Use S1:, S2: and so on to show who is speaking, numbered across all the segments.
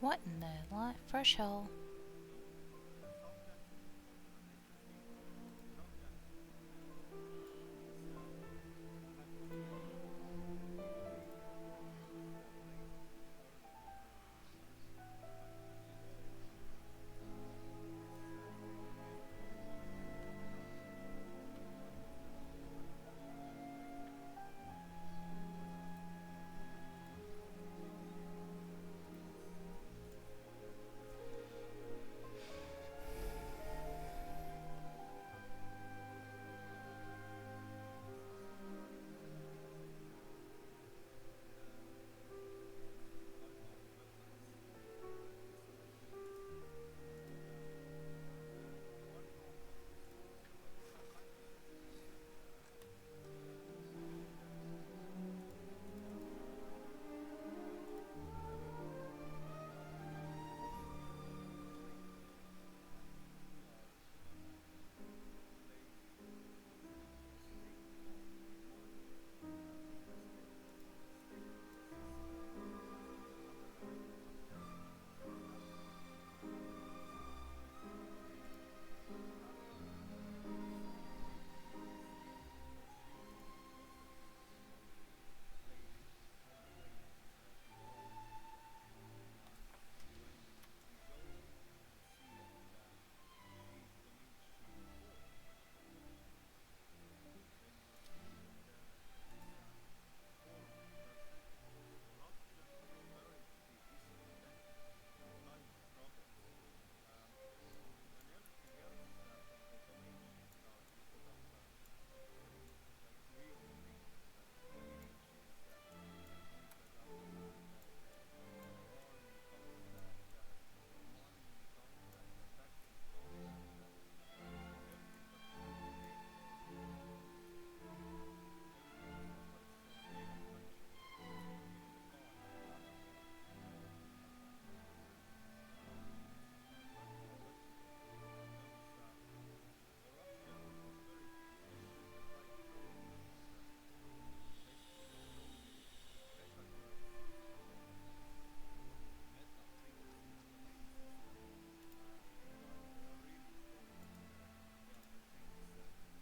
S1: What in the fresh hell?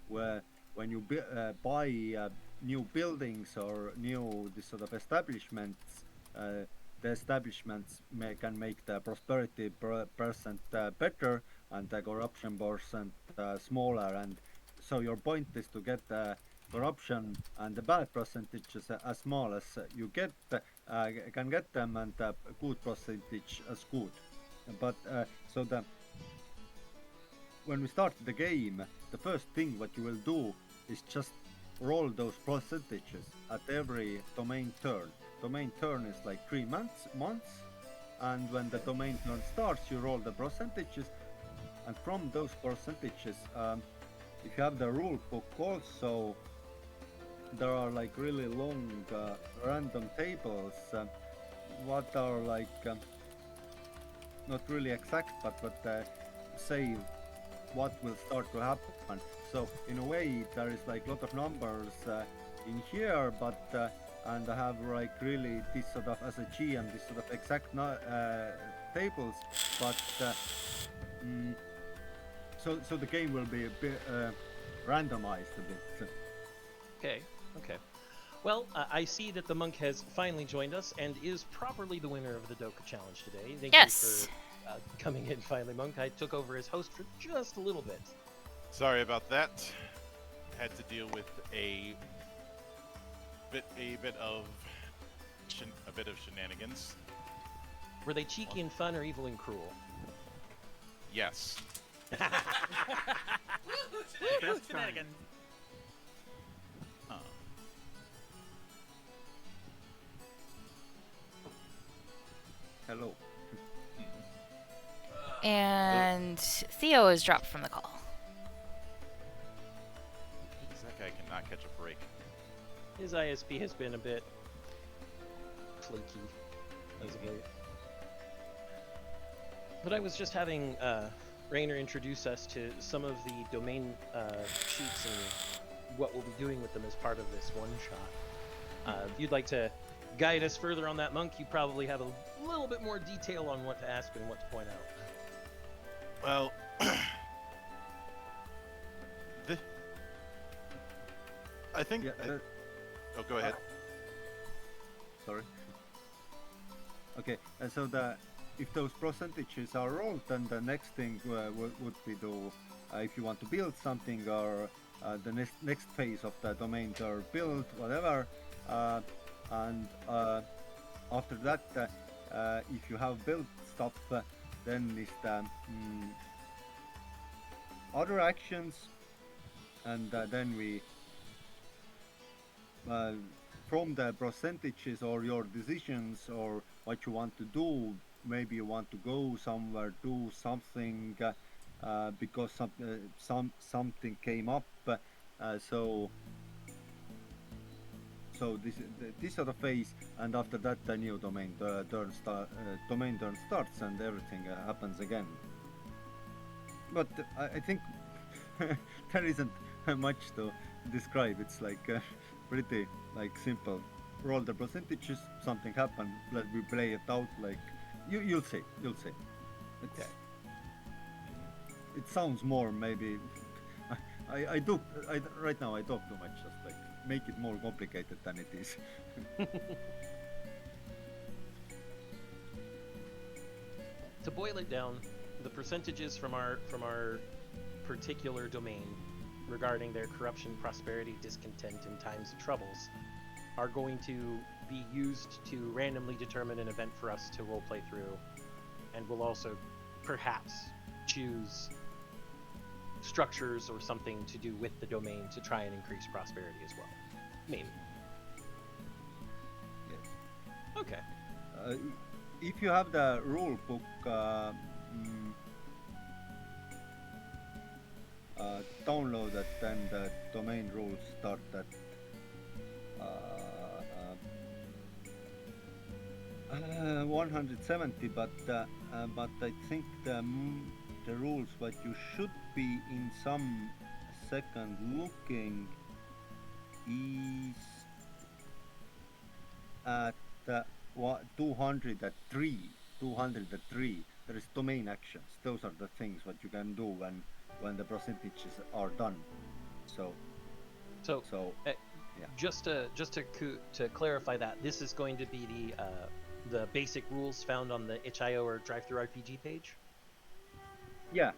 S2: Where when you buy new buildings or new this sort of establishments, the establishments can make the prosperity percent better and the corruption percent smaller. And so your point is to get the corruption and the bad percentages as small as you can get them, and the good percentage as good. But so the when we start the game, the first thing what you will do is just roll those percentages at every domain turn. Domain turn is like 3 months, and when the domain turn starts, you roll the percentages, and from those percentages, if you have the rule book also, there are like really long random tables, what are like not really exact, but say what will start to happen. So in a way, there is like a lot of numbers in here, but and I have like really this sort of as a GM, this sort of exact tables, but mm, so the game will be a bit randomized a bit.
S3: Okay, okay. Well, I see that the monk has finally joined us and is properly the winner of the Doka Challenge today. Thank
S1: Yes.
S3: you for coming in finally, monk. I took over as host for just a little bit.
S4: Sorry about that. Had to deal with a bit of shenanigans.
S3: Were they cheeky and fun or evil and cruel?
S4: Yes.
S5: Shenanigans.
S2: Hello.
S1: And Theo is dropped from the call.
S4: That guy cannot catch a break.
S3: His ISP has been a bit flaky as of late. But I was just having Rainer introduce us to some of the domain sheets and what we'll be doing with them as part of this one shot. If you'd like to guide us further on that, Monk, you probably have a little bit more detail on what to ask and what to point out.
S4: Well, I think.
S2: Yeah.
S4: Oh, go ahead.
S2: Sorry. Okay, so if those percentages are rolled, then the next thing would be to, if you want to build something or the next phase of the domain or build whatever, and after that, if you have built stuff, then is the other actions, and then we from the percentages or your decisions or what you want to do, maybe you want to go somewhere, do something because something came up. So this sort of phase, and after that the new domain domain turn starts and everything happens again. But I think there isn't much to describe. It's like pretty like simple. Roll the percentages, something happen. Let we play it out. Like you'll see. It's,
S3: Okay.
S2: It sounds more maybe. I right now I talk too much. Just like make it more complicated than it is.
S3: To boil it down, the percentages from our particular domain regarding their corruption, prosperity, discontent, and times of troubles are going to be used to randomly determine an event for us to roleplay through, and we'll also perhaps choose structures or something to do with the domain to try and increase prosperity as well. Maybe.
S2: Yes.
S3: Okay.
S2: If you have the rule book, download it, then the domain rules start at 170, but I think the rules what you should be in some second looking is at 203. 203. There is domain actions. Those are the things what you can do when the percentages are done. So yeah.
S3: Just to clarify that, this is going to be the basic rules found on the itch.io or Drive-Thru RPG page.
S2: Yeah.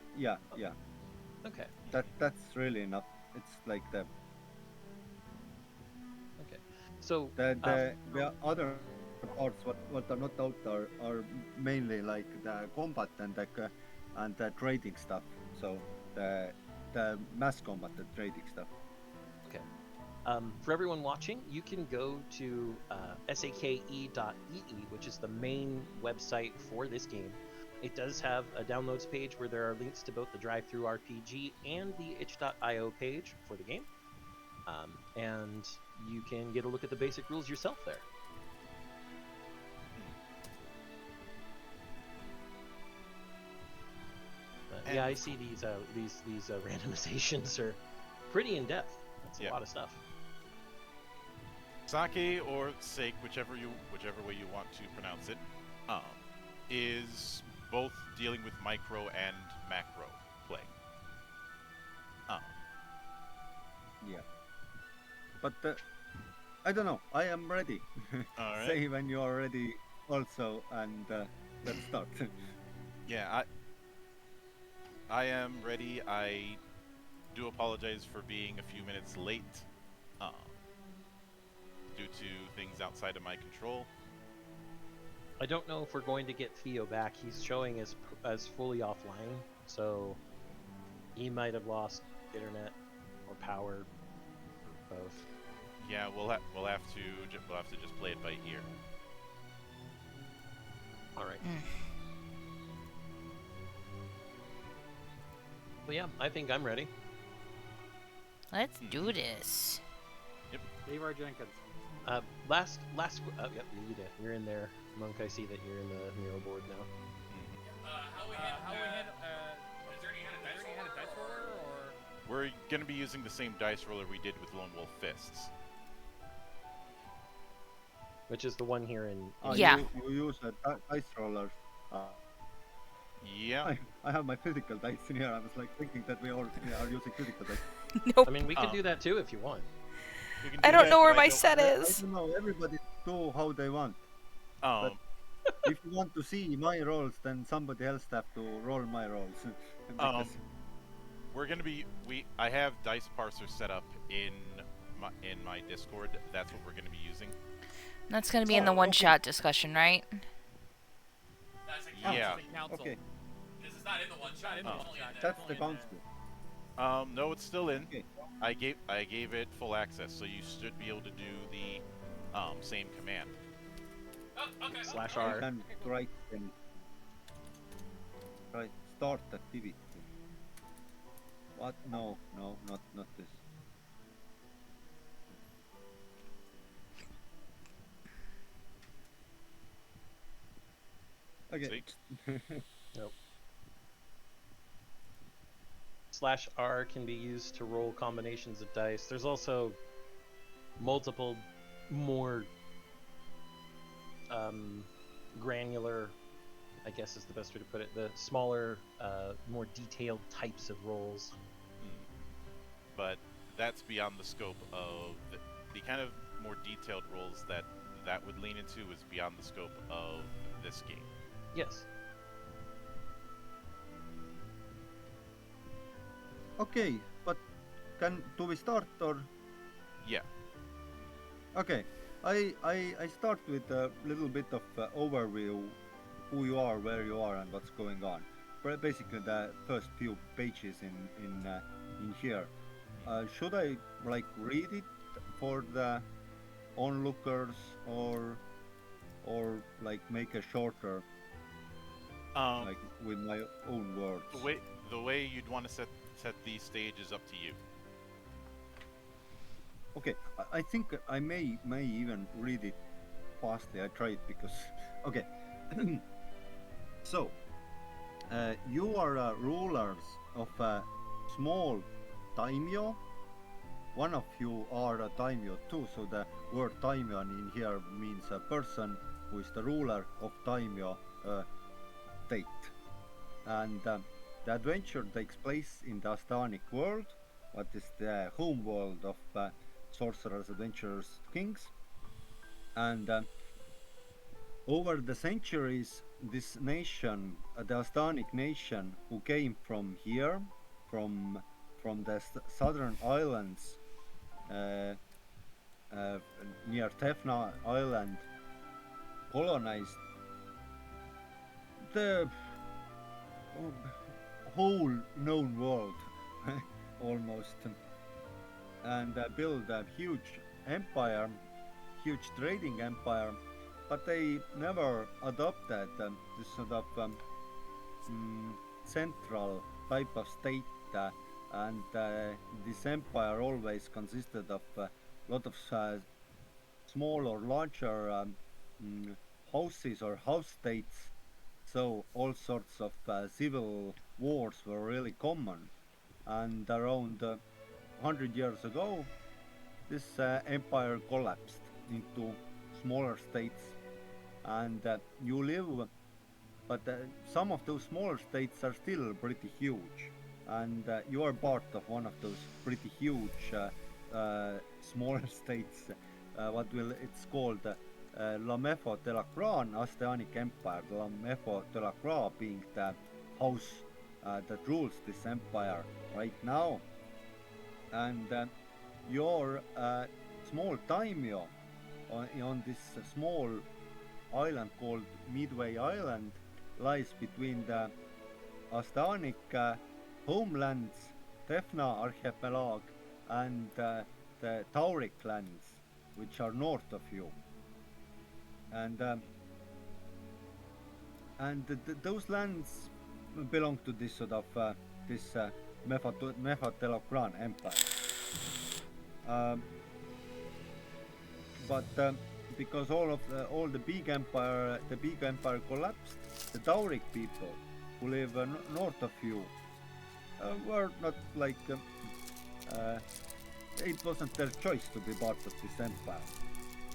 S3: Okay.
S2: That's really not. It's like the
S3: Okay. So
S2: the other parts what are not out are mainly like the combat and the trading stuff. So the mass combat, the trading stuff.
S3: Okay. For everyone watching, you can go to sake.ee, which is the main website for this game. It does have a downloads page where there are links to both the Drive-Thru RPG and the itch.io page for the game. And you can get a look at the basic rules yourself there. Yeah, I see these randomizations are pretty in depth. That's a lot of stuff.
S4: Sake or sake, whichever way you want to pronounce it, is both dealing with micro and macro play.
S2: Yeah. But I don't know. I am ready.
S4: All right.
S2: Say when you are ready, also, and let's start.
S4: Yeah, I am ready. I do apologize for being a few minutes late, due to things outside of my control.
S3: I don't know if we're going to get Theo back. He's showing as fully offline, so he might have lost internet or power, or both.
S4: Yeah, we'll have to just play it by ear.
S3: All right. Well, yeah, I think I'm ready.
S1: Let's do this.
S5: Leroy Jenkins.
S3: Last. Yep, you're in there, Monk. I see that you're in the Miro board now.
S5: How we had is there any kind of dice roller or?
S4: We're gonna be using the same dice roller we did with Lone Wolf Fists.
S3: which is the one here in.
S1: Yeah.
S2: You use a dice roller.
S4: Yeah.
S2: I have my physical dice in here. I was like thinking that we all are using physical dice.
S1: Nope.
S3: I mean, we can do that too if you want.
S4: You can
S1: I
S4: do
S1: don't
S4: that,
S1: know where
S4: but I
S1: my
S4: don't-
S1: set
S2: I
S1: is.
S2: don't know. Everybody do how they want.
S4: Um,
S2: If you want to see my rolls, then somebody else have to roll my rolls. Because
S4: we're gonna be I have dice parser set up in my Discord. That's what we're gonna be using.
S1: That's gonna be in the
S2: Oh, okay.
S1: one-shot discussion, right?
S5: That's a
S4: Yeah.
S5: council.
S2: okay,
S5: Because it's not in the one shot. In the one shot.
S2: that's the council.
S4: No, it's still in.
S2: Okay.
S4: I gave it full access, so you should be able to do the same command.
S5: Oh, okay.
S3: Slash
S2: I
S3: R.
S2: can write them. Right, start activity. What? No, not this. Okay.
S3: Nope. Slash R can be used to roll combinations of dice. There's also multiple more granular, I guess is the best way to put it, the smaller, more detailed types of rolls.
S4: But that's beyond the scope of the kind of more detailed roles that would lean into is beyond the scope of this game.
S3: Yes.
S2: Okay, but do we start or?
S4: Yeah.
S2: Okay, I start with a little bit of overview, who you are, where you are, and what's going on. Basically, the first few pages in here. Should I like read it for the onlookers or like make a shorter, like with my own words?
S4: The way you'd want to set the stage is up to you.
S2: Okay, I think I may even read it fastly. I try it because okay. So you are rulers of a small daimyo. One of you are a daimyo too. So the word daimyo in here means a person who is the ruler of daimyo state. And the adventure takes place in the Astanic world, what is the home world of Sorcerers, Adventurers, Kings. And over the centuries, this nation, the Astanic nation, who came from here, from the southern islands near Tefna Island, colonized the whole known world almost, and build a huge empire, huge trading empire, but they never adopted this sort of central type of state, and this empire always consisted of a lot of small or larger houses or house states. So all sorts of civil wars were really common, and around 100 years ago, this empire collapsed into smaller states, and you live, but some of those smaller states are still pretty huge, and you are part of one of those pretty huge smaller states. It's called La Mefo de la Croix, Asteanic Empire. La Mefo de la Croix being the house that rules this empire right now, and your small daimyo on this small island called Midway Island lies between the Astanic homelands, Tefna archipelago, and the Tauric lands, which are north of you. And those lands belong to this sort of this Mephatelocran empire. But because all the big empire collapsed, the Tauric people who live north of you were not like it wasn't their choice to be part of this empire.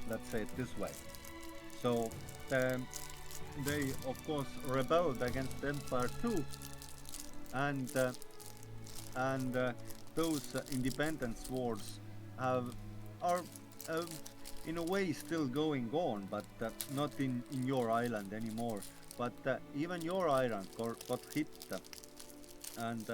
S2: Let's say it this way. So the, they of course rebelled against the empire too, and those independence wars are uh, in a way still going on, but not in your island anymore. But even your island got hit, and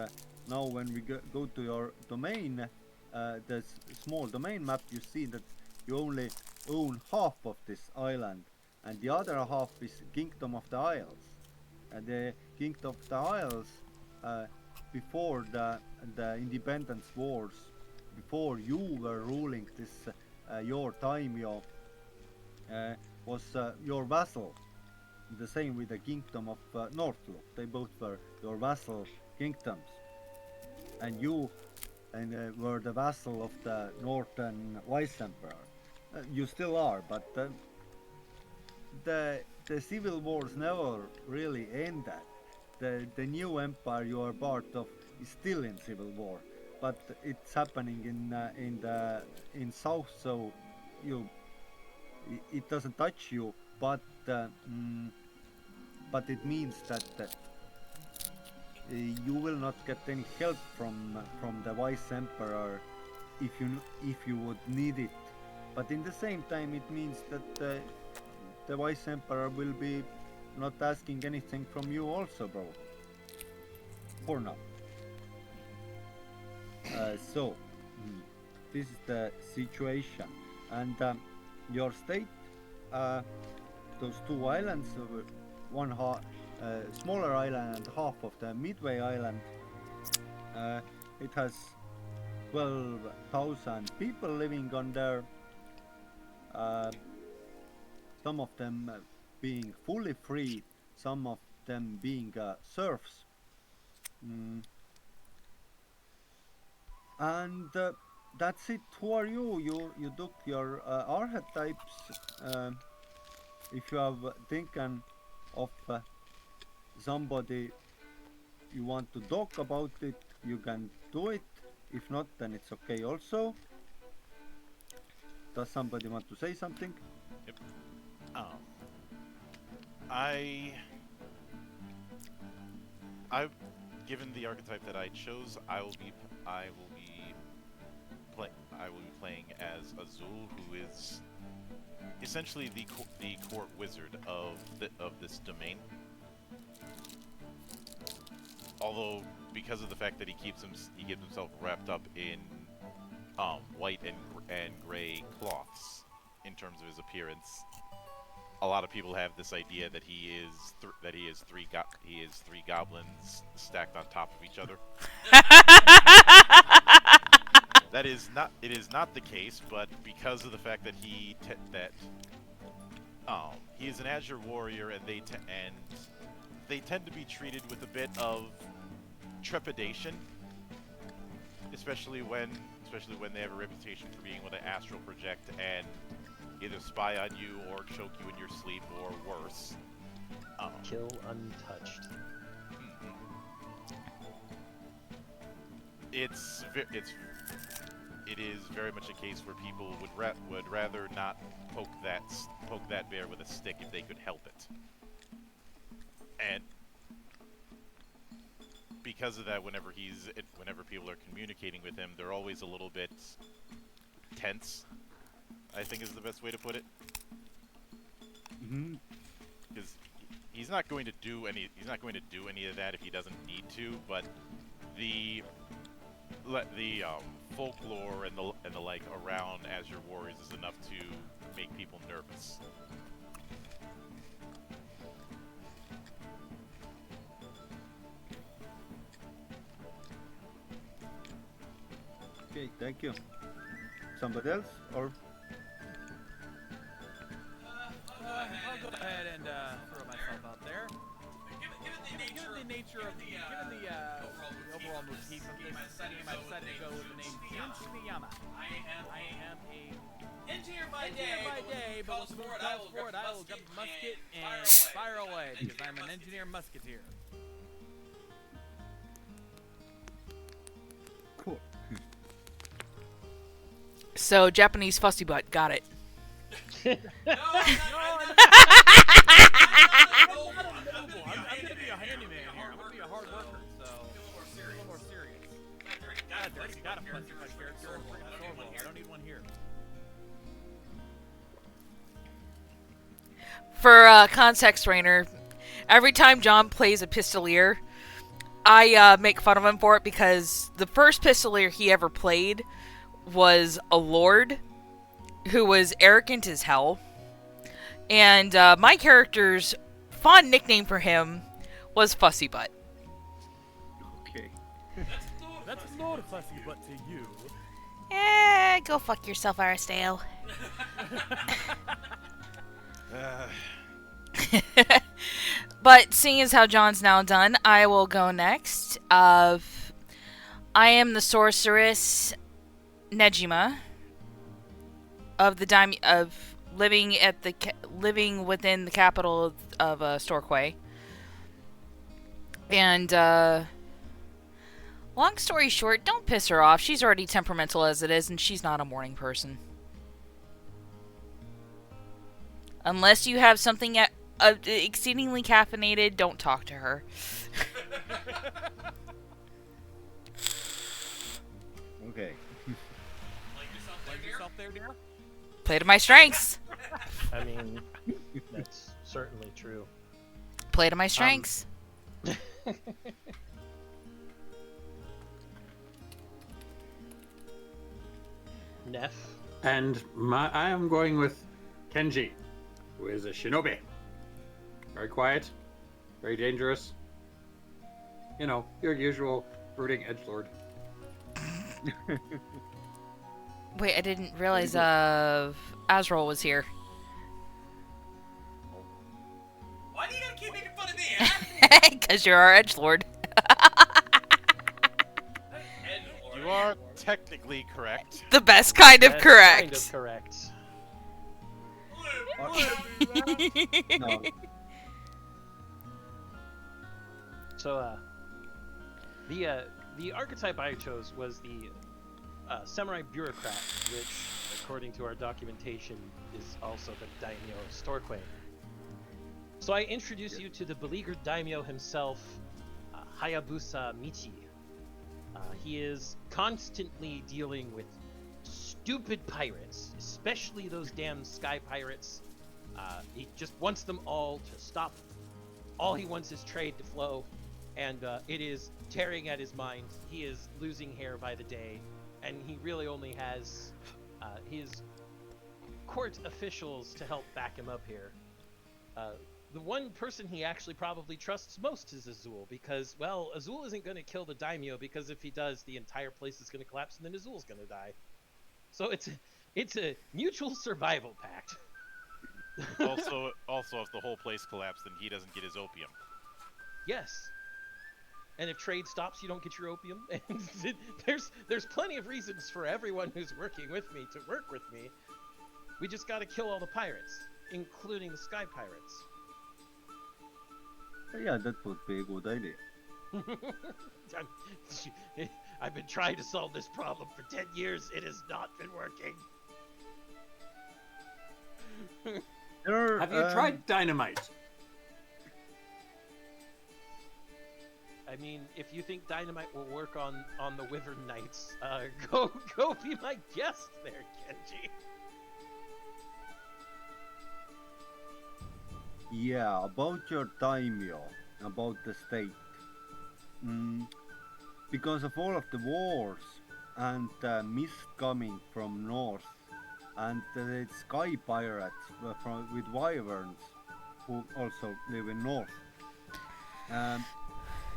S2: now when we go to your domain, the small domain map, you see that you only own half of this island, and the other half is Kingdom of the Isles. And the Kingdom of the Isles, uh, before the independence wars, before you were ruling this your daimyo, was your vassal. The same with the Kingdom of Northlook. They both were your vassal kingdoms, and you were the vassal of the Northern Vice Emperor. You still are, but the civil wars never really ended. The new empire you are part of is still in civil war, but it's happening in south, so you it doesn't touch you, but but it means that you will not get any help from the vice emperor if you would need it. But in the same time, it means that the vice emperor will be not asking anything from you also, bro. For now. So this is the situation, and your state, those two islands, one smaller island and half of the Midway Island, it has 12,000 people living on there. Some of them being fully free, some of them being serfs. And that's it. Who are you? You took your archetypes. If you have thinking of somebody you want to talk about it, you can do it. If not, then it's okay also. Does somebody want to say something?
S4: Yep. I given the archetype that I chose, I will be playing as Azul, who is essentially the court wizard of this domain. Although, because of the fact that he keeps himself wrapped up in white and gray cloths in terms of his appearance, a lot of people have this idea that he is three goblins stacked on top of each other. It is not the case, but because of the fact that he is an Azure warrior, and they tend to be treated with a bit of trepidation, especially when they have a reputation for being able to astral project and either spy on you or choke you in your sleep, or worse.
S3: Kill untouched.
S4: It is very much a case where people would rather not poke that bear with a stick if they could help it. And because of that, whenever people are communicating with him, they're always a little bit tense, I think is the best way to put it. Because he's not going to do any of that if he doesn't need to, but the folklore and the like around Azure Warriors is enough to make people nervous.
S2: Okay, thank you. Somebody else, or?
S5: I'll go ahead and throw myself out there. Given the nature of the overall motif of this game, I decided to go with the name Jun Shimiyama. I am a engineer by day, but with the calls for it, I will grab a musket and fire away because I'm an engineer musketeer.
S2: Cool.
S1: So, Japanese fussy butt, got it.
S5: No, I'm not a noble. I'm gonna be a handyman here. I'm gonna be a hard worker, so a little more serious. God, Dirty, you got a classified character in Sorbo. I don't need one here.
S1: For context, Rainer, every time John plays a pistolier, I make fun of him for it because the first pistolier he ever played was a lord who was arrogant as hell. And my character's fond nickname for him was Fussy Butt.
S2: Okay.
S5: That's not a fussy butt to you.
S1: Go fuck yourself, Aristale. But seeing as how John's now done, I will go next. I am the sorceress Nejima of the of living at the living within the capital of Storquay. And long story short, don't piss her off. She's already temperamental as it is, and she's not a morning person. Unless you have something exceedingly caffeinated, don't talk to her.
S2: Okay.
S5: Like yourself there, dear?
S1: Play to my strengths.
S3: I mean, that's certainly true.
S1: Play to my strengths.
S3: Neff.
S6: And I am going with Kenji, who is a shinobi. Very quiet, very dangerous. You know, your usual brooding edgelord.
S1: Wait, I didn't realize Azrael was here.
S7: Why do you gotta keep making fun of me, huh?
S1: Because you're our edgelord.
S4: You are technically correct.
S1: The best kind of
S3: That's
S1: correct.
S3: Kind of correct.
S2: No.
S3: So, the archetype I chose was the samurai bureaucrat, which, according to our documentation, is also the daimyo of Storquay. So I introduce you to the beleaguered daimyo himself, Hayabusa Michi. He is constantly dealing with stupid pirates, especially those damn sky pirates. He just wants them all to stop. All he wants is trade to flow, and it is tearing at his mind. He is losing hair by the day, and he really only has his court officials to help back him up here. The one person he actually probably trusts most is Azul, because, well, Azul isn't going to kill the daimyo, because if he does, the entire place is going to collapse, and then Azul's going to die. So it's a mutual survival pact.
S4: also, if the whole place collapsed, then he doesn't get his opium.
S3: Yes. And if trade stops, you don't get your opium. And there's plenty of reasons for everyone who's working with me to work with me. We just got to kill all the pirates, including the sky pirates.
S2: Yeah, that would be a good idea.
S3: I've been trying to solve this problem for 10 years. It has not been working.
S6: Have you tried dynamite?
S3: I mean, if you think dynamite will work on the Wyvern Knights, go be my guest there, Kenji.
S2: Yeah, about your daimyo, about the state. Because of all of the wars and mist coming from north, and the sky pirates with wyverns who also live in north.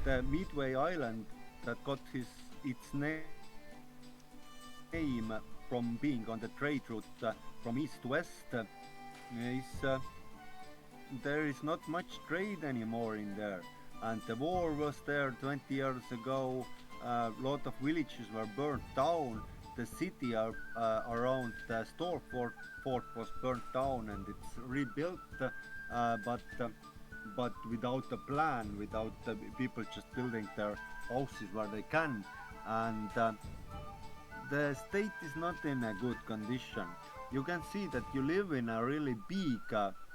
S2: The Midway Island that got its name from being on the trade route from east to west is there is not much trade anymore in there, and the war was there 20 years ago. A lot of villages were burnt down. The city around the store fort was burnt down, and it's rebuilt, but without a plan, without the people just building their houses where they can, and the state is not in a good condition. you can see that you live in a really big,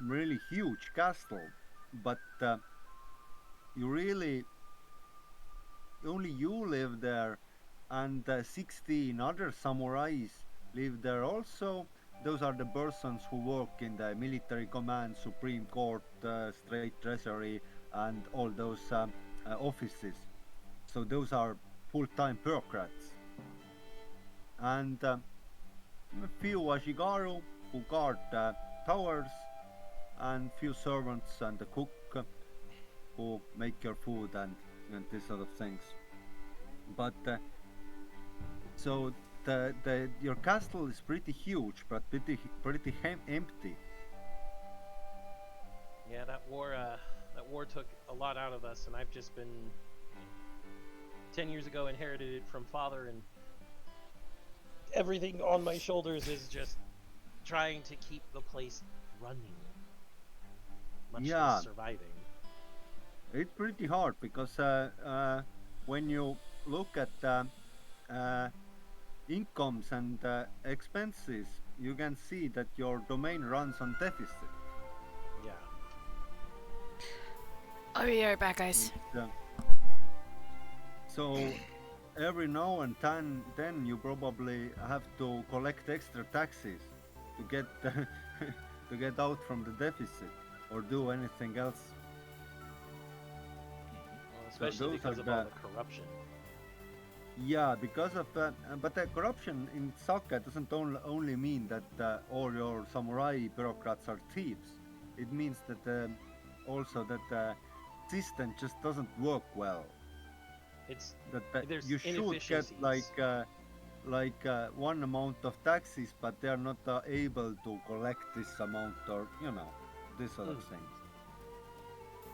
S2: really huge castle, but you really only you live there, and 16 other samurais live there also. Those are the persons who work in the military command, Supreme Court, State Treasury, and all those offices. So those are full-time bureaucrats. And a few Ashigaru who guard the towers, and few servants and the cook who make your food and this sort of things. But so the your castle is pretty huge, but pretty empty.
S3: Yeah, that war took a lot out of us, and I've just been 10 years ago inherited it from father, and everything on my shoulders is just trying to keep the place running, much
S2: Yeah,
S3: less surviving.
S2: it's pretty hard because when you look at uh, incomes and expenses, you can see that your domain runs on deficit.
S3: Yeah.
S1: I'll be right back, guys.
S2: It's, so every now and then you probably have to collect extra taxes to get to get out from the deficit or do anything else.
S3: Well,
S2: So
S3: especially
S2: those are
S3: because of all
S2: the
S3: the corruption.
S2: yeah, because of but the corruption in Saka doesn't only mean that all your samurai bureaucrats are thieves. It means that also that the system just doesn't work well.
S3: It's
S2: That
S3: there's
S2: you should get
S3: inefficiencies.
S2: one amount of taxes, but they are not able to collect this amount, or this sort of
S3: Mm.
S2: things.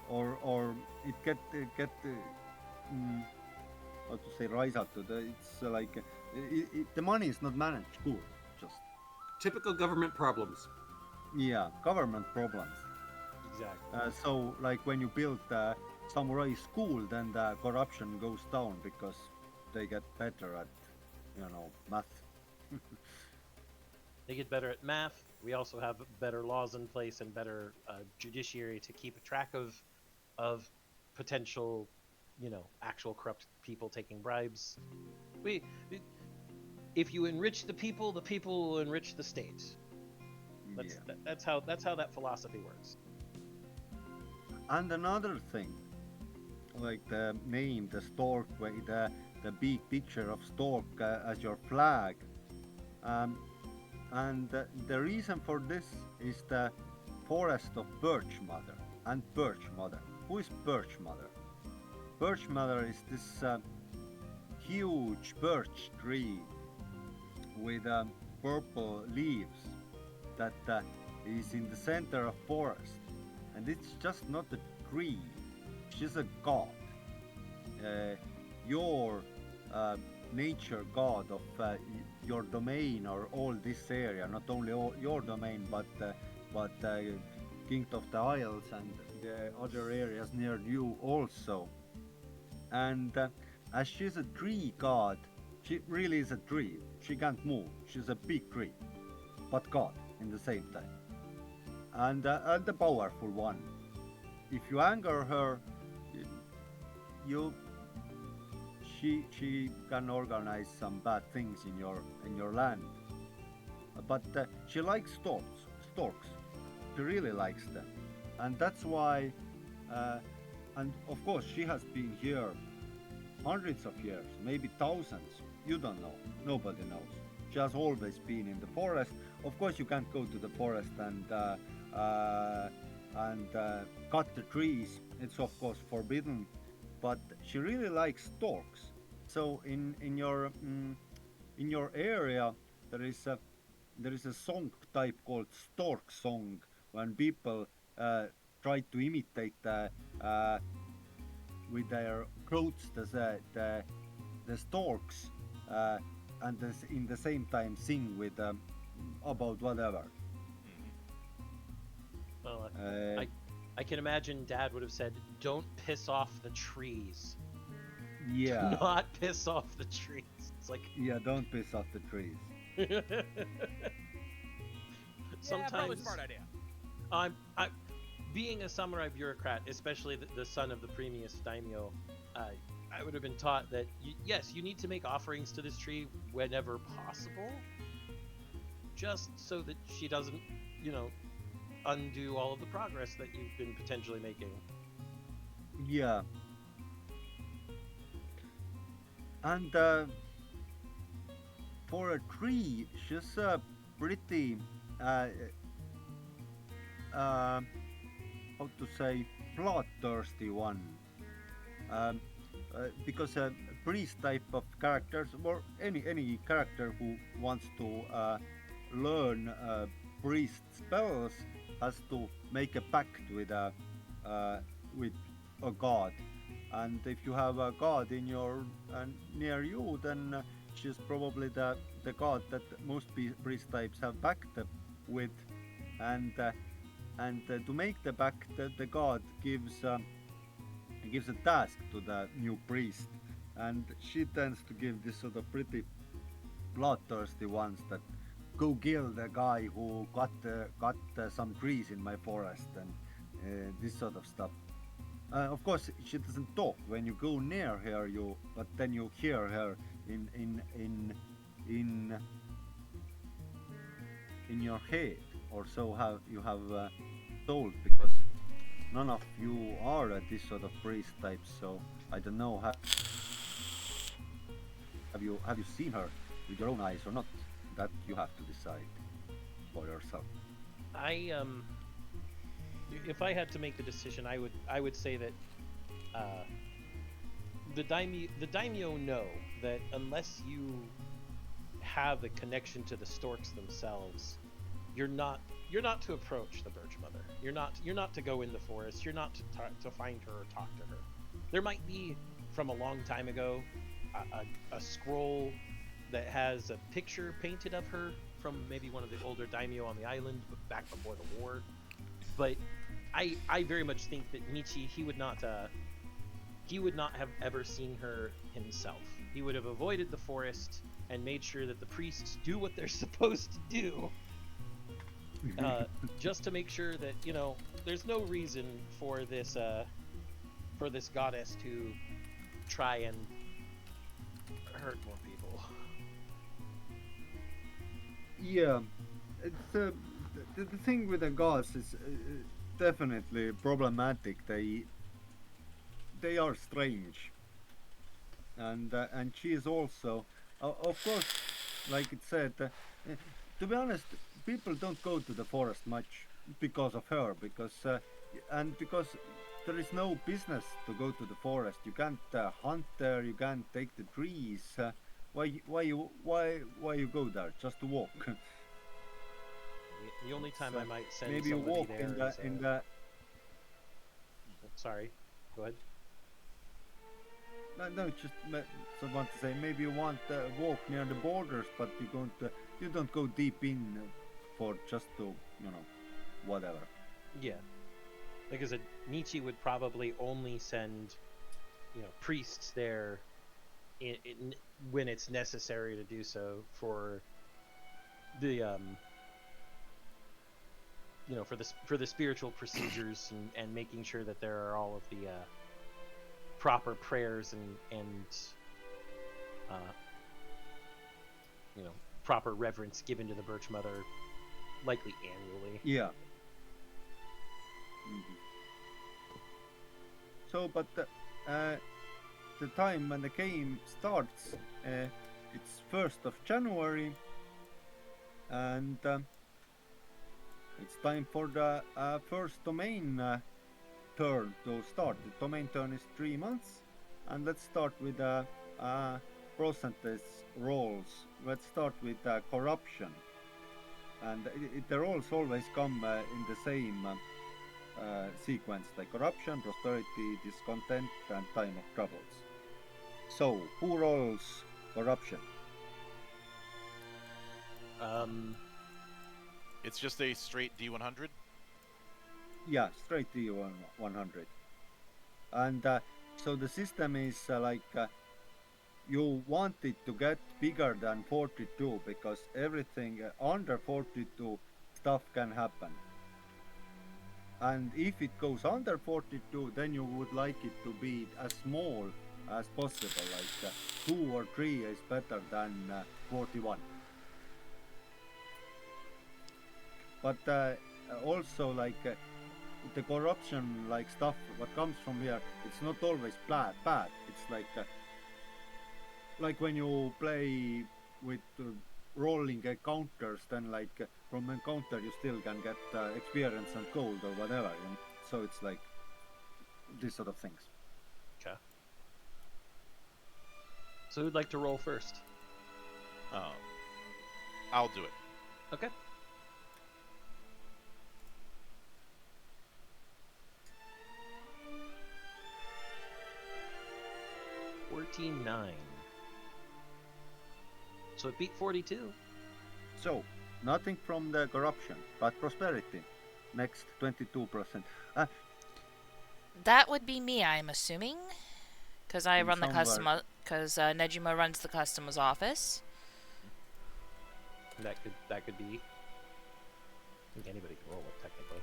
S2: Or it get mm, how to say rise up to the it's the money is not managed good, just
S6: Typical government problems.
S2: yeah, government problems.
S3: Exactly.
S2: So like when you build the samurai school, then the corruption goes down because they get better at math.
S3: They get better at math. We also have better laws in place and better judiciary to keep track of potential, actual corrupt people taking bribes. We, if you enrich the people will enrich the state. That's
S2: Yeah.
S3: that's how that philosophy works.
S2: And another thing, like the name, the stork, the big picture of stork as your flag. Um, and the reason for this is the forest of Birch Mother and Birch Mother. Who is Birch Mother? Birch Mother is this huge birch tree with purple leaves that is in the center of forest, and it's just not a tree; she's a god. Your nature god of your domain or all this area, not only your domain, but King of the Isles and the other areas near you also. And as she's a tree god, she really is a tree. She can't move. She's a big tree, but god in the same time, and the powerful one. If you anger her, you she can organize some bad things in your land. But she likes storks. She really likes them, and that's why. And of course, she has been here hundreds of years, maybe thousands. You don't know. Nobody knows. She has always been in the forest. Of course, you can't go to the forest and cut the trees. It's of course forbidden. But she really likes storks. So in your area, there is a there is a song type called stork song when people try to imitate uh, with their throats the storks uh, and in the same time sing with about whatever.
S3: Well,
S2: Uh,
S3: I can imagine Dad would have said, "Don't piss off the trees. Do
S2: yeah,
S3: not piss off the trees." It's like,
S2: yeah. Don't piss off the trees.
S5: Yeah, probably
S3: sometimes
S5: smart idea.
S3: I, being a samurai bureaucrat, especially the son of the previous daimyo, I would have been taught that yes, you need to make offerings to this tree whenever possible, just so that she doesn't, you know, undo all of the progress that you've been potentially making.
S2: Yeah, and for a tree, she's a pretty uh, uh, how to say bloodthirsty one. Um, because a priest type of characters, or any character who wants to learn priest spells, has to make a pact uh, with a god. And if you have a god in your near you, then she's probably the god that most priest types have pact with. And to make the pact, the god gives a task to the new priest, and she tends to give this sort of pretty bloodthirsty ones that go kill the guy who cut some trees in my forest and this sort of stuff. Of course, she doesn't talk when you go near her, but then you hear her in in your head, or so have you have told, because none of you are this sort of priest type, so I don't know. Have you seen her with your own eyes or not? That you have to decide for yourself.
S3: I if I had to make the decision, I would say that uh, the daimyo know that unless you have a connection to the storks themselves, you're not to approach the Birch Mother. You're not to go in the forest. You're not to find her or talk to her. There might be, from a long time ago, a scroll that has a picture painted of her from maybe one of the older daimyo on the island back before the war. But I very much think that Michi, he would not have ever seen her himself. He would have avoided the forest and made sure that the priests do what they're supposed to do, just to make sure that, there's no reason for this goddess to try and hurt more people.
S2: Yeah, it's the thing with the gods is definitely problematic. They are strange, and she is also, of course, like it said. To be honest, people don't go to the forest much because of her, because there is no business to go to the forest. You can't hunt there. You can't take the trees. Why you go there just to walk?
S3: The only time I might send
S2: Maybe you
S3: somebody
S2: walk
S3: there is
S2: in the
S3: sorry, go ahead.
S2: no, just so I want to say, maybe you want to walk near the borders, but you don't go deep in for just to whatever.
S3: Yeah, like I said, Nietzsche would probably only send, priests there when it's necessary to do so for the for the spiritual procedures and making sure that there are all of the proper prayers and proper reverence given to the Birch Mother, likely annually.
S2: Yeah. Mhm. So, but the time when the game starts, it's 1st of January, and it's time for the first domain turn to start. The domain turn is 3 months, and let's start with percentage rolls. Let's start with corruption, and the rolls always come in the same sequence, like corruption, prosperity, discontent, and time of troubles. So, who rolls corruption?
S3: Um,
S4: It's just a straight D100.
S2: Yeah, straight to 100. And so the system is you want it to get bigger than 42, because everything under 42 stuff can happen. And if it goes under 42, then you would like it to be as small as possible, like 2 or 3 is better than 41. But also, like the corruption, like stuff, what comes from here, it's not always bad. It's like when you play with rolling encounters, then like from encounter you still can get experience and gold or whatever. You know? So it's like these sort of things.
S3: Okay. So who'd like to roll first?
S4: I'll do it.
S3: Okay. $49. So it beat 42.
S2: So nothing from the corruption, but prosperity. Next 22%.
S1: That would be me, I'm assuming, because I
S2: In
S1: run the
S2: somewhere-
S1: customer. Because Nejima runs the customer's office.
S3: That could be. I think anybody can roll it technically.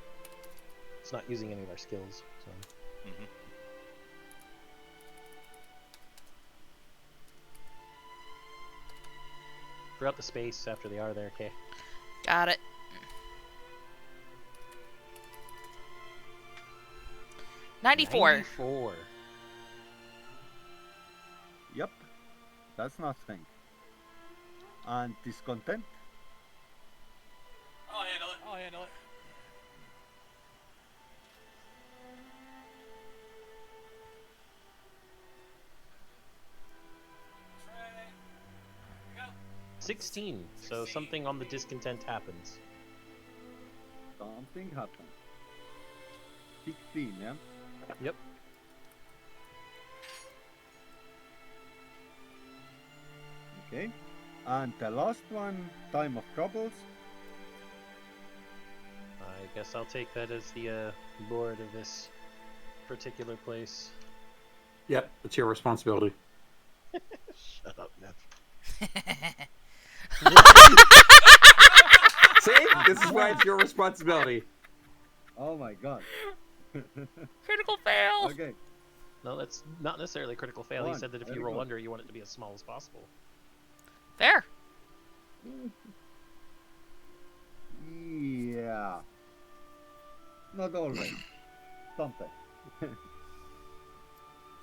S3: It's not using any of our skills, so.
S4: Mm-hmm.
S3: Forgot the space after the R there, okay.
S1: Got it. $94.
S3: 94.
S2: Yep, that's nothing. And discontent.
S7: I'll handle it.
S5: I'll handle it.
S7: Try. Here we go.
S3: 16. So something on the discontent happens.
S2: Something happened. 16, yeah?
S3: Yep.
S2: Okay. And the last one, time of troubles.
S3: I guess I'll take that as the lord of this particular place.
S6: Yep, it's your responsibility.
S3: Shut up, Nev.
S6: See? This is why it's your responsibility.
S2: Oh my god.
S1: Critical fail.
S2: Okay.
S3: No, that's not necessarily a critical fail. He
S2: One.
S3: said that if
S2: There
S3: you
S2: you
S3: roll
S2: go.
S3: under, you want it to be as small as possible.
S1: Fair.
S2: Yeah. Not always. Sometimes.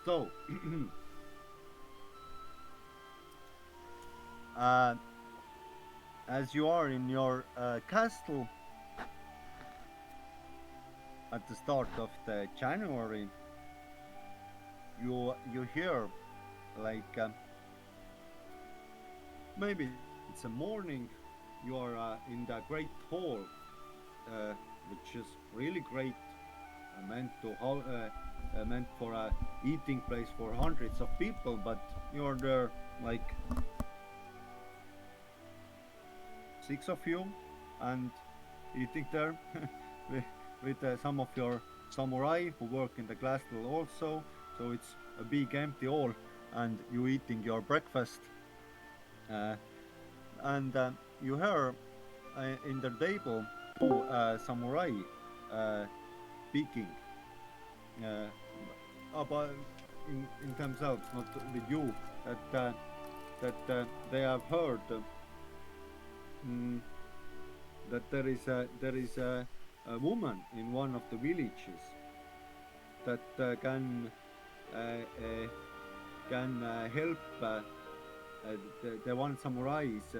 S2: So, as you are in your castle at the start of the January, you hear like maybe it's a morning. You are in the great hall, which is really great, meant for a eating place for hundreds of people. But you're there like 6 of you, and eating there with some of your samurai who work in the castle also. So it's a big empty hall, and you eating your breakfast. And you hear in the table two samurai speaking about in themselves, not with you, that they have heard that there is a woman in one of the villages that can help. The one samurai is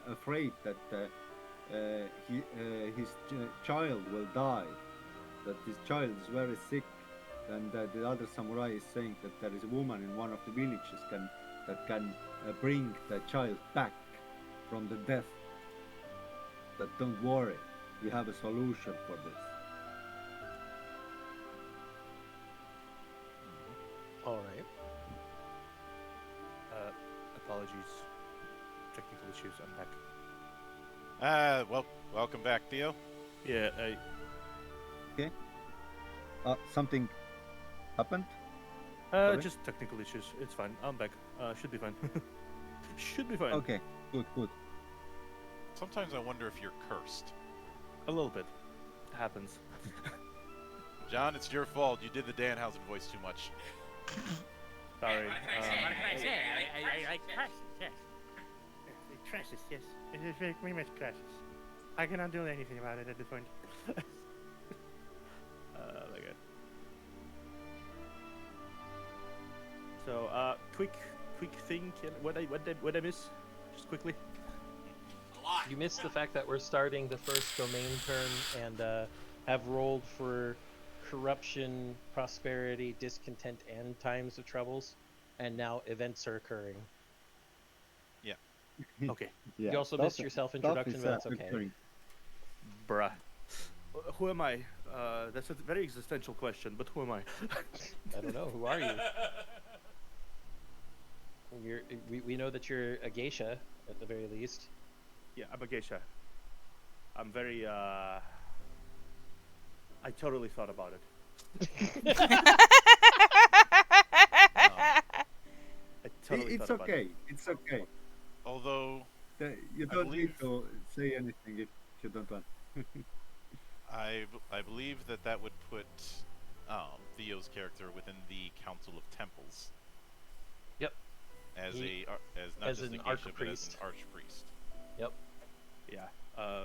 S2: afraid that his child will die, that his child is very sick, and the other samurai is saying that there is a woman in one of the villages that can bring the child back from the death. But don't worry, we have a solution for this.
S3: All right.
S8: Apologies. Technical issues, I'm back.
S4: Well, welcome back, Theo.
S8: Yeah,
S2: Something happened?
S8: I...
S2: Sorry?
S8: just technical issues. It's fine. I'm back. Should be fine. Should be fine.
S2: Okay, good.
S4: Sometimes I wonder if you're cursed.
S8: A little bit. Happens.
S4: John, it's your fault. You did the Danhausen voice too much.
S8: Sorry.
S5: What can I say? I like crashes, yes.
S8: Crashes, yes. It is very much crashes. I cannot do anything about it at this point. My God. So, quick thing. What I miss? Just quickly.
S7: A lot.
S3: You missed the fact that we're starting the first domain turn and have rolled for corruption, prosperity, discontent, and times of troubles, and now events are occurring.
S8: Okay.
S2: Yeah,
S3: You also
S2: stuff-
S3: missed your
S2: stuff
S3: self-introduction,
S2: is,
S3: but that's okay.
S2: occurring.
S8: Bruh. Who am I? That's a very existential question, but who am I?
S3: I don't know. Who are you? We know that you're a geisha at the very least.
S8: Yeah, I'm a geisha. I'm very, I totally thought about it. I totally
S2: It's
S8: thought about
S2: okay.
S8: it.
S2: It's okay.
S4: Although
S2: You
S4: I
S2: don't need
S4: believe-
S2: to say anything if you don't want.
S4: I believe that would put Theo's character within the Council of Temples.
S3: Yep.
S4: As
S3: He-
S4: as not
S3: as
S4: just
S3: an
S4: a geisha, but as
S3: archpriest.
S4: an archpriest.
S3: Yep.
S8: Yeah.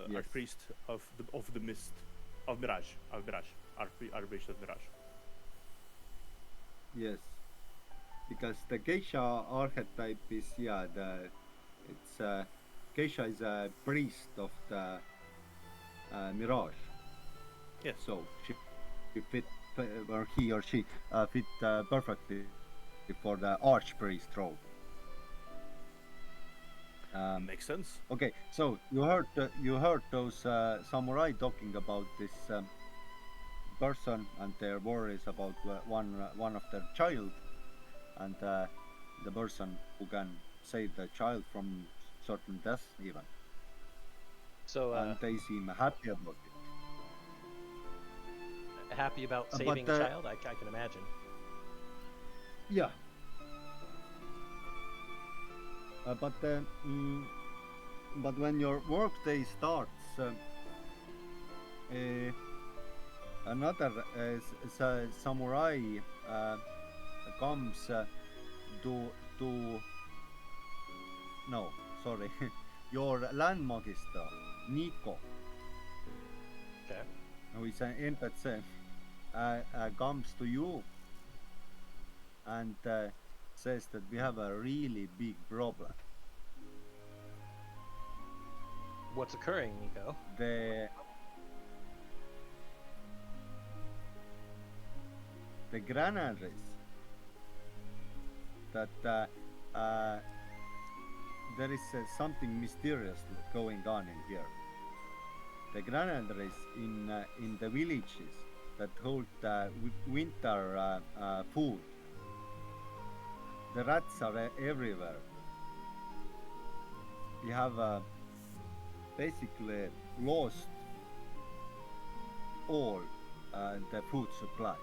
S2: Yes.
S8: Archpriest of the mist, of Mirage, Archpriest of Mirage.
S2: Yes, because the geisha archetype is geisha is a priest of the mirage.
S8: Yes.
S2: So she fit or he or she fit perfectly for the archpriest role.
S8: Makes sense.
S2: Okay, so you heard those samurai talking about this person and their worries about one of their child, and the person who can save the child from certain death even,
S3: So
S2: and they seem happy about it.
S3: happy about
S2: but,
S3: saving a child? I can imagine.
S2: Yeah. But when your workday starts, another samurai comes to no, sorry, your land magister Nico,
S3: Okay.
S2: who is an NPC, comes to you and says that we have a really big problem.
S3: What's occurring, Nico?
S2: The granaries that there is something mysterious going on in here. The granaries in the villages that hold winter food. The rats are everywhere. We have basically lost all the food supply.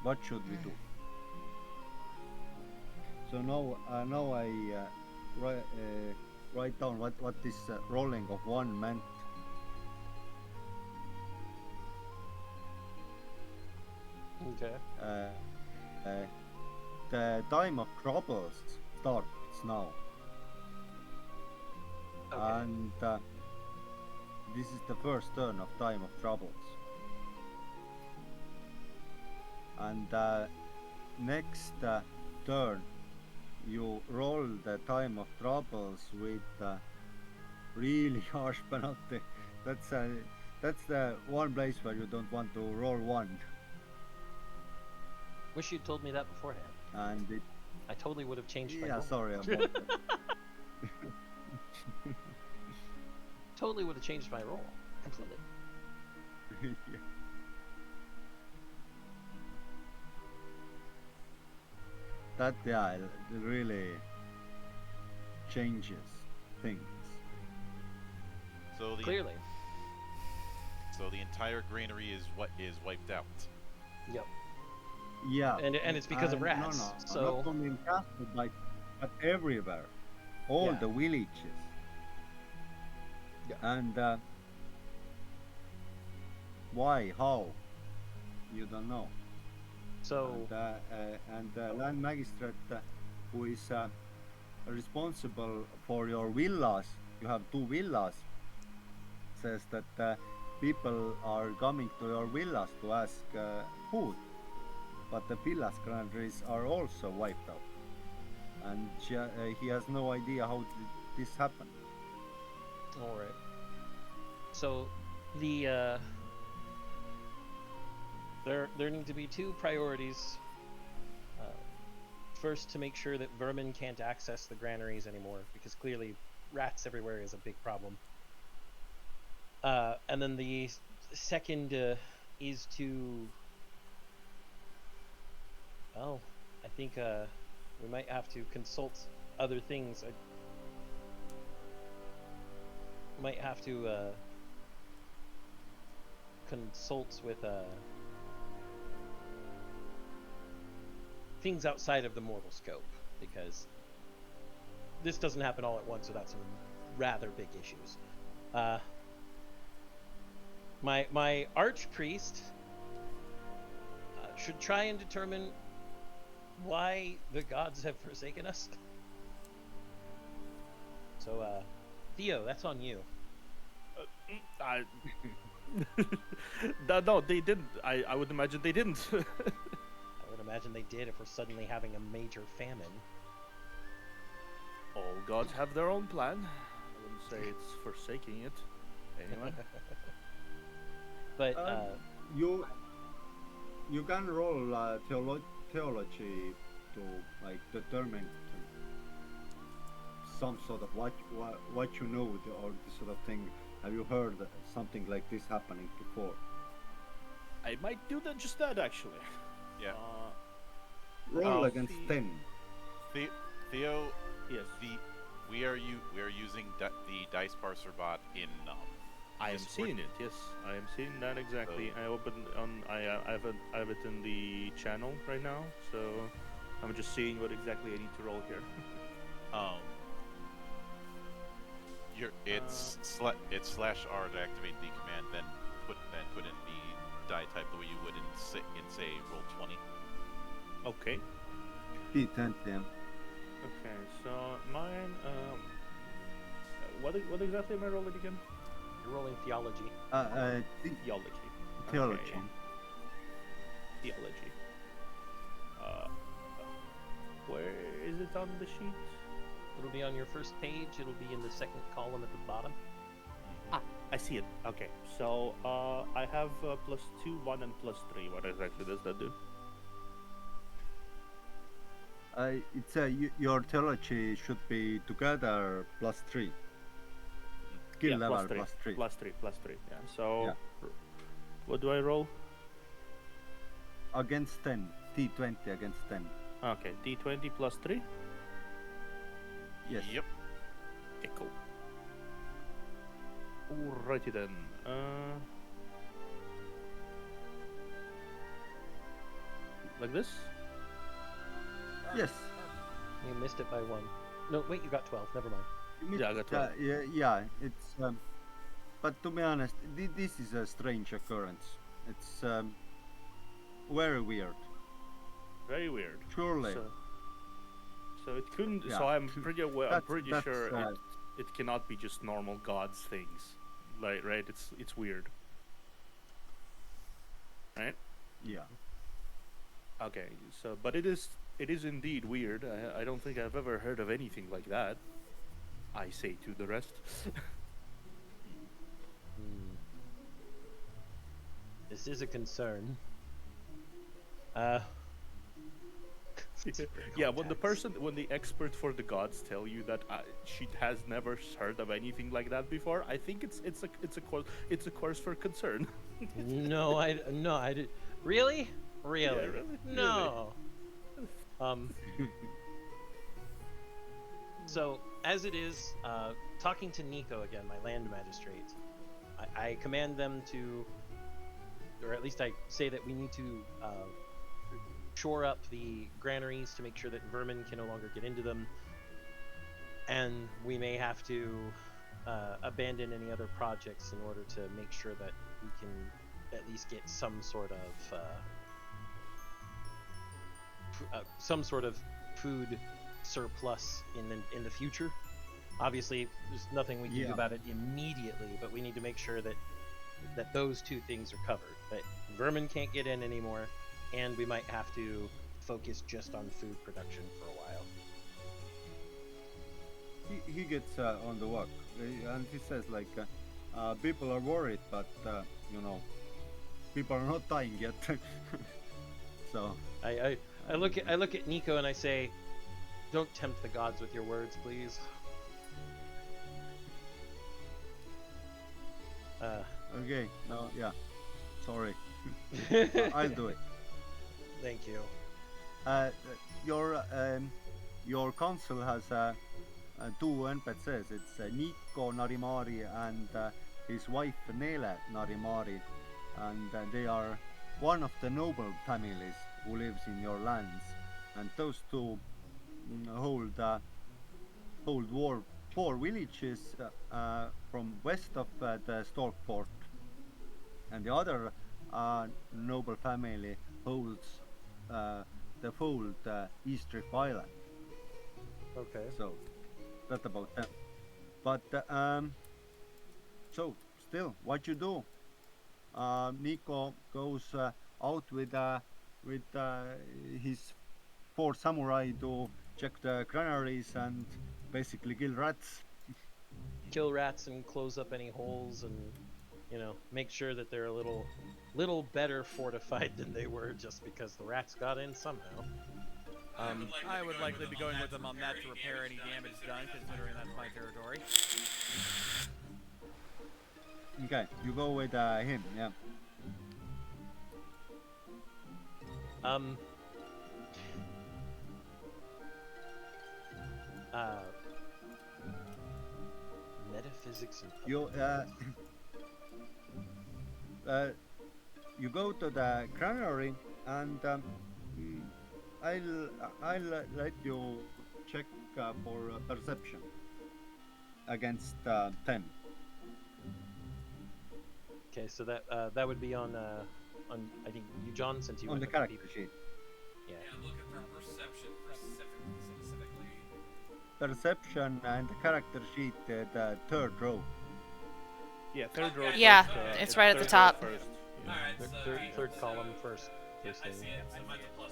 S2: What should we do? So now I write down what this rolling of one meant.
S3: Okay.
S2: The time of troubles starts now,
S3: Okay.
S2: and this is the first turn of time of troubles. And next turn, you roll the time of troubles with really harsh penalty. That's the one place where you don't want to roll one,
S3: Wish you'd told me that beforehand.
S2: and it.
S3: I totally would have changed my
S2: Yeah,
S3: roll.
S2: sorry about that.
S3: Totally would have changed my roll completely.
S2: Yeah. That it really changes things.
S4: So the
S3: Clearly.
S4: so the entire granary is wiped out.
S3: Yep.
S2: Yeah.
S3: And it's because of rats.
S2: No,
S3: So
S2: not only in castle, but everywhere. all
S3: Yeah.
S2: the villages.
S3: Yeah.
S2: And why? How? You don't know.
S3: So
S2: And the land magistrate, who is responsible for your villas, you have two villas, says that people are coming to your villas to ask food, but the villas granaries are also wiped out, and he has no idea how did this happen.
S3: all right. So the there need to be two priorities. Uh, First, to make sure that vermin can't access the granaries anymore, because clearly rats everywhere is a big problem. And then the second is to, well, I think we might have to consult other things. I might have to consult with things outside of the mortal scope, because this doesn't happen all at once without some rather big issues. My archpriest should try and determine why the gods have forsaken us. So, Theo, that's on you.
S9: I... no, they didn't. I would imagine they didn't.
S3: I would imagine they did if we're suddenly having a major famine.
S9: All gods have their own plan. I wouldn't say it's forsaking it. Anyway.
S3: But
S2: You can roll theology to like determine some sort of what you know or this sort of thing. Have you heard something like this happening before?
S9: I might do that, just that actually.
S4: Yeah.
S2: Roll
S9: I'll
S2: against
S9: see.
S2: 10.
S4: Theo,
S9: Yes.
S4: we are using the dice parser bot in
S9: I am
S4: Discord.
S9: seeing it. Yes, I am seeing that exactly.
S4: So-
S9: I opened on. I have it in the channel right now, so I'm just seeing what exactly I need to roll here.
S4: um it's slash R to activate the command, then put in the die type the way you would in say roll 20.
S9: Okay.
S2: D10, yeah.
S9: Okay. So mine. What exactly am I rolling again?
S3: you're rolling theology.
S9: Theology.
S2: Theology.
S9: Okay. Theology. Where is it on the sheet?
S3: It'll be on your first page. It'll be in the second column at the bottom.
S9: I see it. Okay. So I have +2, 1, and +3. What exactly does that do?
S2: It's your theology should be together +3. Skill
S9: Yeah,
S2: level
S9: +3.
S2: +3.
S9: +3. Yeah. So
S2: Yeah.
S9: what do I roll?
S2: Against 10. D20 against 10.
S9: Okay, D20 +3.
S2: Yes.
S4: Yep.
S9: Okay, cool. Alrighty then. Like this?
S2: Yes.
S3: You missed it by 1. No, wait, you got 12. Never mind.
S9: Yeah, I got 12.
S2: Yeah, it's but to be honest, this is a strange occurrence. It's very weird.
S9: Very weird.
S2: Surely.
S9: So it couldn't.
S2: Yeah,
S9: So I'm pretty aware. I'm
S2: that's-
S9: pretty
S2: that's,
S9: sure
S2: uh,
S9: it cannot be just normal gods things, like right? It's weird, right?
S2: Yeah.
S9: Okay. So, but it is indeed weird. I don't think I've ever heard of anything like that. I say to the rest.
S3: This is a concern.
S9: Yeah, when the expert for the gods tell you that she has never heard of anything like that before, I think it's a cause for concern.
S3: No, I did. Really? Really?
S9: really?
S3: No. So as it is, talking to Nico again, my land magistrate, I command them to, or at least I say that we need to shore up the granaries to make sure that vermin can no longer get into them. and we may have to abandon any other projects in order to make sure that we can at least get some sort of food surplus in the future. Obviously, there's nothing we can do about it immediately, but we need to make sure that those two things are covered. That vermin can't get in anymore, and we might have to focus just on food production for a while.
S2: He gets on the walk, and he says like, people are worried, but you know, people are not dying yet. So
S3: I look at Nico and I say, "Don't tempt the gods with your words, please."
S2: okay, no, yeah, sorry, I'll do it.
S3: Thank you.
S2: Uh, your council has two NPCs. It's Nico Narimari and his wife Nele Narimari, and they are one of the noble families who lives in your lands. And those two hold four villages from west of the Storkport, and the other noble family holds the fold East Rift Island.
S3: Okay.
S2: So that about them. But so still, what you do? Nico goes out with his four samurai to check the granaries and basically kill rats.
S3: Kill rats and close up any holes, and make sure that they're a little better fortified than they were just because the rats got in somehow.
S5: I would likely be going with them on that to repair any damage done, considering that's my territory.
S2: Okay, you go with him, yeah.
S3: Metaphysics and
S2: You you go to the granary, and I'll let you check for perception against 10
S3: Okay, so that would be on I think you, John, since you
S2: on
S3: went
S2: the
S3: with
S2: character
S3: people.
S2: sheet.
S3: Yeah.
S7: Yeah, I'm looking for perception specifically.
S2: Perception and the character sheet, the third row.
S9: Yeah, third row.
S1: Yeah,
S9: first,
S1: it's right at the
S9: third row
S1: top.
S9: First. Yeah.
S7: Alright, so
S3: Third column first.
S7: Yep,
S3: First
S7: I
S3: thing.
S7: see it. So mine's a +1.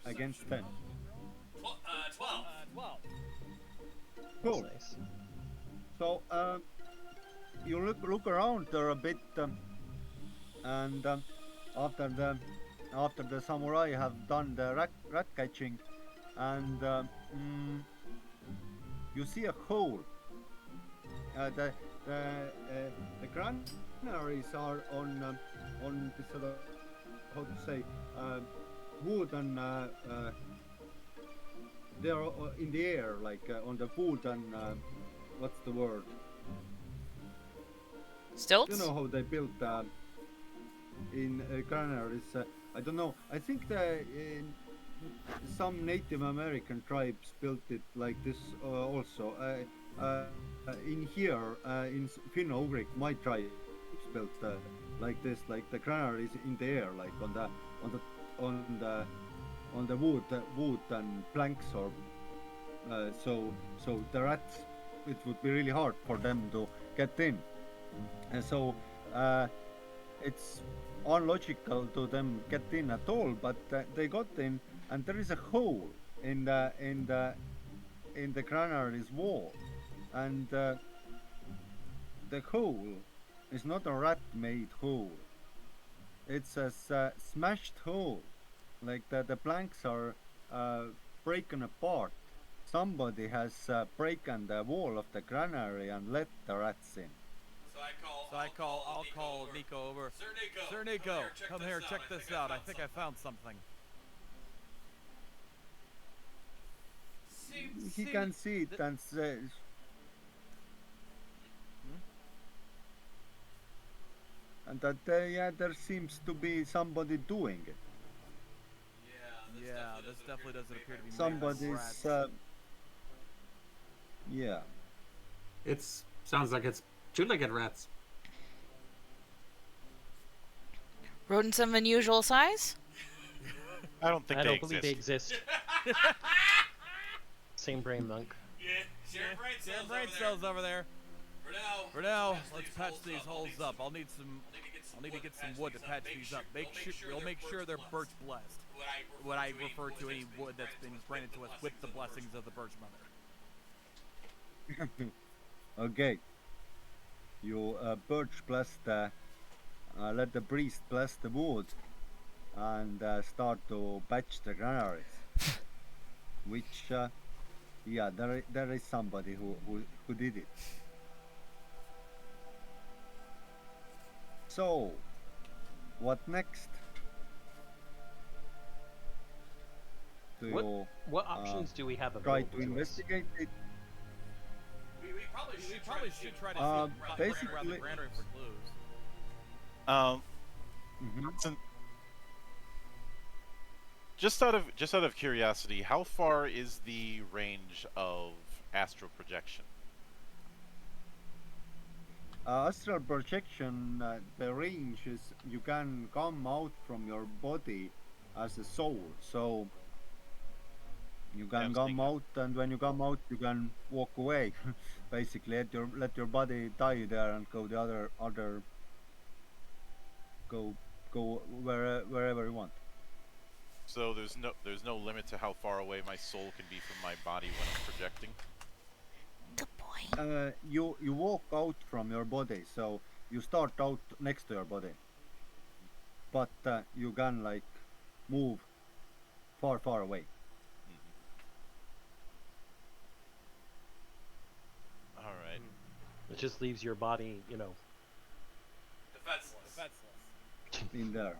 S2: Against 10.
S7: 12.
S5: 12.
S2: Cool.
S3: Nice.
S2: So you look around there a bit, and after the samurai have done the rat catching, and you see a hole. The granaries are on this sort of, how to say, wooden. They are in the air, like on the wooden. What's the word?
S1: Stilts?
S2: You know how they build in granaries. I don't know. I think some Native American tribes built it like this also. In here, in Finno-Ugric, my tribe built like this, like the granaries in the air, like on the wood and planks, or so the rats, it would be really hard for them to get in, and so it's unlogical to them get in at all, but they got in, and there is a hole in the granary's wall, and the hole is not a rat-made hole. It's a smashed hole, like the planks are breaking apart. Somebody has broken the wall of the granary and let the rats in.
S5: I'll call Nico over. Sir Nico, come here, check this out. I think I found something.
S2: He can see it and says, and that yeah, there seems to be somebody doing it.
S5: Yeah, this definitely doesn't appear to be made by
S2: Somebody's
S5: rats.
S2: yeah.
S6: Sounds like it's two-legged rats.
S1: Rodents of unusual size?
S4: I don't think
S3: I
S4: they
S3: don't believe they
S4: exist.
S3: exist. Same brain monk.
S7: Yeah, Sharon Brain
S5: Sam
S7: Cells
S5: brain
S7: over
S5: cells
S7: there.
S5: over there.
S7: For
S5: For now, let's patch these holes up. I'll need to get some wood to patch these up. We'll make sure they're birch blessed. What I refer to any wood that's been granted to us with the blessings of the birch mother.
S2: Okay. You birch bless the let the priest bless the wood and start to patch the granaries. Which yeah, there is somebody who did it. So, what next? Do you
S3: What options do we have
S2: try
S3: available
S2: to
S3: to us?
S2: investigate it?
S7: We
S5: probably should try to look around the
S2: basically-
S5: granary for clues.
S2: Mhm.
S4: Sin- just out of curiosity, how far is the range of astral projection?
S2: Astral projection, the range is you can come out from your body as a soul. So you
S4: Yeah, I
S2: can
S4: was
S2: come
S4: thinking-
S2: out, and when you come out, you can walk away. Basically, let your body die there and go the other go wherever you want.
S4: So there's no limit to how far away my soul can be from my body when I'm projecting.
S1: Good boy.
S2: You walk out from your body, so you start out next to your body, but you can like move far away.
S4: All right.
S3: It just leaves your body,
S7: defenseless.
S2: In there,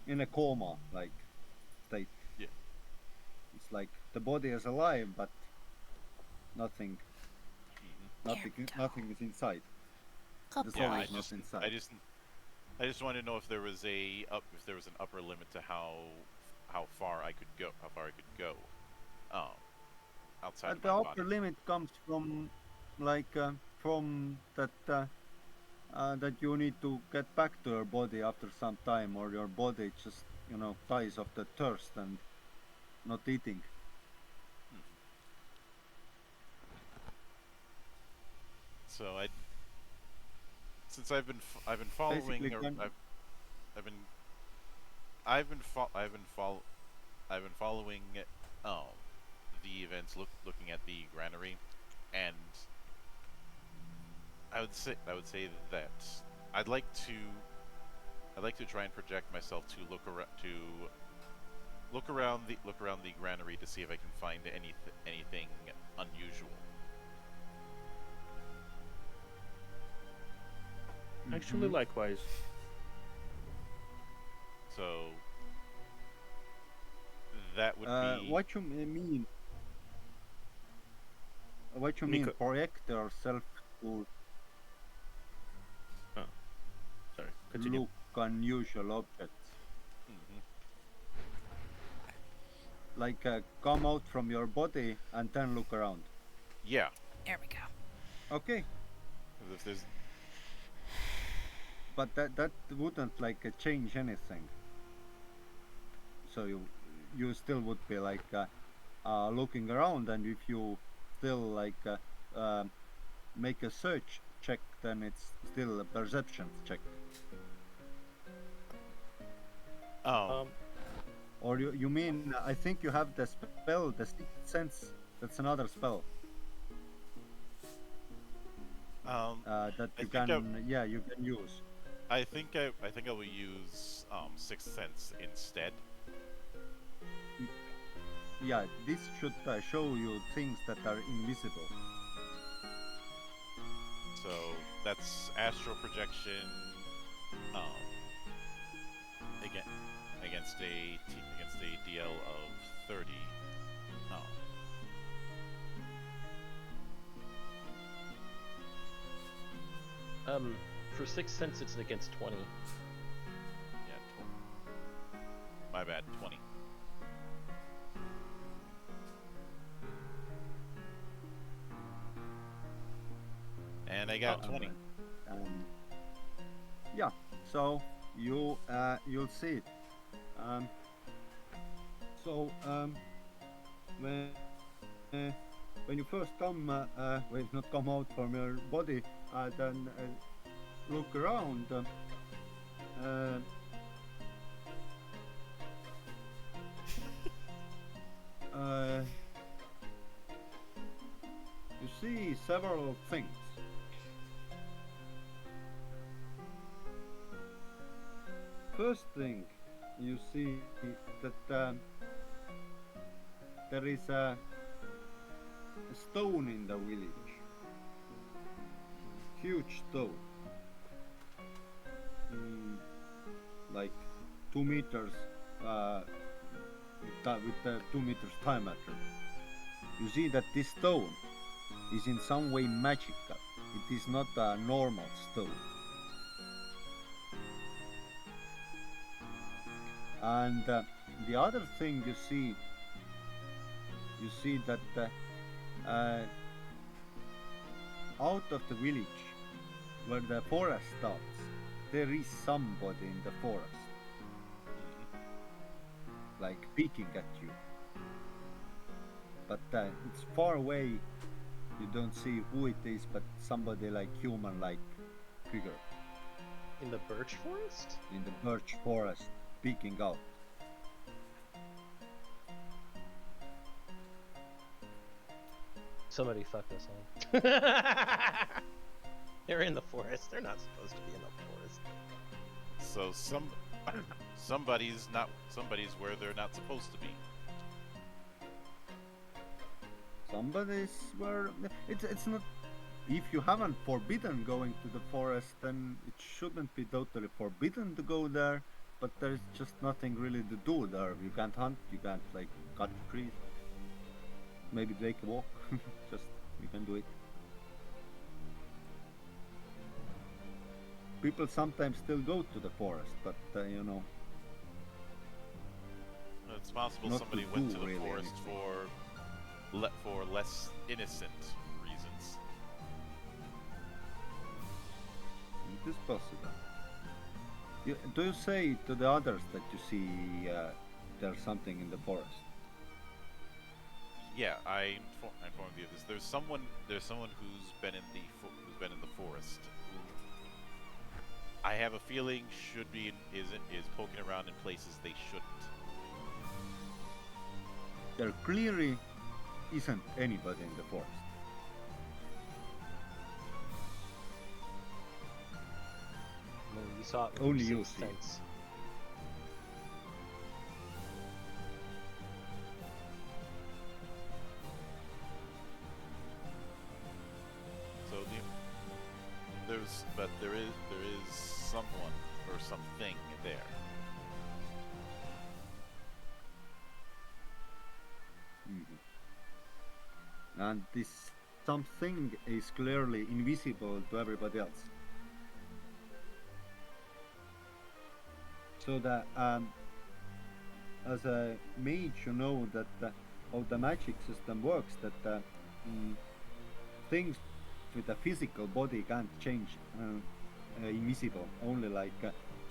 S2: in a coma like state.
S4: Yeah.
S2: It's like the body is alive, but nothing
S1: There we go.
S2: nothing is inside.
S1: Good
S2: The
S1: boy.
S2: soul
S4: Yeah,
S2: is not inside.
S4: I just wanted to know if there was an upper limit to how far I could go. Outside of
S2: The
S4: my
S2: upper
S4: body.
S2: limit comes from like from that you need to get back to your body after some time, or your body just dies of the thirst and not eating.
S4: So since I've been following
S2: Basically,
S4: I've been I've been fo- I've been following um the events, looking at the granary, and I would say that I'd like to try and project myself to look around the granary to see if I can find anything unusual.
S9: Actually, likewise.
S4: So that would be
S2: what you mean? What you mean?
S9: Nico-
S2: Project yourself to
S9: Sorry, continue.
S2: look unusual objects,
S4: Mhm.
S2: like come out from your body and then look around.
S4: Yeah.
S1: There we go.
S2: Okay,
S4: 'Cause if there's
S2: but that wouldn't like change anything. So you still would be like looking around, and if you still like make a search check, then it's still a perception check. Or you mean I think you have the spell, the sixth sense. That's another spell that you can you can use.
S4: I think I will use Sixth Sense instead.
S2: Yeah, this should show you things that are invisible.
S4: So that's astral projection. Again, against a DL of 30.
S3: For Sixth Sense, it's against 20.
S4: Yeah, my bad, 20. And I got 20.
S2: Yeah, so you'll see it. Um, when when you first come, well, not come out from your body, then look around. Uh, uh, you see several things. First thing you see that there is a stone in the village, huge stone, like 2 meters, with the 2 meters diameter. You see that this stone is in some way magical. It is not a normal stone. And the other thing you see that out of the village, where the forest starts, there is somebody in the forest, like peeking at you. But it's far away. You don't see who it is, but somebody like human-like figure
S3: In the birch forest?
S2: in the birch forest, peeking out.
S3: Somebody fuck us all. They're in the forest. They're not supposed to be in the forest.
S4: So somebody's where they're not supposed to be.
S2: Somebody's where it's not. If you haven't forbidden going to the forest, then it shouldn't be totally forbidden to go there. But there's just nothing really to do there. You can't hunt. You can't like cut trees. Maybe take a walk. Just you can do it. People sometimes still go to the forest, but
S4: It's possible
S2: Not
S4: somebody
S2: to
S4: went
S2: do
S4: to the
S2: really
S4: forest
S2: anything.
S4: for less innocent reasons.
S2: It is possible. Do you say to the others that you see there's something in the forest?
S4: Yeah, I informed the others. There's someone who's been in the forest. Who I have a feeling is poking around in places they shouldn't.
S2: There clearly isn't anybody in the forest.
S3: No, you saw it with
S2: Only
S3: your
S2: you
S3: Sixth
S2: see it.
S3: Sense.
S4: So there is someone or something there.
S2: And this something is clearly invisible to everybody else. So that as a mage, you know that how the magic system works. That things with a physical body can't change invisible. Only like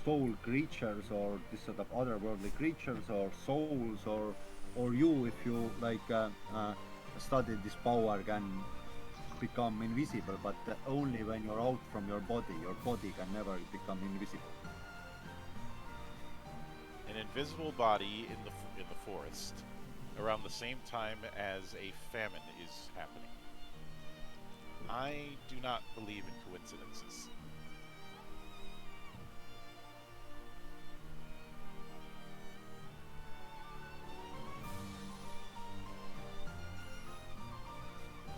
S2: soul creatures or this sort of otherworldly creatures or souls or you, if you like study this power, can become invisible. But only when you're out from your body can never become invisible.
S4: An invisible body in the forest around the same time as a famine is happening. I do not believe in coincidences.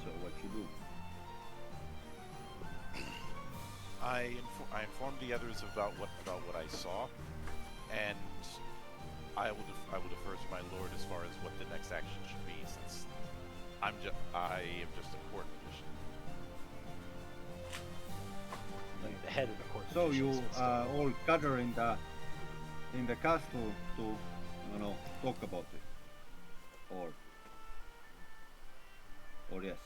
S2: So what you do?
S4: I informed the others about what I saw, and I will defer to my lord as far as what the next action should be, since I am just a court magician.
S3: head of the court.
S2: So
S3: officials
S2: you
S3: would still
S2: all gather in the castle to, talk about it, or yes.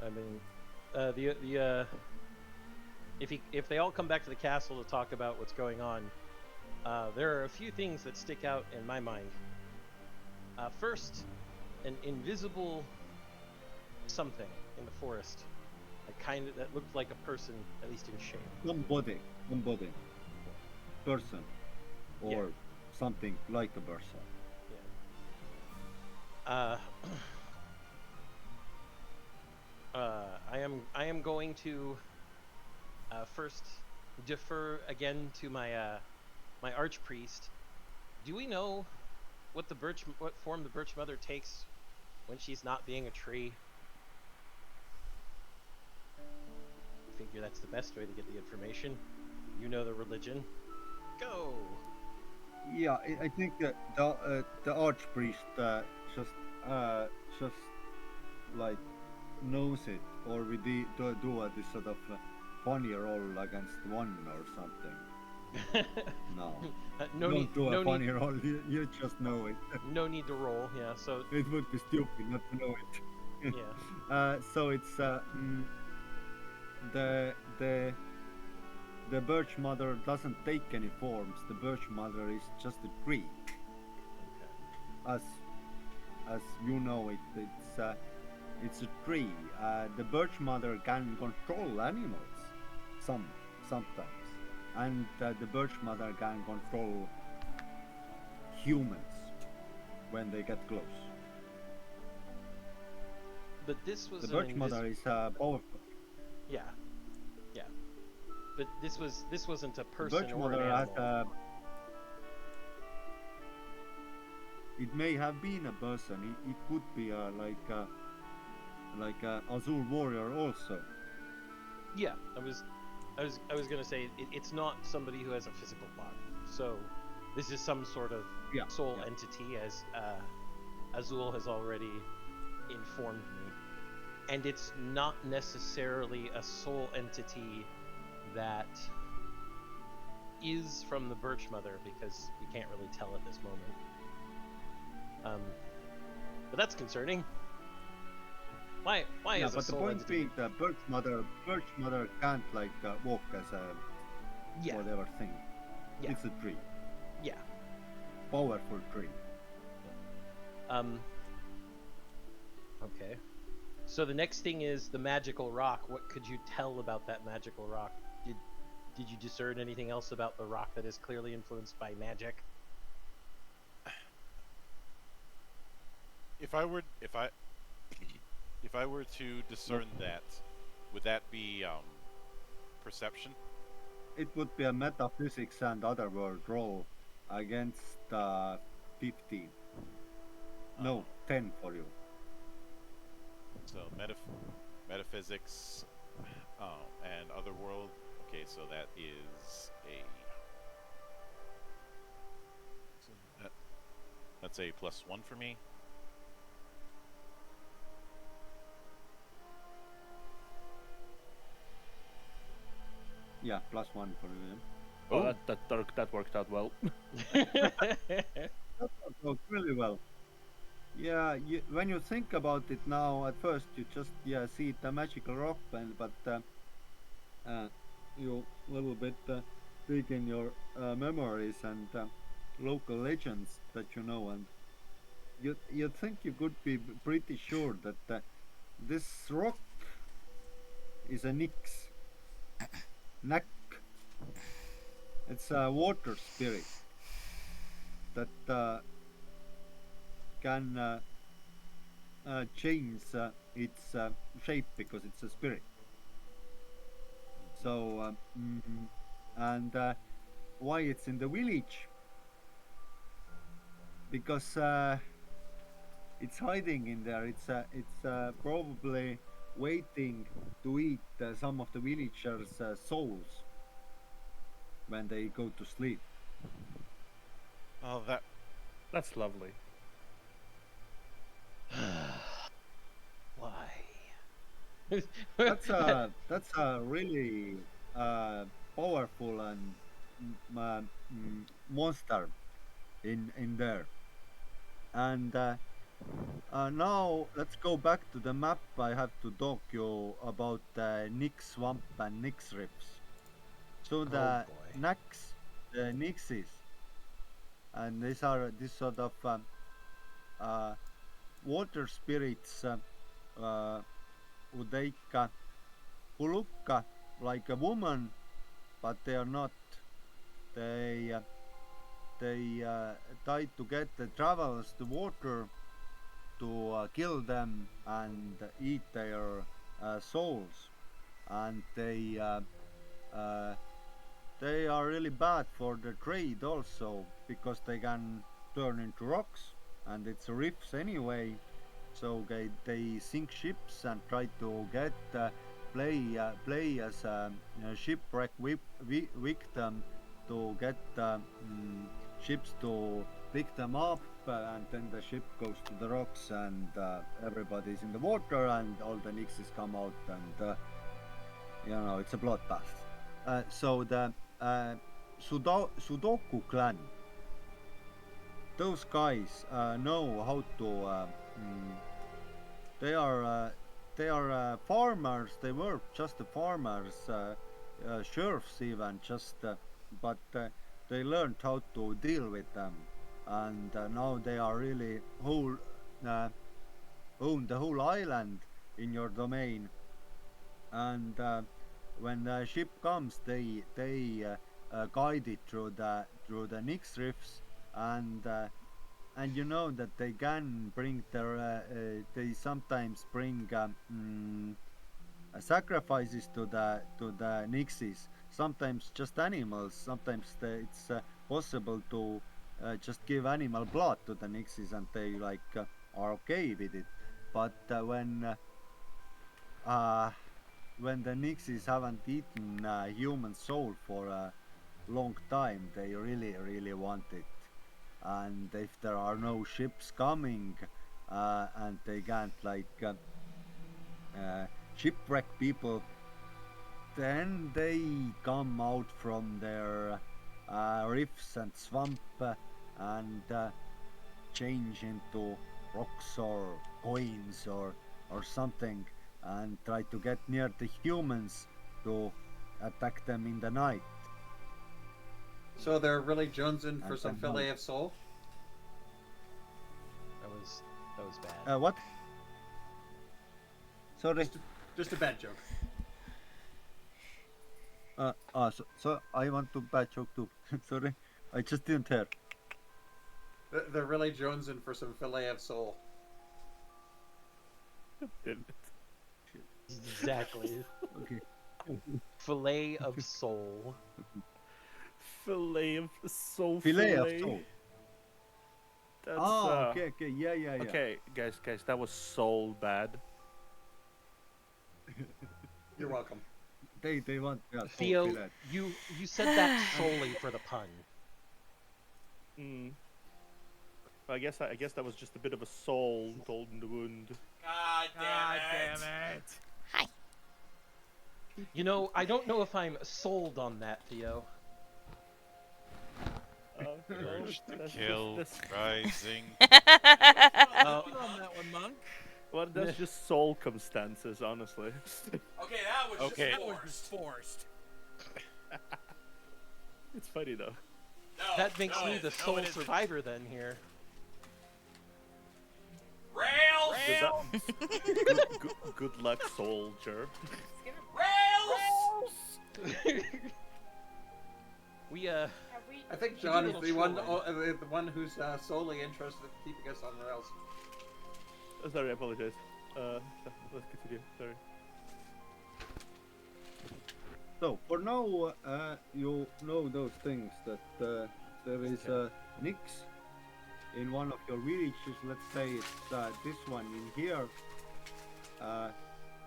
S3: I mean, if they all come back to the castle to talk about what's going on, there are a few things that stick out in my mind. First, an invisible something in the forest, that looked like a person, at least in shape.
S2: Somebody, person, or
S3: Yeah.
S2: something like a person.
S3: Yeah. I am going to first defer again to my my archpriest. Do we know what form the Birch Mother takes when she's not being a tree? I figure that's the best way to get the information. You know the religion. Go.
S2: Yeah, I think that the archpriest just like knows it, or we do this sort of funny roll against one or something. No,
S3: No
S2: don't
S3: need.
S2: do a
S3: No
S2: funny
S3: need.
S2: roll. You just know it.
S3: No need to roll. Yeah. So
S2: It would be stupid not to know it.
S3: yeah.
S2: So it's the the the Birch Mother doesn't take any forms. The Birch Mother is just a tree.
S3: Okay.
S2: As you know it, it's a tree. The Birch Mother can control animals, sometimes, and the Birch Mother can control humans when they get close.
S3: But this was
S2: The Birch Mother is powerful.
S3: Yeah. Yeah. But this wasn't a
S2: The
S3: person
S2: Birch
S3: or an
S2: Mother has
S3: animal.
S2: it may have been a person. It could be like a Azul warrior also.
S3: Yeah, I was gonna say it's not somebody who has a physical body. So this is some sort of
S2: Yeah,
S3: soul
S2: yeah.
S3: entity, as Azul has already informed me. And it's not necessarily a soul entity that is from the Birch Mother, because we can't really tell at this moment. But that's concerning. Why
S2: Yeah,
S3: is a
S2: but the
S3: soul
S2: point
S3: entity?
S2: being, the Birch Mother can't like walk as a
S3: Yeah,
S2: whatever thing.
S3: yeah,
S2: It's a tree,
S3: yeah.
S2: powerful tree.
S3: Okay. So the next thing is the magical rock. What could you tell about that magical rock? Did you discern anything else about the rock that is clearly influenced by magic?
S4: If I were to discern that, would that be perception?
S2: It would be a metaphysics and otherworld roll against 15. No, 10 for you.
S4: So metaphysics, and otherworld. Okay, so that is that's a +1 for me.
S2: Yeah, +1 for you.
S9: Oh, that worked out well.
S2: That worked out really well. Yeah, when you think about it now, at first you just see the magical rock, but you little bit dig in your memories and local legends that you know, and you think you could be pretty sure that this rock is a Nyx. Nak. It's a water spirit that can change its shape because it's a spirit. So, and why it's in the village? Because it's hiding in there. It's probably waiting to eat some of the villagers' souls when they go to sleep.
S4: Oh,
S9: That's lovely.
S3: Why?
S2: That's a really powerful and monster in there. And now let's go back to the map. I have to talk you about the Nyx swamp and Nyx rifts. So
S3: Oh
S2: the
S3: boy.
S2: Nax, the Nyxes, and these are this sort of uh, water spirits uh, who take who look like a woman, but they are not. They uh, they try to get the travelers to water to kill them and eat their souls, and uh, they are really bad for the trade also because they can turn into rocks and it's reefs anyway. So they sink ships and try to get play as a shipwreck victim to get ships to pick them up, and then the ship goes to the rocks and everybody's in the water and all the nixes come out and it's a bloodbath. So the Sudoku clan, those guys know how to. Mm, they are farmers. They were just the farmers, sheriffs even just, but they learned how to deal with them, and now they are really uh, own the whole island in your domain. And when the ship comes, they guide it through the Nyx rifts, and you know that they can bring they sometimes bring sacrifices to the Nyxes. Sometimes just animals. Sometimes it's possible to just give animal blood to the Nyxes, and they are okay with it. But uh, when the Nyxes haven't eaten human soul for a long time, they really, really want it. And if there are no ships coming, and they can't uh, shipwreck people, then they come out from their reefs and swamp and change into rocks or coins or something and try to get near the humans to attack them in the night.
S6: So they're really jonesing for
S2: And
S6: some
S2: then
S6: fillet of soul.
S3: That was bad.
S2: what? Sorry.
S6: Just a bad joke.
S2: So I want to bad joke too. Sorry, I just didn't hear.
S6: They're really jonesing for some fillet of soul.
S9: Damn it.
S3: Exactly.
S2: Okay.
S3: Fillet of soul.
S9: Fillet of soul.
S2: Fillet of soul.
S9: That's
S2: Okay, yeah.
S9: okay, guys, that was so bad.
S6: You're welcome.
S2: They want
S3: Theo,
S2: fillet.
S3: you said that solely for the pun.
S9: Mm. I guess that was just a bit of a soul told in the wound.
S7: God damn it.
S1: Hi.
S3: You know, I don't know if I'm sold on that, Theo.
S4: Urge to
S9: that's
S4: kill, rising.
S3: Oh.
S5: Feel on that one, Monk.
S9: Well, that's just circumstances, honestly.
S7: Okay, that was
S4: Okay.
S7: just
S5: That was
S7: forced.
S5: just forced.
S9: It's funny though.
S7: No,
S3: That makes
S7: no,
S3: me
S7: it-
S3: the
S7: no,
S3: sole
S7: it isn't.
S3: survivor then here.
S7: Rails!
S9: Good luck, soldier.
S7: Rails!
S3: We
S6: I think
S3: We do
S6: John
S3: a
S6: is
S3: little
S6: the one who's solely interested in keeping us on rails.
S9: Sorry, I apologize. Let's continue. Sorry.
S2: So for now, you know those things that there is a Nyx in one of your villages. Let's say it's this one in here,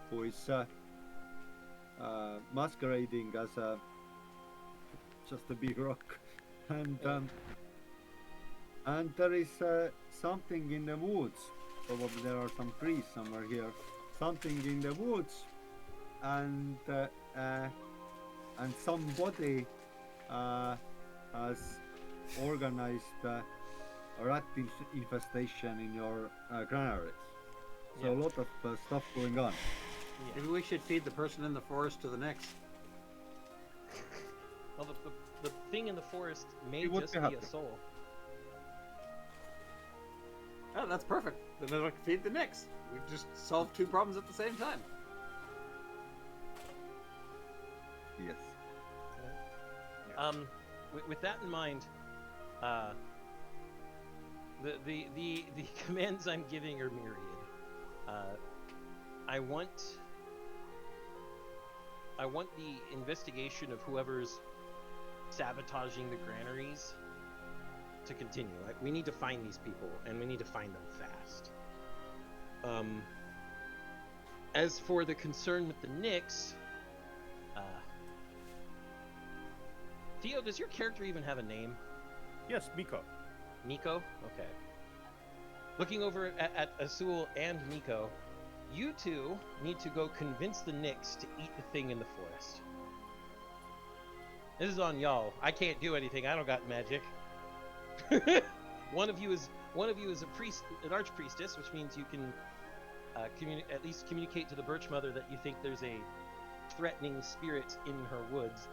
S2: who is masquerading as just a big rock, and there is something in the woods. Probably there are some trees somewhere here. Something in the woods and somebody has organized a rat infestation in your granaries. So
S3: Yeah.
S2: a lot of stuff going on.
S6: Maybe we should feed the person in the forest to the Knicks.
S3: Well, the thing in the forest may
S2: He would
S3: just
S2: be
S3: be
S2: happy.
S3: a soul.
S6: Oh, that's perfect. Then we can feed the Knicks. We've just solved two problems at the same time.
S2: Yes.
S3: With that in mind, the commands I'm giving are myriad. I want the investigation of whoever's sabotaging the granaries to continue. Like, we need to find these people, and we need to find them fast. As for the concern with the Knicks, Theo, does your character even have a name?
S9: Yes, Miko.
S3: Miko? Okay. Looking over at Azul and Miko, you two need to go convince the Knicks to eat the thing in the forest. This is on y'all. I can't do anything. I don't got magic. One of you is a priest, an archpriestess, which means you can at least communicate to the Birch Mother that you think there's a threatening spirit in her woods.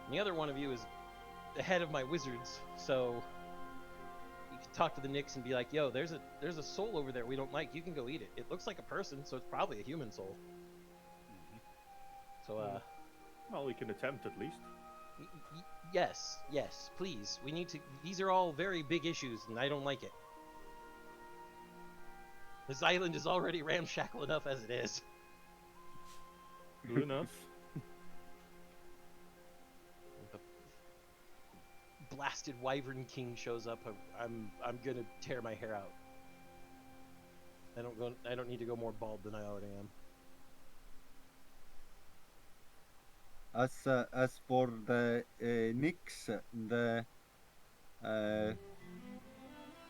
S3: And the other one of you is the head of my wizards, so you can talk to the Knicks and be like, "Yo, there's a soul over there we don't like. You can go eat it. It looks like a person, so it's probably a human soul." So,
S9: Well, we can attempt at least.
S3: yes, please. We need to. These are all very big issues, and I don't like it. This island is already ramshackle enough as it is.
S9: True enough.
S3: The blasted Wyvern King shows up. I'm gonna tear my hair out. I don't need to go more bald than I already am.
S2: As for the Knicks,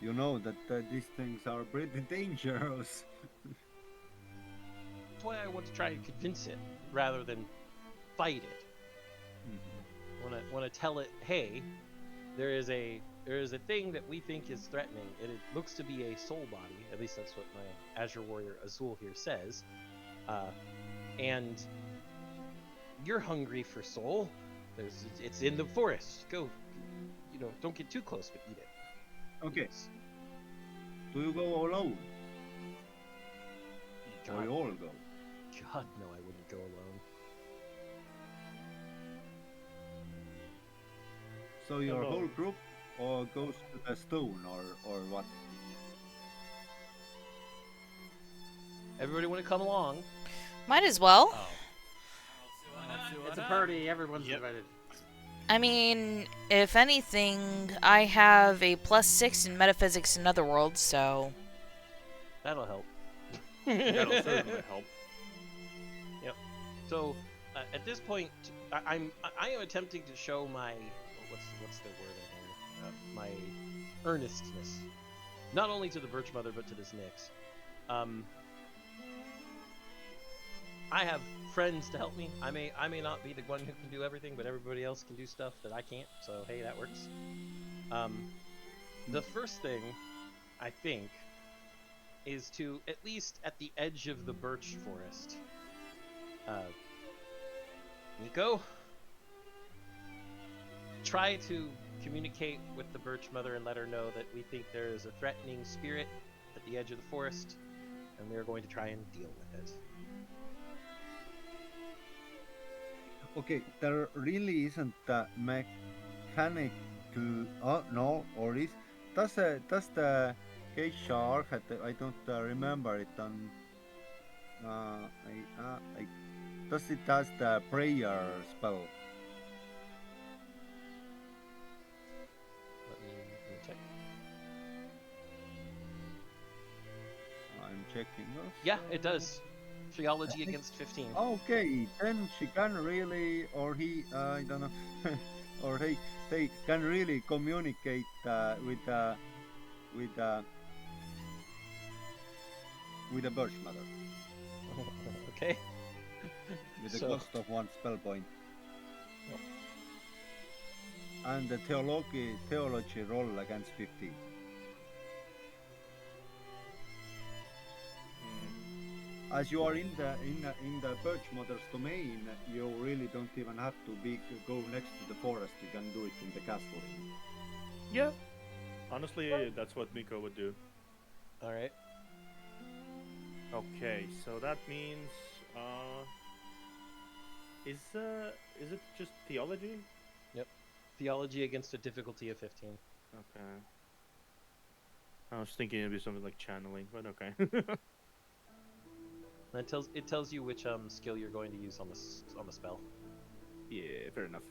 S2: you know that these things are pretty dangerous.
S3: That's why I want to try and convince it rather than fight it. Want to tell it, hey, there is a thing that we think is threatening. It looks to be a soul body. At least that's what my Azure Warrior Azul here says. And you're hungry for soul. It's in the forest. Go, don't get too close, but eat it.
S2: Okay. Do you go alone? Or you all go?
S3: God, no, I wouldn't go alone.
S2: So your
S9: Hello.
S2: whole group or goes to the stone or what?
S3: Everybody want to come along?
S1: Might as well.
S6: It's a party. Everyone's
S4: Yep.
S6: invited.
S1: I mean, if anything, I have a +6 in metaphysics and otherworld, so
S3: That'll help.
S9: That'll certainly help.
S3: So, at this point, I am attempting to show my what's the word in here? My earnestness, not only to the Birch Mother but to this Nyx. I have friends to help me. I may not be the one who can do everything, but everybody else can do stuff that I can't. So hey, that works. The first thing, I think, is to, at least at the edge of the birch forest, Nico, try to communicate with the Birch Mother and let her know that we think there is a threatening spirit at the edge of the forest, and we are going to try and deal with it.
S2: Okay, there really isn't a mechanical. Oh no, or is does the Geisha archetype? I don't remember it on. Does it has the prayer spell?
S3: Let me check.
S2: I'm checking those.
S3: Yeah, it does. Theology against 15.
S2: Okay, then she can really, or he, I don't know, or they can really communicate with the Birch Mother.
S3: Okay.
S2: with the
S3: So-
S2: cost of 1 spell point.
S3: Yep.
S2: And the theology roll against 50. As you are in the Birch Mother's domain, you really don't even have to go next to the forest. You can do it in the castle.
S9: Yeah. Honestly, that's what Miko would do.
S3: All right.
S9: Okay, so that means is it just theology?
S3: Theology against a difficulty of 15.
S9: Okay. I was thinking it'd be something like channeling, but okay.
S3: It tells you which skill you're going to use on the spell.
S9: Yeah, fair enough.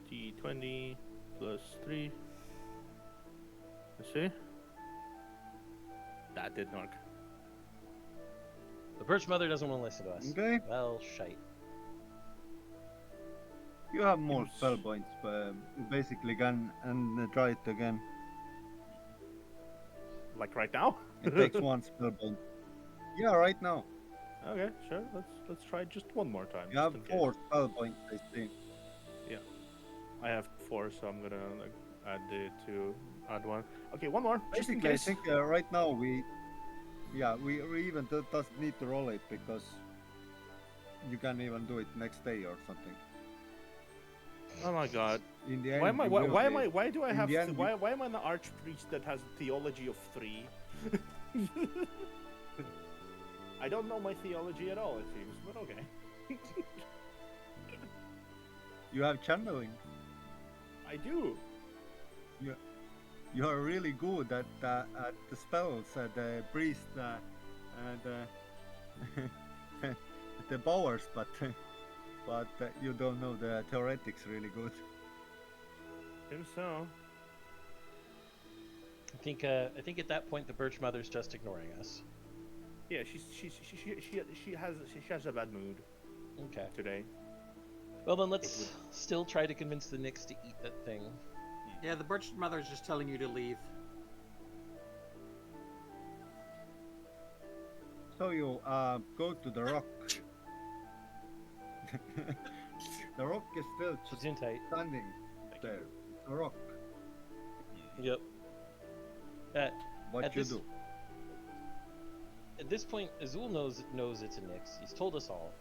S9: D20 plus 3. Let's see. That did not.
S3: The Birch Mother doesn't want to listen to us.
S2: Okay.
S3: Well, shite.
S2: You have more spell points, but you basically can and try it again.
S9: Like right now?
S2: It takes 1 spell point. Yeah, right now.
S9: Okay, sure. Let's try just one more time.
S2: You
S9: just
S2: have
S9: in case.
S2: 4 spell points, I see.
S9: I have 4, so I'm gonna add one. Okay, one more. Just in
S2: Basically, I
S9: case.
S2: think right now we even doesn't need to roll it because you can even do it next day or something.
S9: Oh my god.
S2: In the end,
S9: Why am I?
S2: you
S9: Why,
S2: will
S9: why am
S2: be-
S9: I? Why do I
S2: in
S9: have?
S2: the end,
S9: Why am I an archpriest that has theology of 3? I don't know my theology at all. It seems, but okay.
S2: You have channeling.
S9: I do.
S2: You are really good at the spells, the priest, and the powers, but you don't know the theoretics really good.
S9: Seems so.
S3: I think at that point the Birch Mother's just ignoring us.
S9: Yeah, she has a bad mood
S3: Okay.
S9: today.
S3: Well then, let's still try to convince the Nyx to eat that thing.
S6: Yeah, the Birch Mother is just telling you to leave.
S2: So you go to the rock. The rock is still
S3: She's
S2: just
S3: in tight.
S2: standing there. It's a rock.
S3: Yep.
S2: What
S3: At
S2: you
S3: this-
S2: do?
S3: At this point, Azul knows it's a Nyx. He's told us all.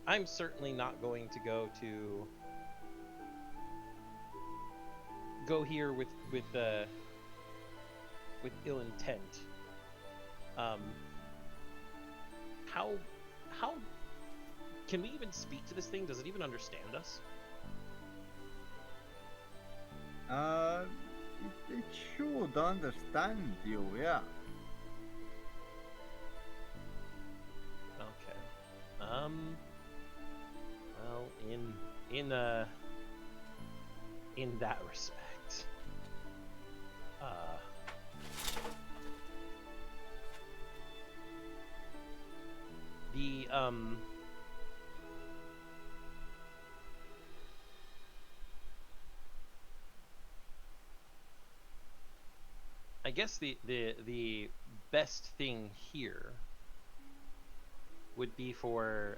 S3: I'm certainly not going to go here with ill intent. How can we even speak to this thing? Does it even understand us?
S2: It should understand you, yeah.
S3: Okay. Well, in that respect, the I guess the best thing here would be for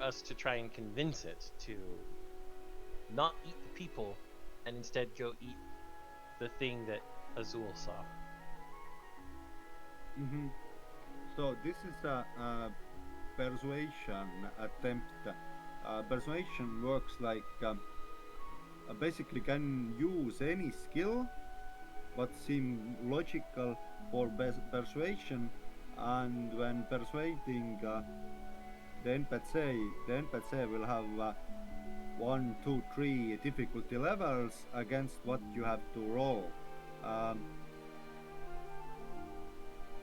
S3: us to try and convince it to not eat the people and instead go eat the thing that Azul saw.
S2: Mm-hmm. So this is a persuasion attempt. Persuasion works like basically can use any skill what seem logical for persuasion, and when persuading the NPC will have 1, 2, 3 difficulty levels against what you have to roll.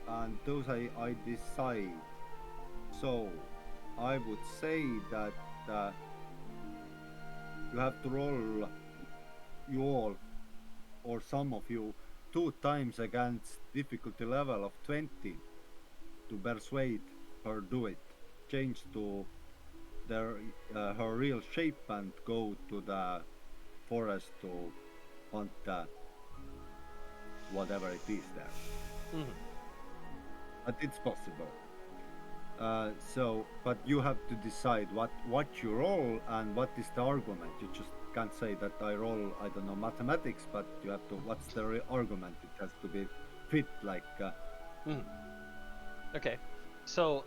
S2: And those I decide. So I would say that you have to roll, you all or some of you, 2 times against difficulty level of 20 to persuade her do it. Change to her real shape and go to the forest to hunt whatever it is there.
S3: Mhm.
S2: But it's possible. But you have to decide what you roll and what is the argument. You just can't say that I roll, I don't know, mathematics, but you have to, what's the argument? It has to be fit, like,
S3: Okay. So,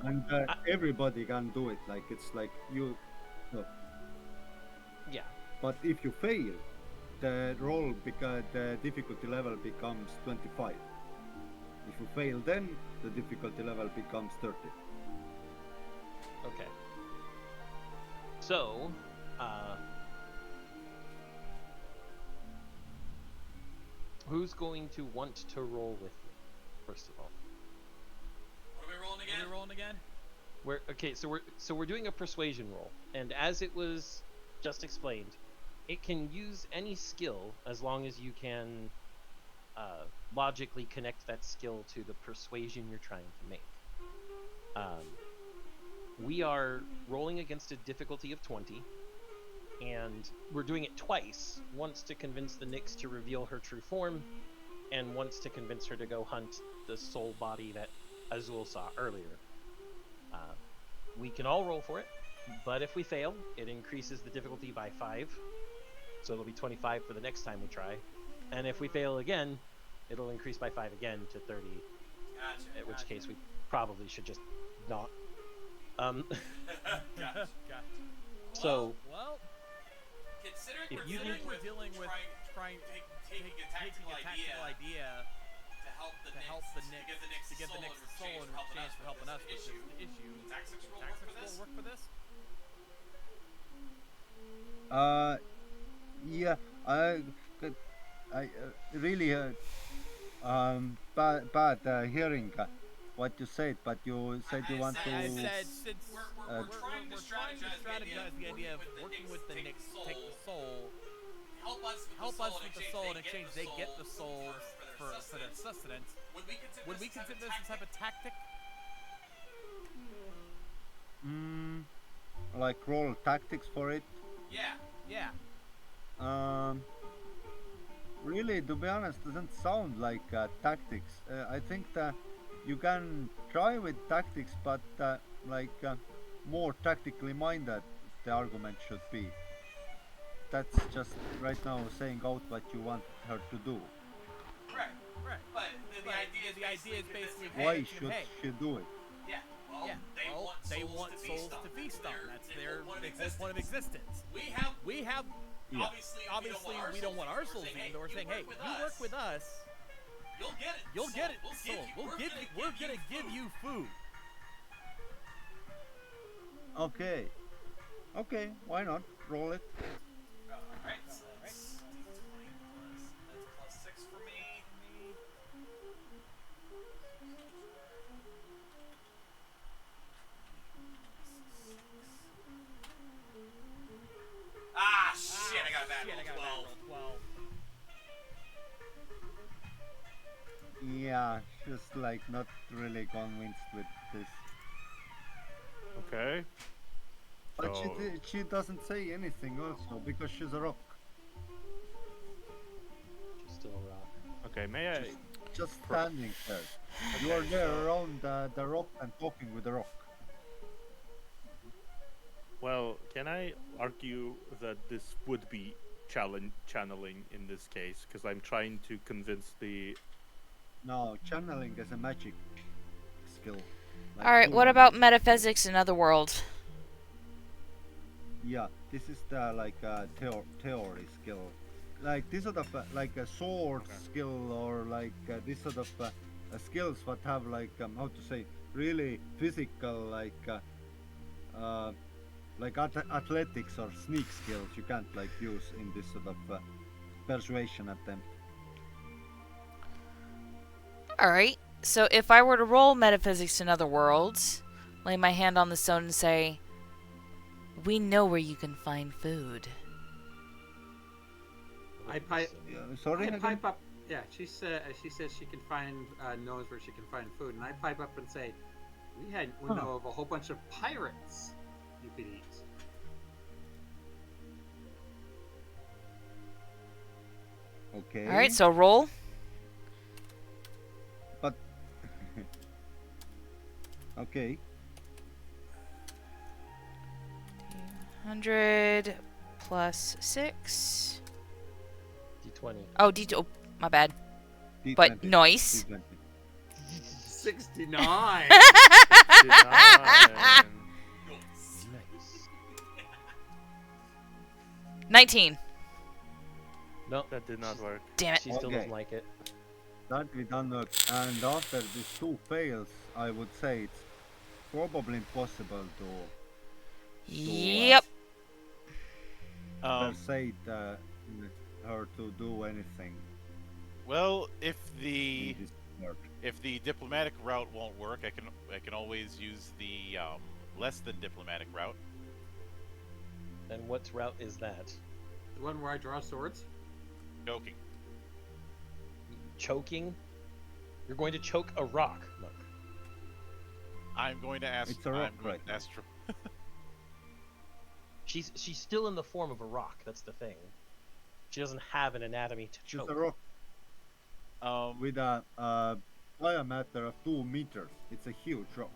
S2: and everybody can do it. Like, it's like you, no.
S3: yeah.
S2: But if you fail, the the difficulty level becomes 25. If you fail, then the difficulty level becomes 30.
S3: Okay. So, who's going to want to roll with me, first of all?
S7: What are we rolling again?
S5: Are we rolling again?
S3: We're doing a persuasion roll, and as it was just explained, it can use any skill as long as you can logically connect that skill to the persuasion you're trying to make. We are rolling against a difficulty of 20, and we're doing it twice. Once to convince the Nyx to reveal her true form, and once to convince her to go hunt the soul body that Azul saw earlier. We can all roll for it, but if we fail, it increases the difficulty by 5. So it'll be 25 for the next time we try. And if we fail again, it'll increase by 5 again to 30.
S7: Gotcha.
S3: At which case we probably should just not.
S7: Gotcha.
S3: So
S5: Well,
S7: Considering
S3: if
S7: we're
S3: you
S7: dealing
S3: think
S7: with
S5: dealing with
S7: taking a tactical idea to help the Nyx, to give the Nyx the soul in exchange for helping us with the issue. Tactics roll work for this?
S2: Yeah, I really bad hearing what you said, but you said you want to.
S5: I said since
S7: we're trying to
S5: strategize the idea of working with the Nyx to take the soul,
S7: help us with the soul in exchange they get the soul for their sustenance. Would we consider this some type of tactic?
S2: Like roll tactics for it.
S7: Yeah.
S2: Really, to be honest, doesn't sound like tactics. I think that you can try with tactics, but more tactically minded the argument should be. That's just right now saying out what you want her to do.
S7: Right. But the idea is basically
S2: Why should she do it?
S7: Yeah. Well, they want souls to feast on. That's their point of existence. We have
S2: Yeah.
S7: obviously we don't want our souls eaten, but we're saying, hey, you work with us, you'll get it. Soul. We're gonna give you food.
S2: Okay, why not? Roll it.
S7: Alright. That's plus 6 for me. Shit, I got a bad roll. 12.
S2: Yeah, just like not really convinced with this.
S9: Okay.
S2: But
S9: So-
S2: she doesn't say anything also because she's a rock.
S3: she's still a rock.
S9: Okay, may I?
S2: Just standing there. You are there around the rock and talking with the rock.
S9: Well, can I argue that this would be channeling in this case? Because I'm trying to convince the.
S2: No, channeling is a magic skill. Like
S1: Alright, what
S2: doing
S1: about
S2: magic.
S1: metaphysics in other worlds?
S2: Yeah, this is the theory skill. Like this sort of like a sword skill or like this sort of skills what have like how to say really physical like athletics or sneak skills you can't like use in this sort of persuasion attempt.
S1: Alright, so if I were to roll metaphysics in other worlds, lay my hand on the stone and say, we know where you can find food.
S6: I pipe.
S2: Sorry,
S6: I
S2: again?
S6: pipe up. Yeah, she says she can find knows where she can find food, and I pipe up and say, we know of a whole bunch of pirates you could eat.
S2: Okay.
S1: All right, so roll.
S2: But okay.
S1: 100 plus 6.
S3: D20.
S1: Oh, oh, my bad.
S2: D20.
S1: But nice.
S2: D20.
S6: 69.
S9: 69.
S1: 19.
S3: No,
S9: That did not work.
S1: Damn it.
S3: she still
S2: Okay.
S3: doesn't like it.
S2: That we done work. And after these 2 fails, I would say it's probably impossible to
S1: Yep.
S2: persuade her to do anything
S4: Well, if the
S2: in this work.
S4: if the diplomatic route won't work, I can always use the less than diplomatic route.
S3: And what route is that?
S6: The one where I draw swords?
S4: Joking.
S3: Choking? You're going to choke a rock, Monk.
S4: I'm going to ask.
S2: It's a rock
S4: I'm going
S2: right
S4: to ask.
S3: She's still in the form of a rock. That's the thing. She doesn't have an anatomy to
S2: Just
S3: choke.
S2: a rock
S4: Um,
S2: with a diameter of 2 meters. It's a huge rock.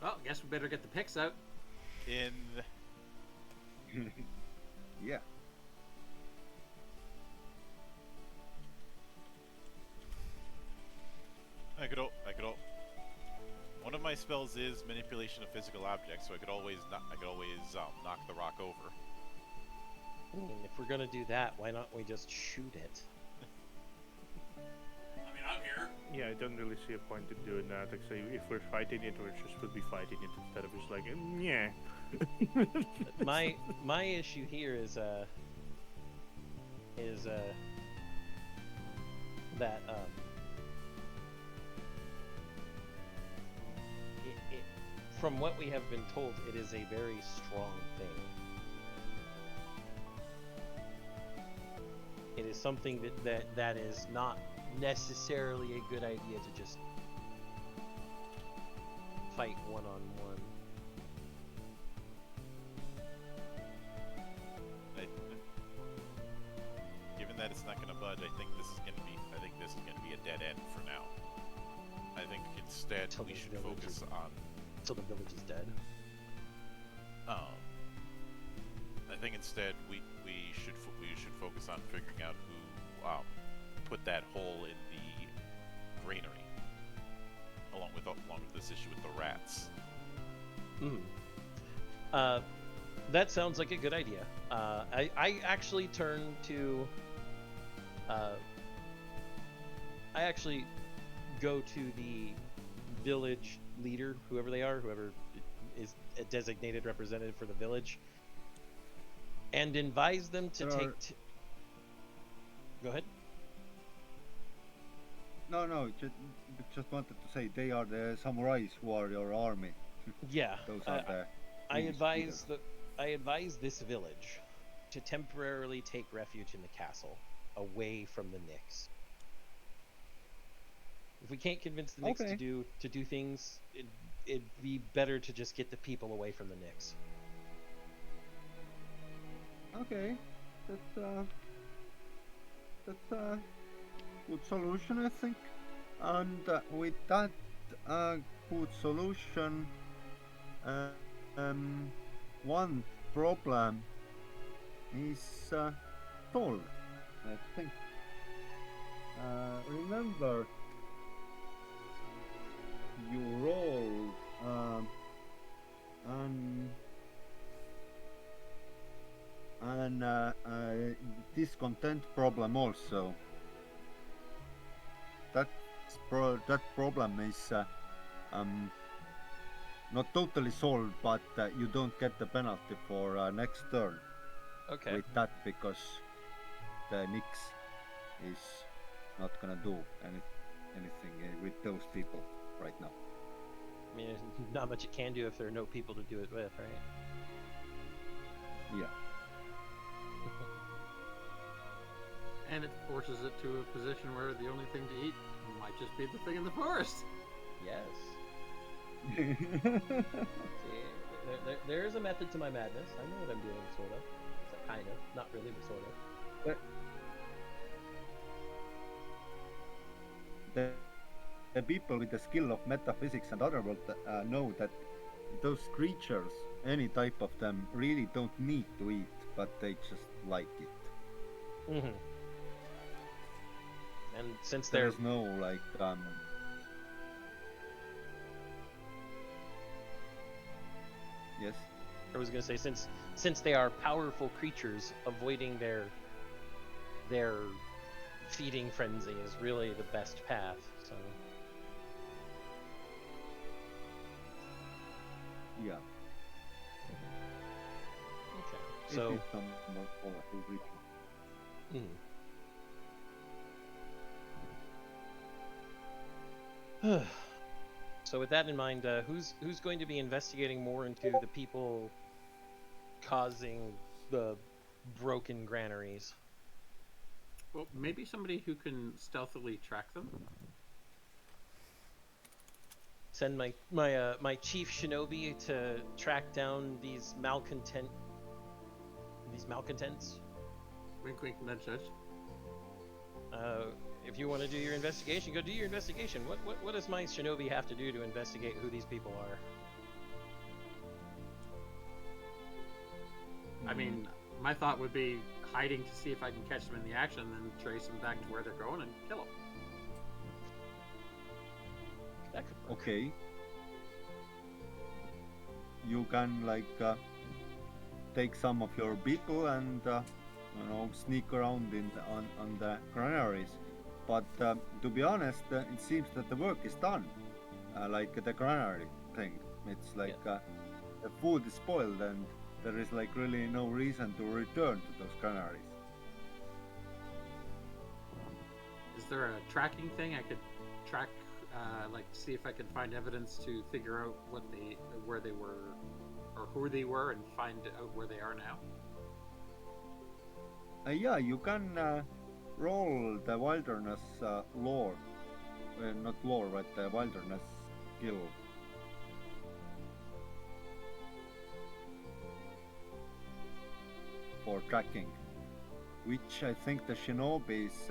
S6: Well, guess we better get the picks out.
S4: in
S2: Yeah.
S4: One of my spells is manipulation of physical objects, so I could always knock the rock over.
S3: If we're gonna do that, why not we just shoot it?
S7: I mean, I'm here.
S9: Yeah, I don't really see a point in doing that. Like, say, if we're fighting it, we just would be fighting it instead of just like, yeah.
S3: My issue here is that from what we have been told, it is a very strong thing. It is something that is not necessarily a good idea to just fight one-on-one.
S4: Given that it's not going to budge, I think this is going to be a dead end for now. I think instead
S3: Till
S4: we
S3: the
S4: should
S3: village
S4: focus
S3: is-
S4: on.
S3: Till the village is dead.
S4: I think instead we should focus on figuring out who put that hole in the granary, along with this issue with the rats.
S3: That sounds like a good idea. I actually turn to. I actually go to the village leader, whoever they are, whoever is a designated representative for the village, and advise them to
S2: There
S3: take.
S2: are-
S3: Go ahead.
S2: No, just wanted to say they are the samurais who are your army.
S3: Yeah.
S2: Those are the
S3: I
S2: biggest
S3: advise
S2: leaders.
S3: I advise this village to temporarily take refuge in the castle, away from the Nyx. If we can't convince the Nyx
S2: Okay.
S3: to do things, it'd be better to just get the people away from the Nyx.
S2: Okay, that's a good solution, I think. And with that good solution, one problem is solved, I think. Remember, you rolled an discontent problem also. That problem is not totally solved, but you don't get the penalty for next turn
S3: Okay.
S2: with that, because the Nyx is not gonna do anything with those people right now.
S3: I mean, there's not much it can do if there are no people to do it with, right?
S2: Yeah.
S6: And it forces it to a position where the only thing to eat might just be the thing in the forest.
S3: Yes. See, there is a method to my madness. I know what I'm doing, sort of. Kind of. Not really, but sort of.
S2: the people with the skill of metaphysics and otherworld know that those creatures, any type of them, really don't need to eat, but they just like it.
S3: Mm-hmm. And since
S2: There
S3: they're
S2: is no like yes.
S3: I was gonna say since they are powerful creatures, avoiding their feeding frenzy is really the best path. So
S2: Yeah.
S3: okay,
S2: It
S3: so
S2: is some more powerful creature.
S3: so with that in mind, who's going to be investigating more into the people causing the broken granaries?
S6: Well, maybe somebody who can stealthily track them.
S3: Send my chief shinobi to track down these malcontents.
S6: Wink, wink, nudge, nudge.
S3: If you want to do your investigation, go do your investigation. What does my shinobi have to do to investigate who these people are?
S6: I mean, my thought would be hiding to see if I can catch them in the action, then trace them back to where they're going and kill them.
S3: That could work.
S2: Okay. You can like take some of your people and sneak around on the granaries. But to be honest, it seems that the work is done. Like the granary thing, it's like the food is spoiled and there is like really no reason to return to those granaries.
S6: Is there a tracking thing I could track, like see if I could find evidence to figure out where they were, or who they were, and find out where they are now?
S2: Yeah, you can roll the wilderness lore, not lore, but the wilderness skill. For tracking, which I think the shinobi is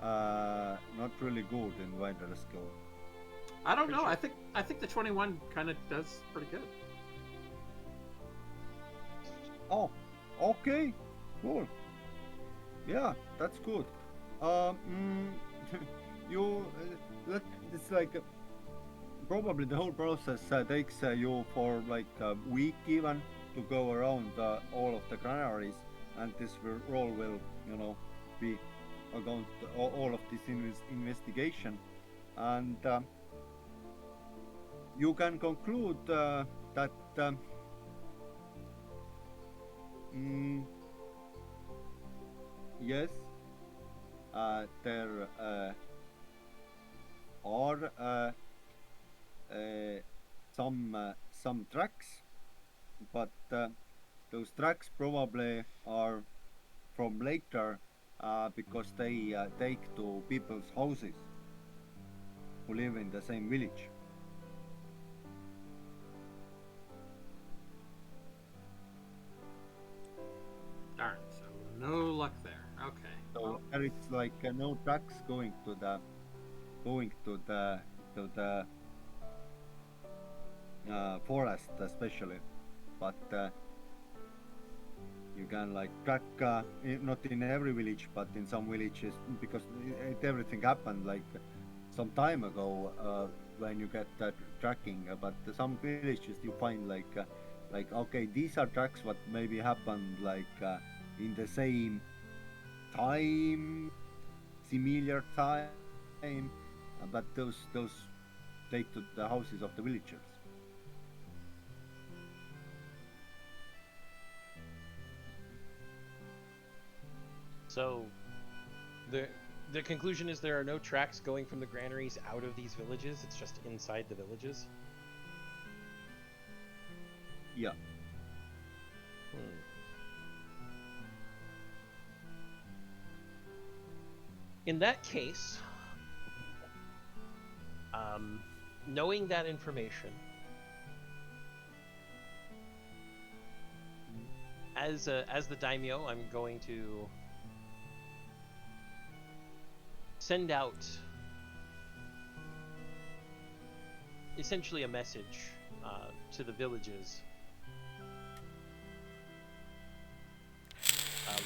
S2: not really good in wilderness skill.
S6: I don't know. I think the 21 kind of does pretty good.
S2: Oh, okay, cool. Yeah, that's good. You it's like probably the whole process takes you for like a week even to go around all of the granaries, and this role will be about all of this investigation, and you can conclude that yes, there are some tracks, but those tracks probably are from later because they take to people's houses who live in the same village.
S6: Darn. So no luck there. Okay.
S2: So there is like no tracks going to the forest especially, but you can like track not in every village, but in some villages because everything happened like some time ago when you get that tracking. But some villages you find like okay, these are tracks what maybe happened like in the same time, similar time, but those take to the houses of the villagers.
S3: So, the conclusion is there are no tracks going from the granaries out of these villages. It's just inside the villages.
S2: Yeah.
S3: In that case, knowing that information, as the daimyo, I'm going to send out essentially a message to the villages,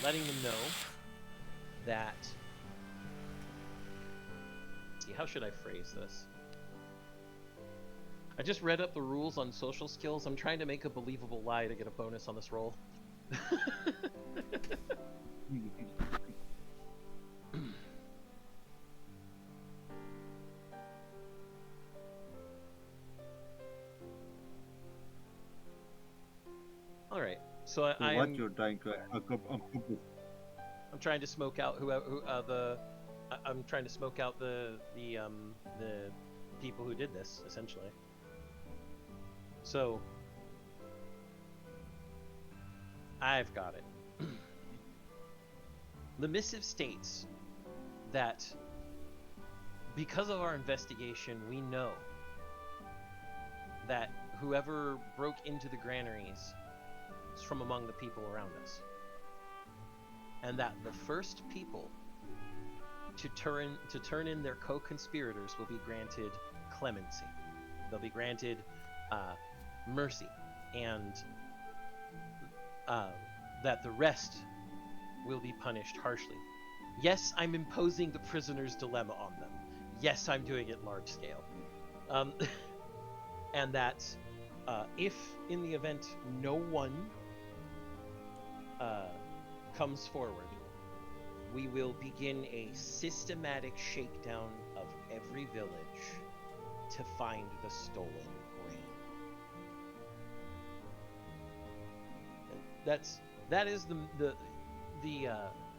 S3: letting them know that. Let's see, how should I phrase this? I just read up the rules on social skills. I'm trying to make a believable lie to get a bonus on this roll. All right. So
S2: What you're trying to accomplish?
S3: I'm trying to smoke out I'm trying to smoke out the people who did this, essentially. So I've got it. The missive states that because of our investigation, we know that whoever broke into the granaries is from among the people around us. And that the first people to turn in their co-conspirators will be granted clemency. They'll be granted mercy, and that the rest will be punished harshly. Yes, I'm imposing the prisoner's dilemma on them. Yes, I'm doing it large scale. And that if in the event no one comes forward, we will begin a systematic shakedown of every village to find the stolen grain. That is the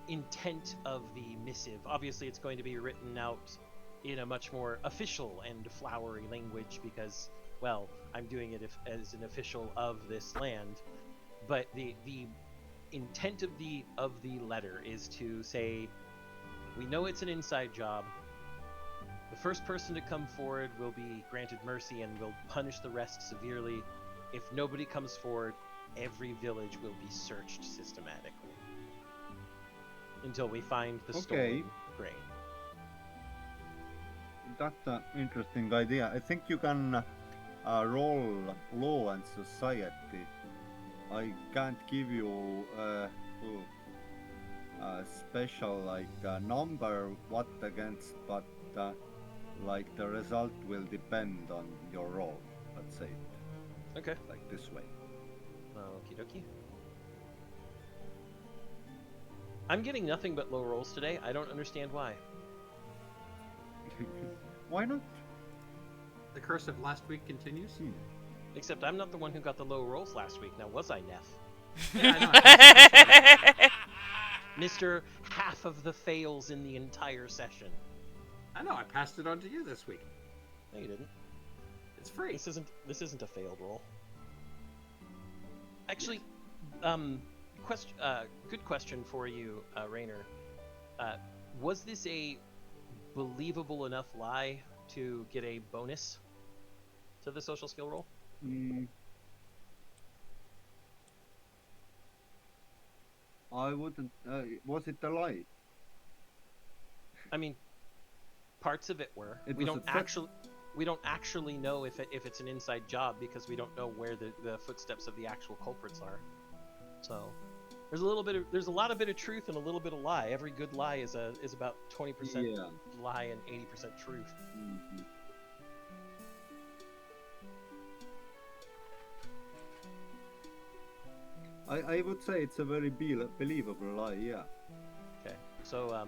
S3: intent of the missive. Obviously, it's going to be written out in a much more official and flowery language because, well, I'm doing it as an official of this land. But the intent of the letter is to say, we know it's an inside job. The first person to come forward will be granted mercy and will punish the rest severely. If nobody comes forward, every village will be searched systematically until we find the stolen grain.
S2: That's an interesting idea. I think you can roll law and society. I can't give you a special number what against, but like the result will depend on your roll. Let's say it
S3: Okay.
S2: like this way.
S3: Okie dokie. I'm getting nothing but low rolls today. I don't understand why.
S2: Why not?
S6: The curse of last week continues.
S3: Except I'm not the one who got the low rolls last week. Now, was I, Neff?
S6: Yeah, I know.
S3: Mr. Half of the fails in the entire session.
S6: I know. I passed it on to you this week.
S3: No, you didn't.
S6: It's free.
S3: This isn't a failed roll. Actually, good question for you, Rainer. Was this a believable enough lie to get a bonus to the social skill roll?
S2: I wouldn't. Was it a lie?
S3: I mean, parts of it were. We don't actually know if it's an inside job because we don't know where the footsteps of the actual culprits are. So there's a lot of bit of truth and a little bit of lie. Every good lie is about 20% lie and 80% truth.
S2: Mm-hmm. I would say it's a very believable lie, yeah.
S3: Okay, so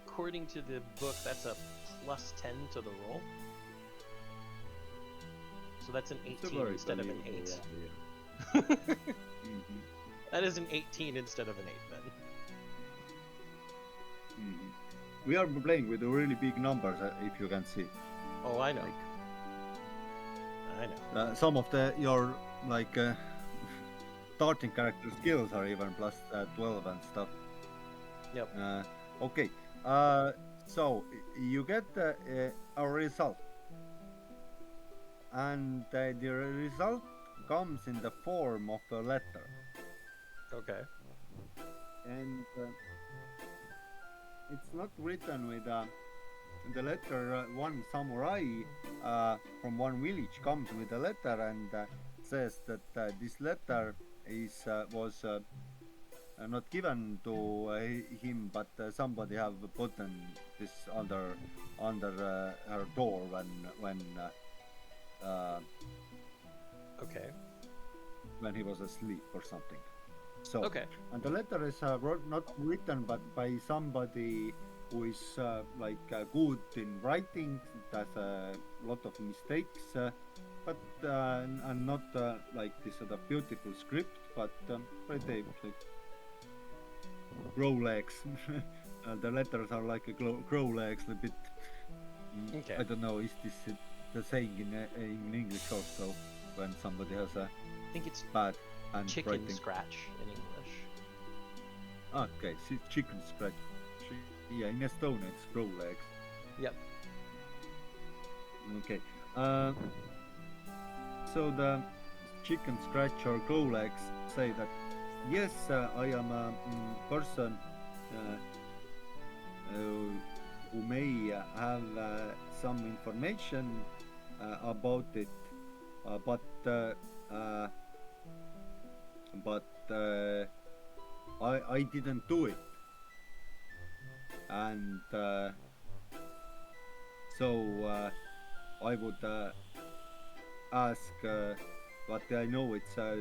S3: according to the book, that's a plus 10 to the roll. So that's an 18 instead of an 8.
S2: Mm-hmm.
S3: That is an 18 instead of an 8 then.
S2: Mm-hmm. We are playing with really big numbers, if you can see.
S3: Oh, I know. I know.
S2: Some of your starting character skills are even plus 12 and stuff.
S3: Yep.
S2: Okay. So you get a result, and the result comes in the form of a letter.
S3: Okay.
S2: And it's not written with the letter, one samurai from one village comes with a letter and says that this letter is was not given to him, but somebody have put this under her door uh,
S3: Okay.
S2: when he was asleep or something. So,
S3: Okay.
S2: and the letter is not written, but by somebody who is good in writing. It has a lot of mistakes, but and not like this sort of beautiful script, but pretty like crow legs. The letters are like a crow legs a bit.
S3: Okay.
S2: I don't know. Is this the saying in English also when somebody has a
S3: I think it's
S2: bad
S3: chicken
S2: handwriting?
S3: scratch in English.
S2: Okay, chicken scratch. Yeah, in Estonia it's crow legs.
S3: Yep.
S2: Okay. So the chicken scratch or crow legs say that yes, I am a person who may have some information about it, but I didn't do it, and so I would ask. But I know it's a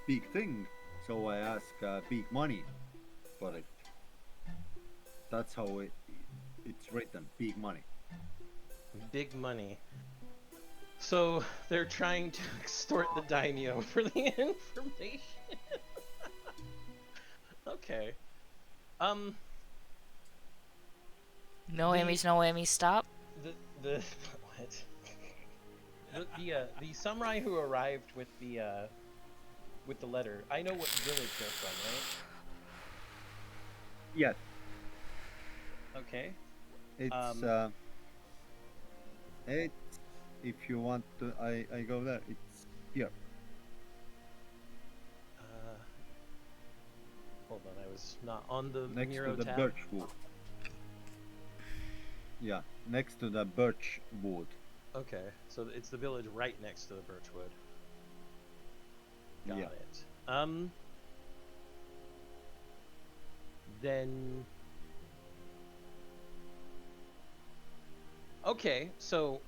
S2: big thing, so I ask big money for it. That's how it's written, big money.
S3: Big money. So they're trying to extort the daimyo for the information. Okay.
S1: No
S3: The-
S1: Emmys, no Emmys, stop.
S3: The what? The samurai who arrived with the letter. I know what village they're from,
S2: Yes,
S3: right? Okay.
S2: it's it's if you want to, I go there. It's here.
S3: Hold on, I was not on the
S2: Next
S3: Miro
S2: to the
S3: tab.
S2: birch wood. Yeah, next to the birch wood.
S3: Okay, so it's the village right next to the birchwood. Got
S2: Yeah.
S3: it. Then. Okay, so.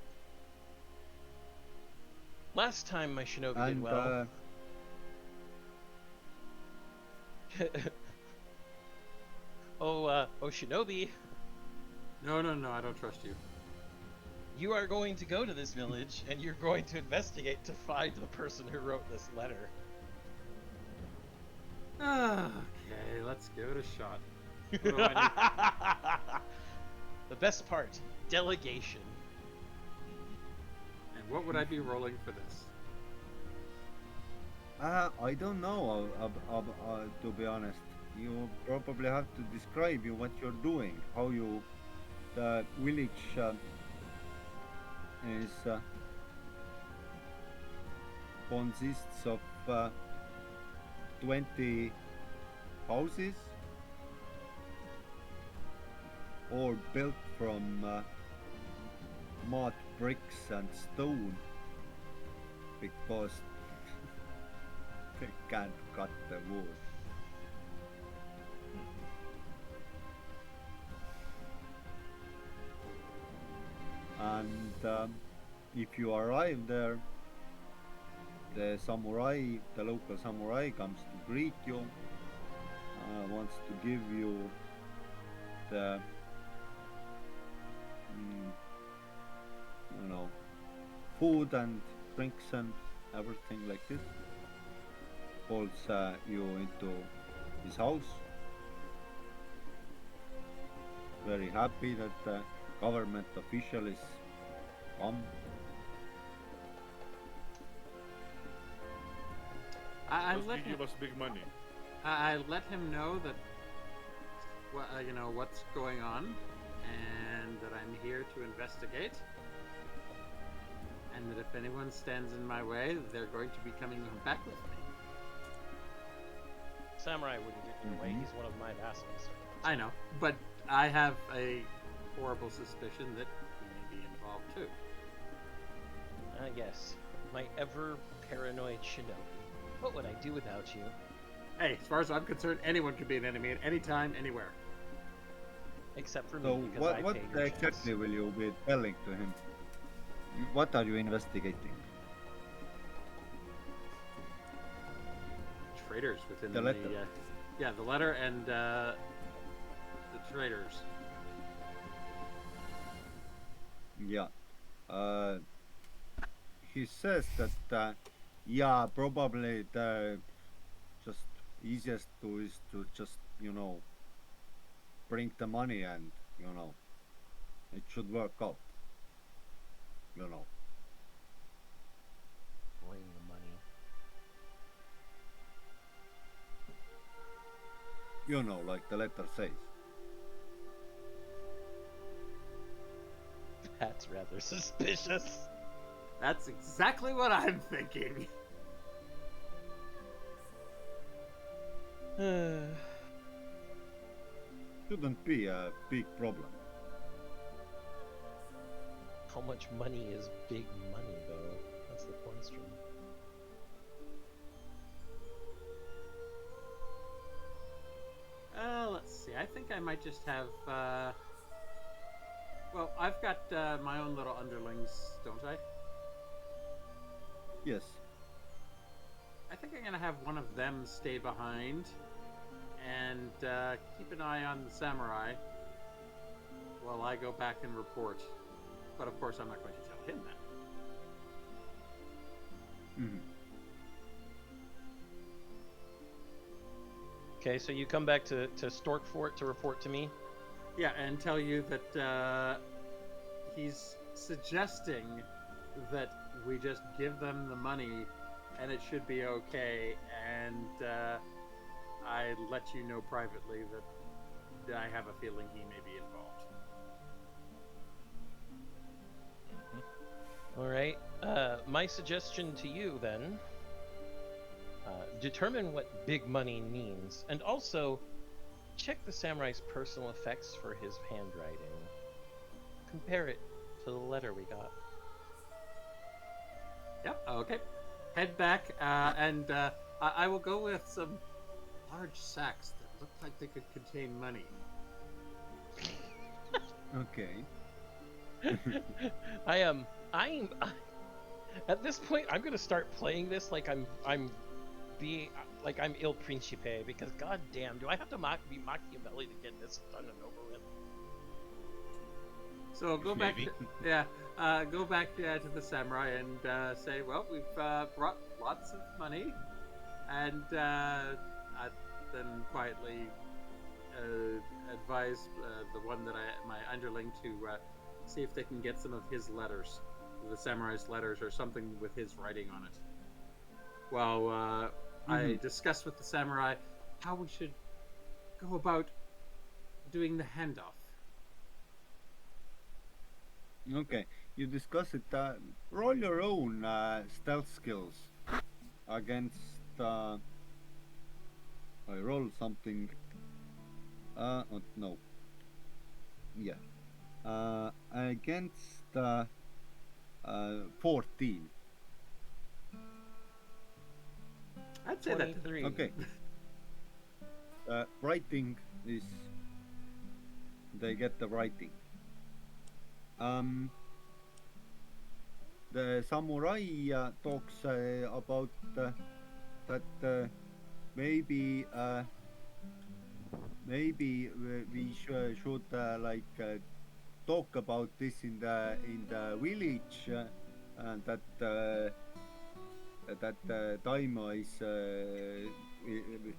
S3: Last time my shinobi did
S2: And
S3: well. Oh, shinobi,
S6: No, I don't trust you.
S3: you are going to go to this village and you're going to investigate to find the person who wrote this letter.
S6: Okay, let's give it a shot. What do I need?
S3: The best part, delegation.
S6: And what would I be rolling for this?
S2: I don't know. To be honest, you probably have to describe what you're doing, how you the village is consists of 20 houses, all built from mud, bricks, and stone, because they can't cut the wood. And if you arrive there, the local samurai comes to greet you, wants to give you the, food and drinks and everything like this. Calls you into his house. Very happy that the government official is come.
S6: I
S9: Must
S6: let
S9: he
S6: him.
S9: give us big money.
S6: I let him know that, what's going on, and that I'm here to investigate, and that if anyone stands in my way, they're going to be coming back with me.
S3: Samurai wouldn't get in your way,
S2: Mhm.
S3: he's one of my vassals.
S6: I know, but I have a horrible suspicion that he may be involved too.
S3: Yes. My ever paranoid shinobi. What would I do without you?
S6: Hey, as far as I'm concerned, anyone could be an enemy at any time, anywhere.
S3: Except for
S2: So
S3: me, because I
S2: what
S3: pay your
S2: exactly
S3: checks.
S2: will you be telling to him? What are you investigating?
S6: Traitors within
S2: The letter.
S6: yeah, the letter and the traitors.
S2: Yeah. He says that yeah, probably the just easiest to is to just bring the money and it should work out.
S3: Bring the money.
S2: Like the letter says.
S3: That's rather suspicious.
S6: That's exactly what I'm thinking.
S2: Shouldn't be a big problem.
S3: How much money is big money, though? That's the question.
S6: Let's see. I think I might just have. Well, I've got my own little underlings, don't I?
S2: Yes.
S6: I think I'm gonna have one of them stay behind and keep an eye on the samurai while I go back and report. But of course, I'm not going to tell him that.
S2: Mhm.
S3: Okay, so you come back to Storkfort to report to me?
S6: Yeah, and tell you that he's suggesting that we just give them the money and it should be okay, and I let you know privately that I have a feeling he may be involved.
S3: All right. My suggestion to you then: determine what big money means, and also check the samurai's personal effects for his handwriting. Compare it to the letter we got.
S6: Yep. Okay. Head back, and I will go with some large sacks that look like they could contain money.
S2: Okay.
S3: I'm at this point I'm gonna start playing this like I'm being like I'm Il Principe, because goddamn, do I have to be Machiavelli to get this done and over with?
S6: So go
S4: Maybe.
S6: back, go back to the samurai and say, well, we've brought lots of money, and I then quietly advise the one that my underling to see if they can get some of his letters, the samurai's letters, or something with his writing on it. While I discuss with the samurai how we should go about doing the handoff.
S2: Okay. You discuss it. Roll your own stealth skills against. I roll something. No. Yeah. Against 14.
S6: I'd say that.
S3: 23.
S2: Okay. Writing is. They get the writing. The samurai talks about that maybe we should talk about this in the village, and that Daimo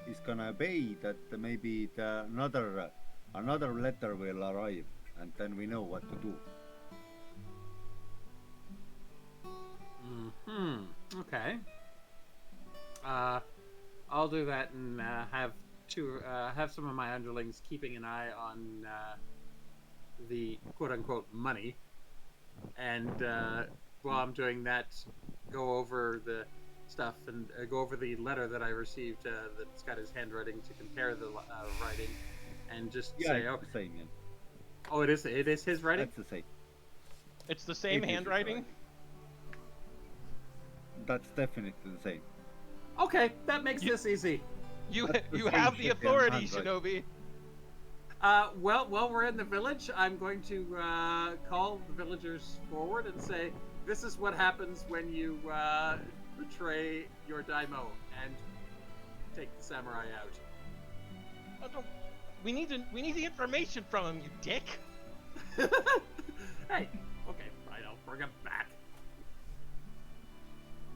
S2: is gonna pay, that maybe another letter will arrive, and then we know what to do.
S6: Okay. I'll do that and have some of my underlings keeping an eye on the quote-unquote money, and while I'm doing that, go over the stuff and go over the letter that I received that's got his handwriting to compare the writing, and just say, okay.
S2: Same, yeah.
S6: Oh, it is. It is his writing.
S2: That's the same.
S3: It's the same
S2: It is his
S3: handwriting?
S2: writing. That's definitely the same.
S6: Okay, that makes
S3: You-
S6: this easy.
S3: You
S2: That's the
S3: you
S2: same
S3: have the
S2: shit
S3: authority,
S2: handwriting.
S3: Shinobi.
S6: Well, while we're in the village, I'm going to call the villagers forward and say, "This is what happens when you betray your daimyo and take the samurai out."
S3: I don't- We need the information from him, you dick.
S6: Hey, okay, fine, I'll bring him back.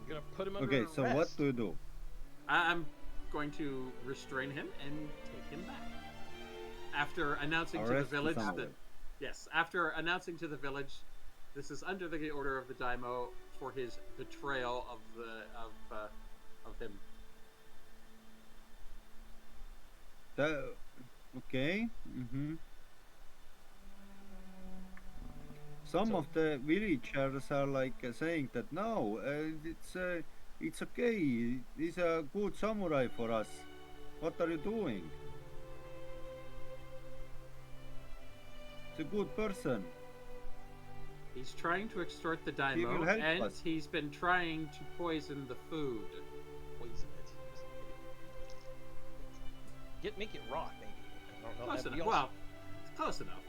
S3: I'm gonna put him under
S2: Okay, so what
S3: arrest.
S2: do you do?
S6: I'm going to restrain him and take him back. After announcing to the
S2: Arrest the
S6: village
S2: samurai.
S6: that, yes, after announcing to the village, this is under the order of the daimyo for his betrayal of him.
S2: Okay. Some
S3: So-
S2: of the villagers are like saying that no, it's okay. He's a good samurai for us. What are you doing? It's a good person.
S6: He's trying to extort the
S2: will
S6: daimyo,
S2: help
S6: and
S2: us.
S6: he's been trying to poison the food.
S3: Poison it. Make it raw, maybe. I don't know.
S6: Close
S3: that'd
S6: enough.
S3: be
S6: Well, it's close enough.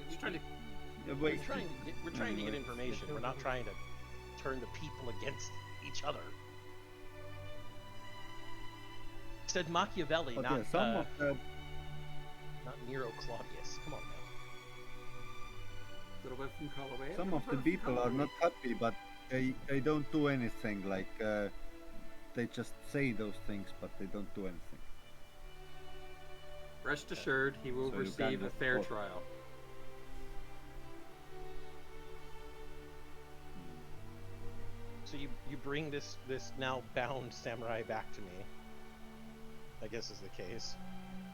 S6: He's trying to.
S2: Yeah,
S3: We're
S2: wait.
S3: trying to get information. We're not trying to turn the people against each other. Said Machiavelli,
S2: But
S3: not
S2: yeah, some of the
S3: not Nero Claudius. Come on now.
S6: Little bit from Callaway.
S2: some of the people are not happy, but they don't do anything. Like they just say those things, but they don't do anything.
S6: Rest assured, he will
S2: So you
S6: receive a
S2: can
S6: fair
S2: vote.
S6: trial.
S3: So you bring this now bound samurai back to me. I guess is the case.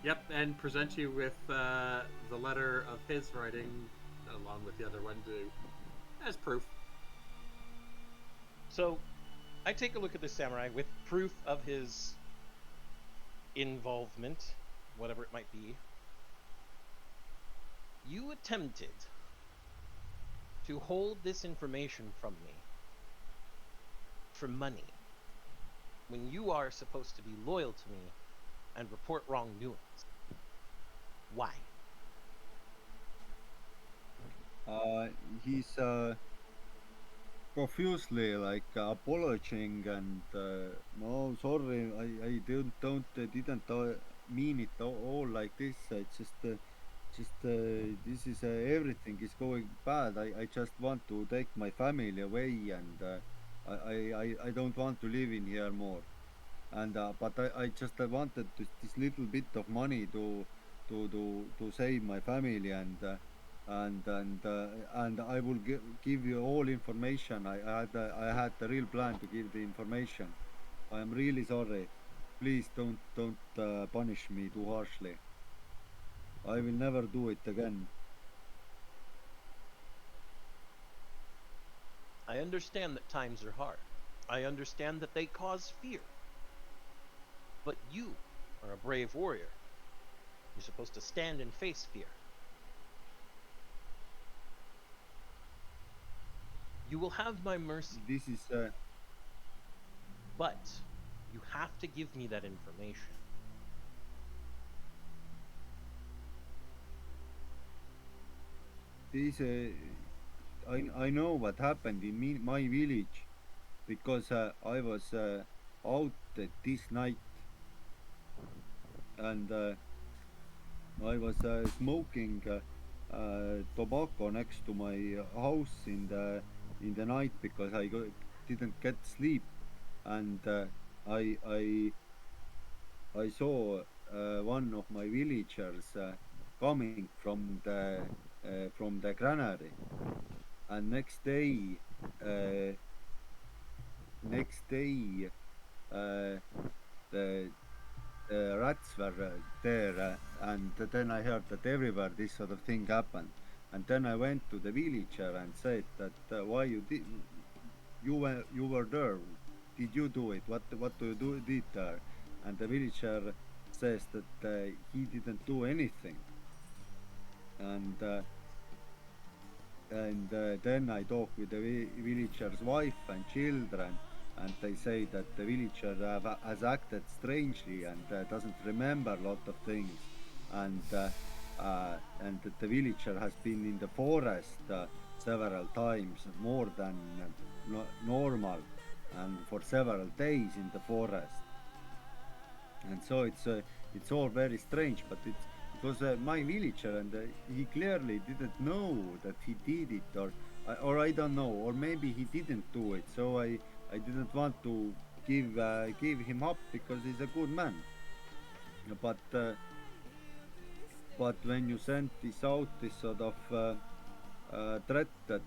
S6: Yep, and present you with the letter of his writing, along with the other one, as proof.
S3: So I take a look at this samurai with proof of his involvement, whatever it might be. You attempted to hold this information from me for money when you are supposed to be loyal to me and report wrongdoings. Why?
S2: He's profusely like apologizing and no, sorry, I didn't mean it all like this. It's just this is everything is going bad. I just want to take my family away and I don't want to live in here more. And but I just wanted this little bit of money to save my family and I will give you all information. I had the real plan to give the information. I am really sorry. Please don't punish me too harshly. I will never do it again.
S3: I understand that times are hard. I understand that they cause fear. But you are a brave warrior. You're supposed to stand and face fear. You will have my mercy,
S2: This is
S3: but you have to give me that information.
S2: this I know what happened in my village because I was out this night and I was smoking tobacco next to my house in the night because didn't get sleep and I saw one of my villagers coming from the granary and uh, next day uh, the rats were there and then I heard that everywhere this sort of thing happened and then I went to the villager and said that why you were there, did you do it, what do you did there, and the villager says that he didn't do anything and then I talk with the villager's wife and children, and they say that the villager has acted strangely and doesn't remember a lot of things, and and that the villager has been in the forest several times, more than normal, and for several days in the forest, and so it's all very strange. But it was my villager, and he clearly didn't know that he did it, or I don't know, or maybe he didn't do it. So I didn't want to give him up because he's a good man. But but when you send this out, this sort of threat that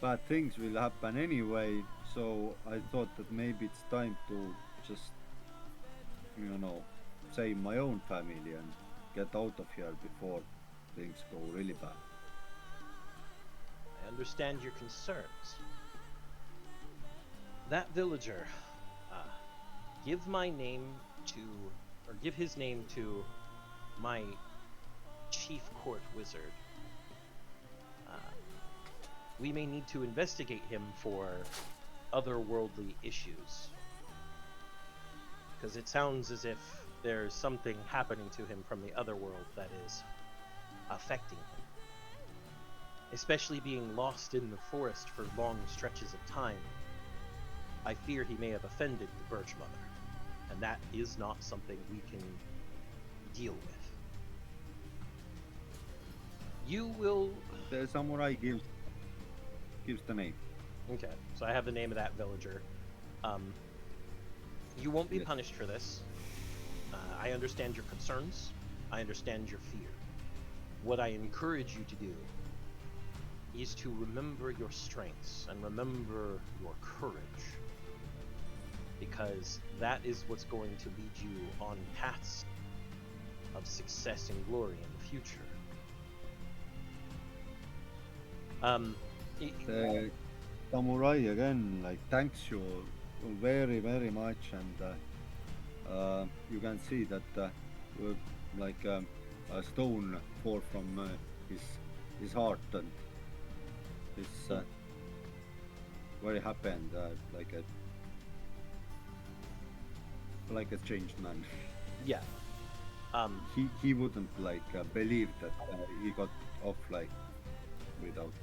S2: bad things will happen anyway, so I thought that maybe it's time to just, save my own family and get out of here before things go really bad.
S3: I understand your concerns. That villager, uh, give my name to, or give his name to my chief court wizard. We may need to investigate him for otherworldly issues. Because it sounds as if there's something happening to him from the other world that is affecting him. Especially being lost in the forest for long stretches of time. I fear he may have offended the Birch Mother, and that is not something we can deal with. You will...
S2: The samurai gives the name.
S3: Okay, so I have the name of that villager. You won't be
S2: Yes.
S3: punished for this. I understand your concerns. I understand your fear. What I encourage you to do is to remember your strengths and remember your courage. Because that is what's going to lead you on paths of success and glory in the future.
S2: The samurai again, like, thanks you very very much, and you can see that like a stone fall from his heart, and he's very happy, and like a changed man.
S3: Yeah.
S2: He wouldn't believe that he got off without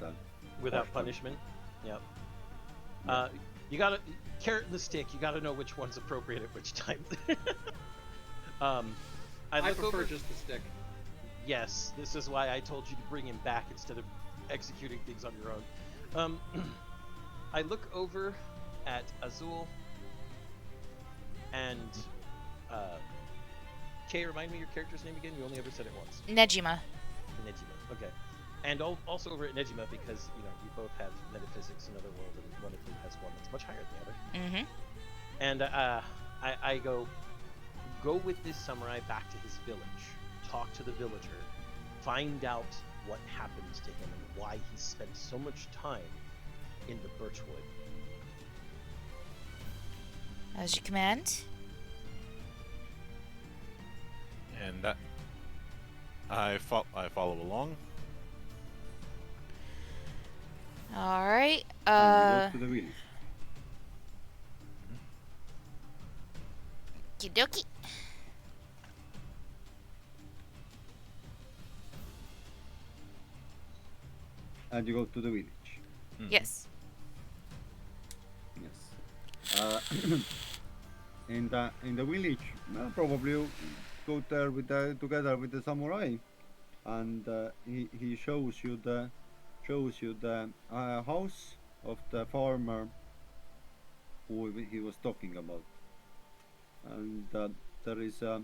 S3: Without punishment. Yep. You gotta carrot and the stick. You gotta know which one's appropriate at which time. I
S6: I
S3: look
S6: prefer
S3: over.
S6: just the stick.
S3: Yes, this is why I told you to bring him back instead of executing things on your own. I look over at Azul and Kay, remind me your character's name again. You only ever said it once.
S1: Nejima.
S3: Nejima. Okay. And also over at Nejima, because you both have metaphysics in Otherworld, and one of you has one that's much higher than the other.
S1: Mm-hmm.
S3: And I go with this samurai back to his village, talk to the villager, find out what happens to him and why he spent so much time in the birchwood.
S1: As you command.
S4: And I follow along.
S1: All right.
S2: And we go to the village.
S1: Kidoki.
S2: And you go to the village.
S1: Yes.
S2: Yes. In the village, probably you go there together with the samurai, and he shows you the house of the farmer who he was talking about, and there is a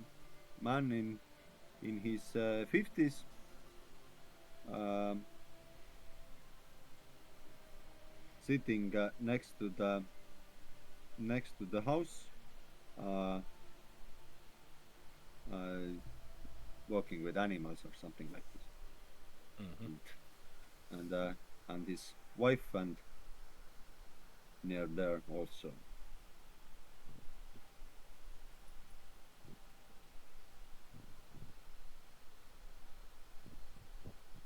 S2: man in his 50s. Sitting next to the house, uh, working with animals or something like this, and his wife and near there also.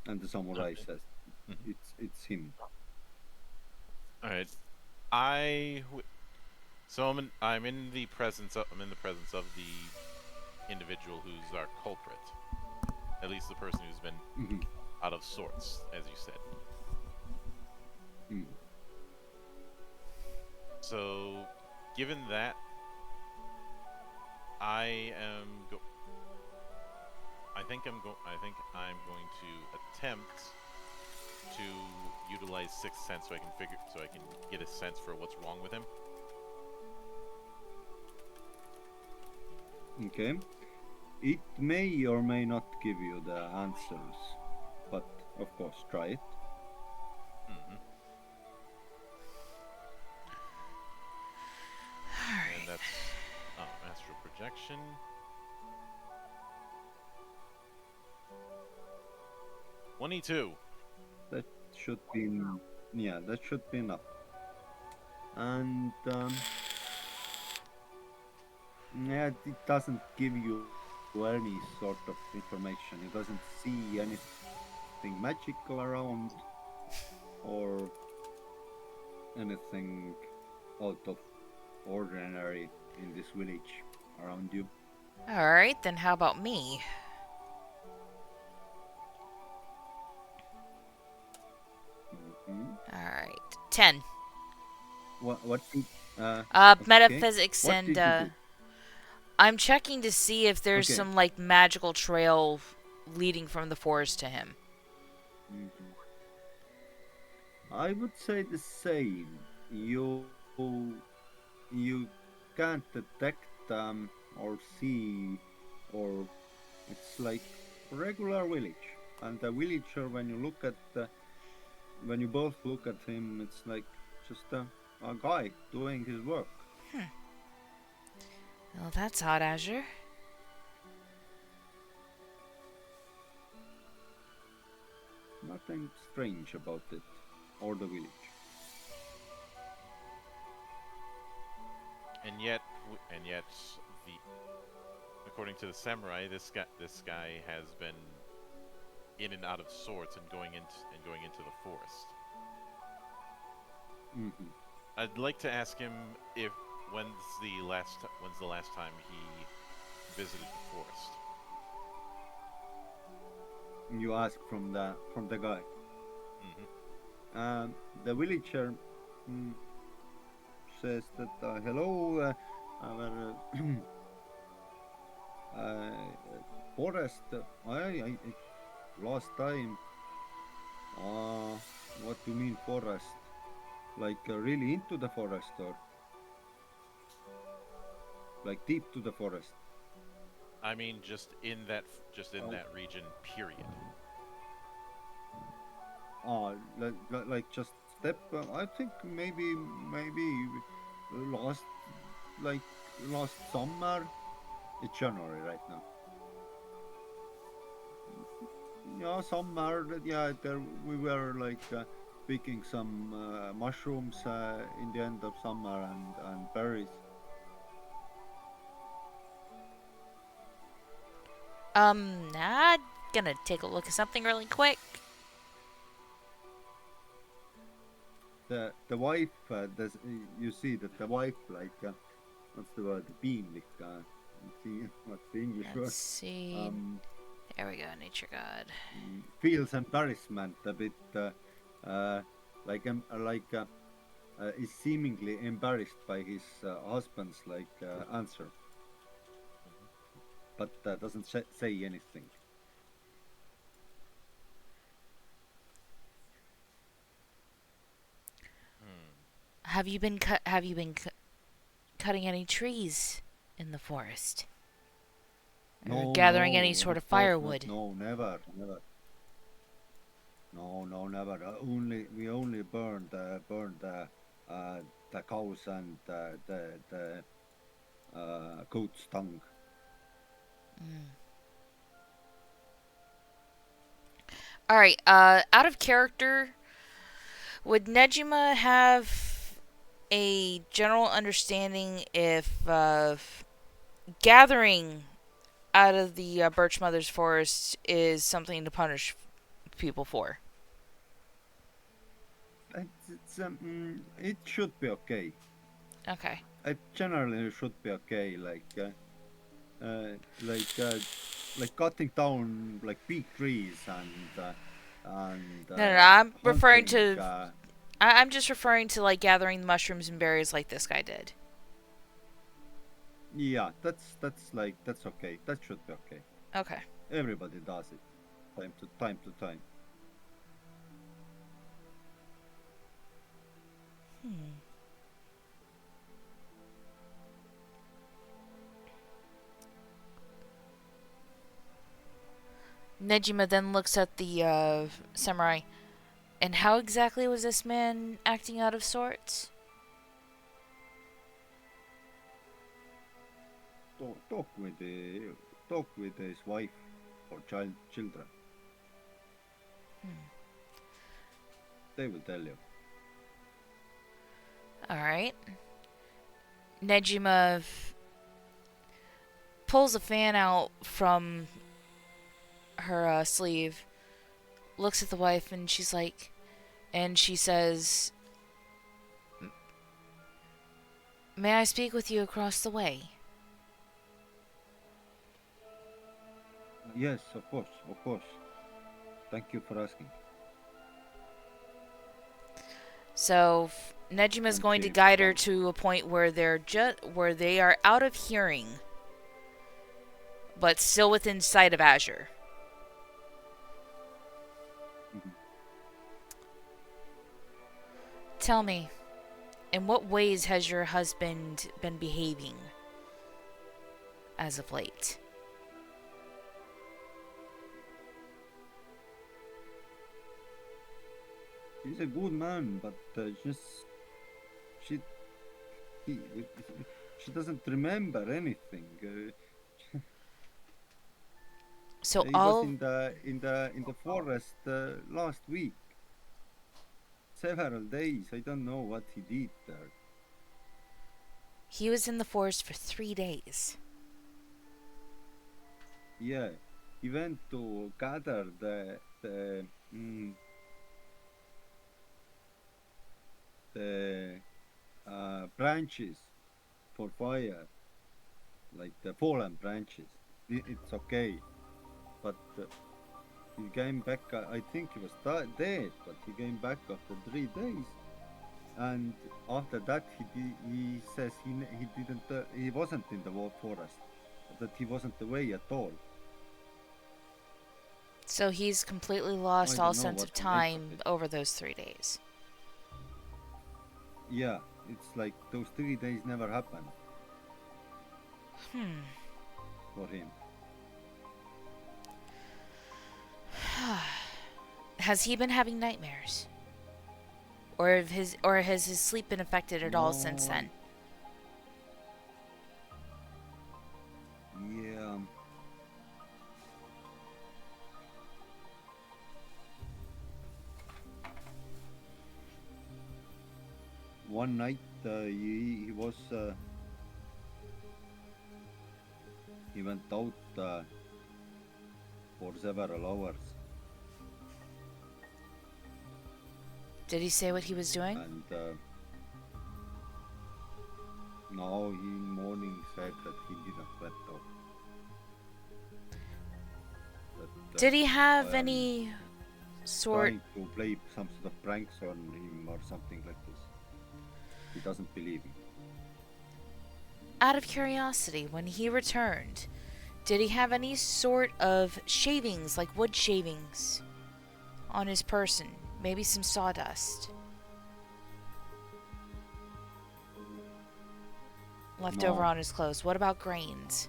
S2: And the samurai says, It's him.
S4: All right. I'm in the presence of the individual who's our culprit. At least the person who's been
S2: Mhm.
S4: out of sorts, as you said.
S2: Mm.
S4: So, given that, I am go. I think I'm going to attempt to utilize Sixth Sense so I can get a sense for what's wrong with him.
S2: Okay. It may or may not give you the answers, but of course, try it.
S4: Mm-hmm. And that's astral projection. $22.
S2: That should be, yeah, that should be enough. And yeah, it doesn't give you any sort of information. It doesn't see anything magical around or anything out of ordinary in this village around you.
S1: Alright, then how about me?
S2: Hmm.
S1: Alright. 10.
S2: What did okay?
S1: Metaphysics
S2: What
S1: and,
S2: did you do?
S1: I'm checking to see if there's
S2: Okay.
S1: some, like, magical trail leading from the forest to him.
S2: Mhm. I would say the same. You can't detect or see, or it's like regular village. And the villager, when you look at when you both look at him, it's like just a guy doing his work.
S1: Well, that's odd, Azure.
S2: Nothing strange about it or the village.
S4: And yet, the according to the samurai, this guy has been in and out of sorts and going into the forest.
S2: Hmm.
S4: I'd like to ask him if when's the last time he visited the forest.
S2: You ask from the guy.
S4: Mm-hmm.
S2: The villager mm, says that hello, our forest. I last time. What do you mean forest? Like really into the forest or like deep to the forest?
S4: I mean, just in
S2: Oh,
S4: that region. Period.
S2: like just step. I think maybe last like last summer. It's January right now. Yeah, summer. Yeah, there we were like picking some mushrooms in the end of summer and berries.
S1: I'm gonna take a look at something really quick.
S2: The wife does you see that the wife like what's the word beamlik let's see what's the English
S1: Let's
S2: word
S1: see.
S2: um
S1: There we go, Nature God.
S2: feels embarrassment a bit is seemingly embarrassed by his husband's like answer but doesn't say anything.
S1: Have you been cutting any trees in the forest? Or
S2: No,
S1: gathering any
S2: no,
S1: sort
S2: of
S1: of
S2: course not.
S1: firewood?
S2: No, never, never. No, no, never. We only burned the cows and the goat's tongue.
S1: Alright, out of character, would Nejima have a general understanding if gathering out of the Birch Mother's forest is something to punish people for?
S2: it should be okay.
S1: Okay.
S2: It generally should be okay. Uh, like uh, like cutting down like big trees and
S1: No. I'm referring
S2: hunting.
S1: to. I'm just referring to like gathering mushrooms and berries like this guy did.
S2: Yeah, that's okay. That should be okay.
S1: Okay.
S2: Everybody does it, time to time.
S1: Nejima then looks at the samurai. And how exactly was this man acting out of sorts?
S2: Talk with his wife or children. They will tell you.
S1: Alright. Nejima pulls a fan out from her sleeve, looks at the wife, and she says, "May I speak with you across the way?"
S2: Yes, of course. Thank you for asking.
S1: So Nejima's going to guide her to a point where where they are out of hearing, but still within sight of Azure. Tell me, in what ways has your husband been behaving as of late?
S2: He's a good man, but she he, she doesn't remember anything.
S1: So
S2: he
S1: all
S2: was in the forest last week. Several days. I don't know what he did there.
S1: he was in the forest for 3 days.
S2: Yeah, he went to gather the branches for fire, like the fallen branches. It's okay, but he came back. I think he was dead, but he came back after 3 days. And after that, he says he didn't he wasn't in the forest, that he wasn't away at all.
S1: So he's completely lost
S2: I
S1: all
S2: don't know
S1: sense
S2: what
S1: of
S2: to make of
S1: time
S2: it.
S1: over those 3 days.
S2: Yeah, it's like those 3 days never happened for him.
S1: Has he been having nightmares? Or has his sleep been affected at all since
S2: No.
S1: then?
S2: Yeah. One night he went out for several hours,
S1: Did he say what he was doing?
S2: and now he in morning said that he didn't went out. That,
S1: Did he have
S2: I am
S1: any sort...
S2: trying to play some sort of pranks on him or something like this. He doesn't believe me.
S1: Out of curiosity, when he returned, did he have any sort of shavings, like wood shavings, on his person? Maybe some sawdust left over
S2: No.
S1: on his clothes. What about grains?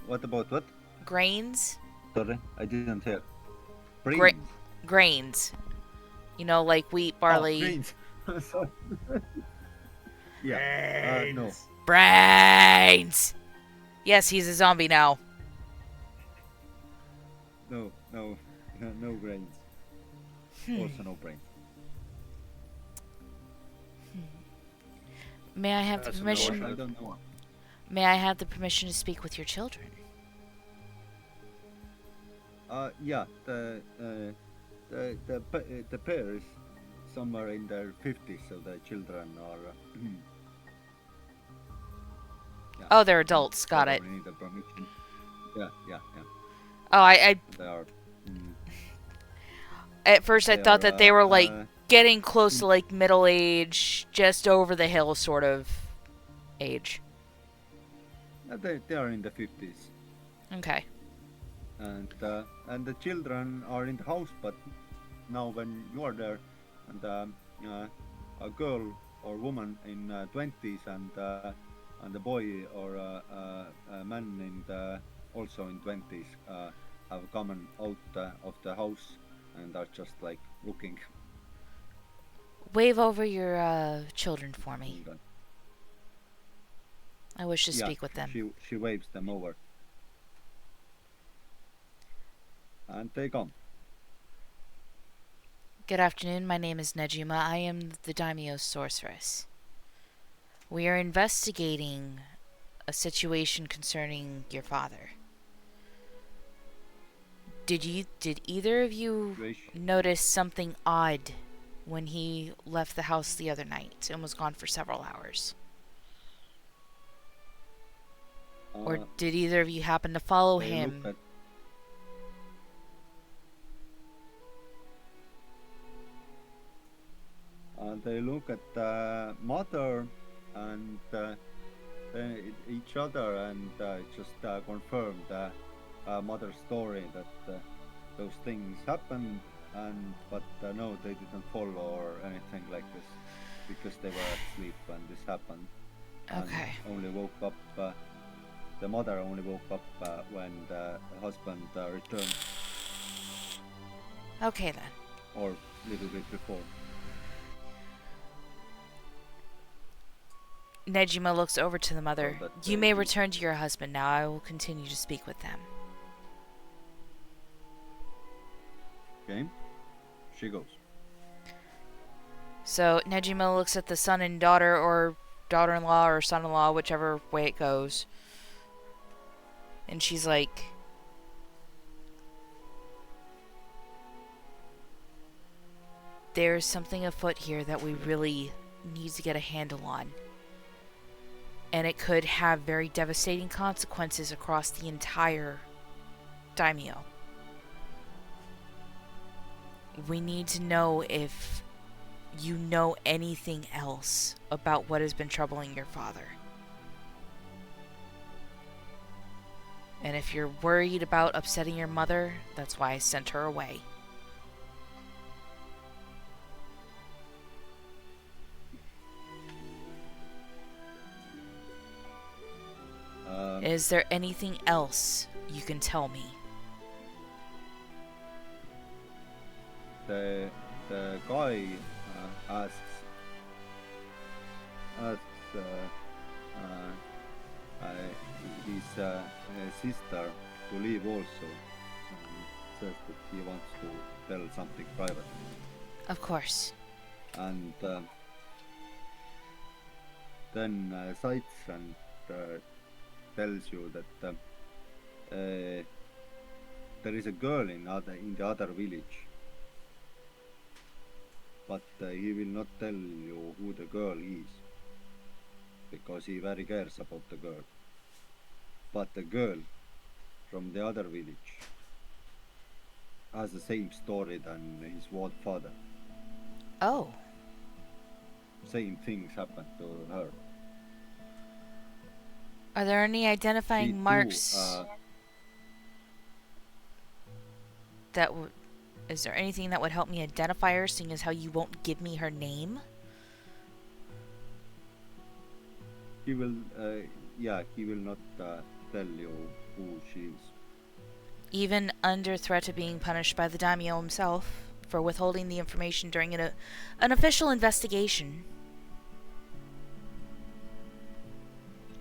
S2: What about what?
S1: Grains?
S2: Sorry, I didn't hear.
S1: Gra-
S2: Brains.
S1: Grains. You know, like wheat, barley.
S2: Oh, brains. Sorry. Yeah. No.
S1: Brains! Yes, he's a zombie now.
S2: No. No brains. Also no brains.
S1: May I have the
S9: That's a
S1: permission?
S2: I don't know.
S1: May I have the permission to speak with your children?
S2: Yeah. the pair is somewhere in their 50s, so the children are. Yeah,
S1: Oh, they're adults. Got
S2: they
S1: it.
S2: don't need a permission. Yeah, yeah, yeah.
S1: Oh,
S2: They are. Mm,
S1: at first I
S2: they
S1: thought
S2: are.
S1: that they were like getting close
S2: In,
S1: to like middle age, just over the hill sort of age.
S2: they are in the 50s,
S1: Okay.
S2: and the children are in the house. But now, when you are there, and a girl or woman in 20s, and a boy or a man in also in 20s have come out of the house and are just like looking.
S1: Wave over your children for me.
S2: And,
S1: I wish to
S2: yeah,
S1: speak with them.
S2: she waves them over, and they come.
S1: Good afternoon. My name is Nejima. I am the Daimyo's sorceress. We are investigating a situation concerning your father. Did either of you notice something odd when he left the house the other night and was gone for several hours? Or did either of you happen to follow him?
S2: They look at the mother and each other and just confirm the mother's story that those things happened, but no, they didn't follow or anything like this because they were asleep when this happened.
S1: Okay.
S2: And only woke up. The mother only woke up when the husband returned.
S1: Okay then.
S2: Or a little bit before.
S1: Nejima looks over to the mother.
S2: So
S1: you may return to your husband now. I will continue to speak with them.
S2: Okay. She goes.
S1: So Nejima looks at the son and daughter, or daughter-in-law, or son-in-law, whichever way it goes. And she's like, there's something afoot here that we really need to get a handle on. And it could have very devastating consequences across the entire daimyo. We need to know if you know anything else about what has been troubling your father. And if you're worried about upsetting your mother, that's why I sent her away. Is there anything else you can tell me?
S2: The guy asks his sister to leave also, and says that he wants to tell something private.
S1: Of course.
S2: And then cites and tells you that there is a girl in the other village, but he will not tell you who the girl is because he very cares about the girl. But the girl from the other village has the same story than his father.
S1: Oh.
S2: Same things happened to her.
S1: Are there any identifying marks that would... Is there anything that would help me identify her, seeing as how you won't give me her name?
S2: He will, he will not tell you who she is.
S1: Even under threat of being punished by the daimyo himself for withholding the information during an official investigation.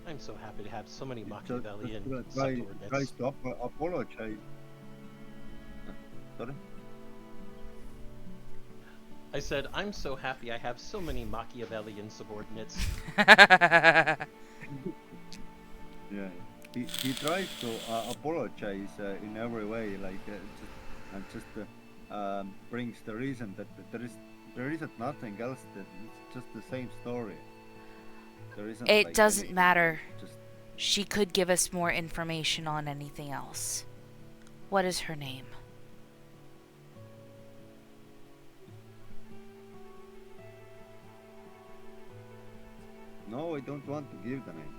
S3: I'm so happy to have so many Machiavellian
S2: Tries
S3: subordinates.
S2: to apologize. Sorry?
S3: I said, I'm so happy I have so many Machiavellian subordinates.
S2: Yeah. He tries to apologize in every way, like brings the reason that there isn't nothing else. That it's just the same story. There isn't
S10: It
S2: like
S10: doesn't
S2: anything
S10: matter.
S2: Just
S10: She could give us more information on anything else. What is her name?
S2: no, I don't want to give the name.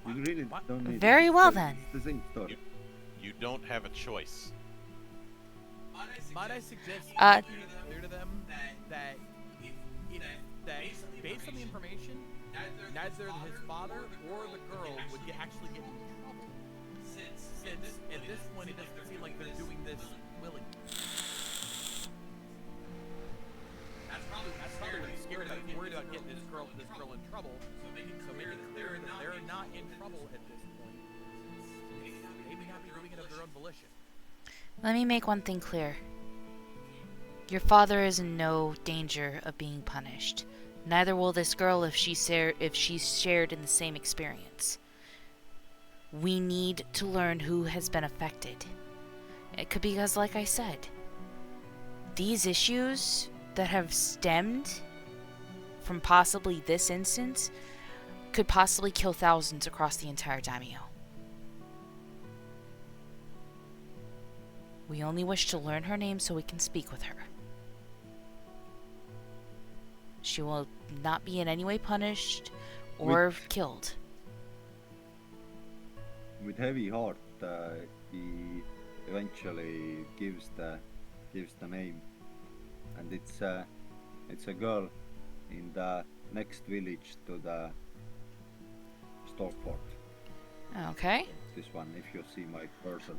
S2: You really
S5: What?
S2: don't need.
S10: Very
S2: it.
S10: well
S2: It's
S10: then.
S2: the same story.
S4: You don't have a choice.
S5: Might I suggest
S10: Uh,
S5: making it clear to them that based on the information, neither his father or the girl would actually get in trouble. Since at this point it doesn't seem like they're doing this willingly. That's probably what's scary about it. Worried about getting this girl in trouble. So make it clear that they're not in trouble at this point. Maybe not be doing it of their own volition.
S10: Let me make one thing clear. Your father is in no danger of being punished. Neither will this girl if she's shared in the same experience. We need to learn who has been affected. It could be because, like I said, these issues that have stemmed from possibly this instance could possibly kill thousands across the entire daimyo. We only wish to learn her name so we can speak with her. She will not be in any way punished or killed.
S2: With heavy heart, he eventually gives the name, and it's a girl in the next village to the Storefort.
S10: Okay.
S2: This one, if you see my cursor.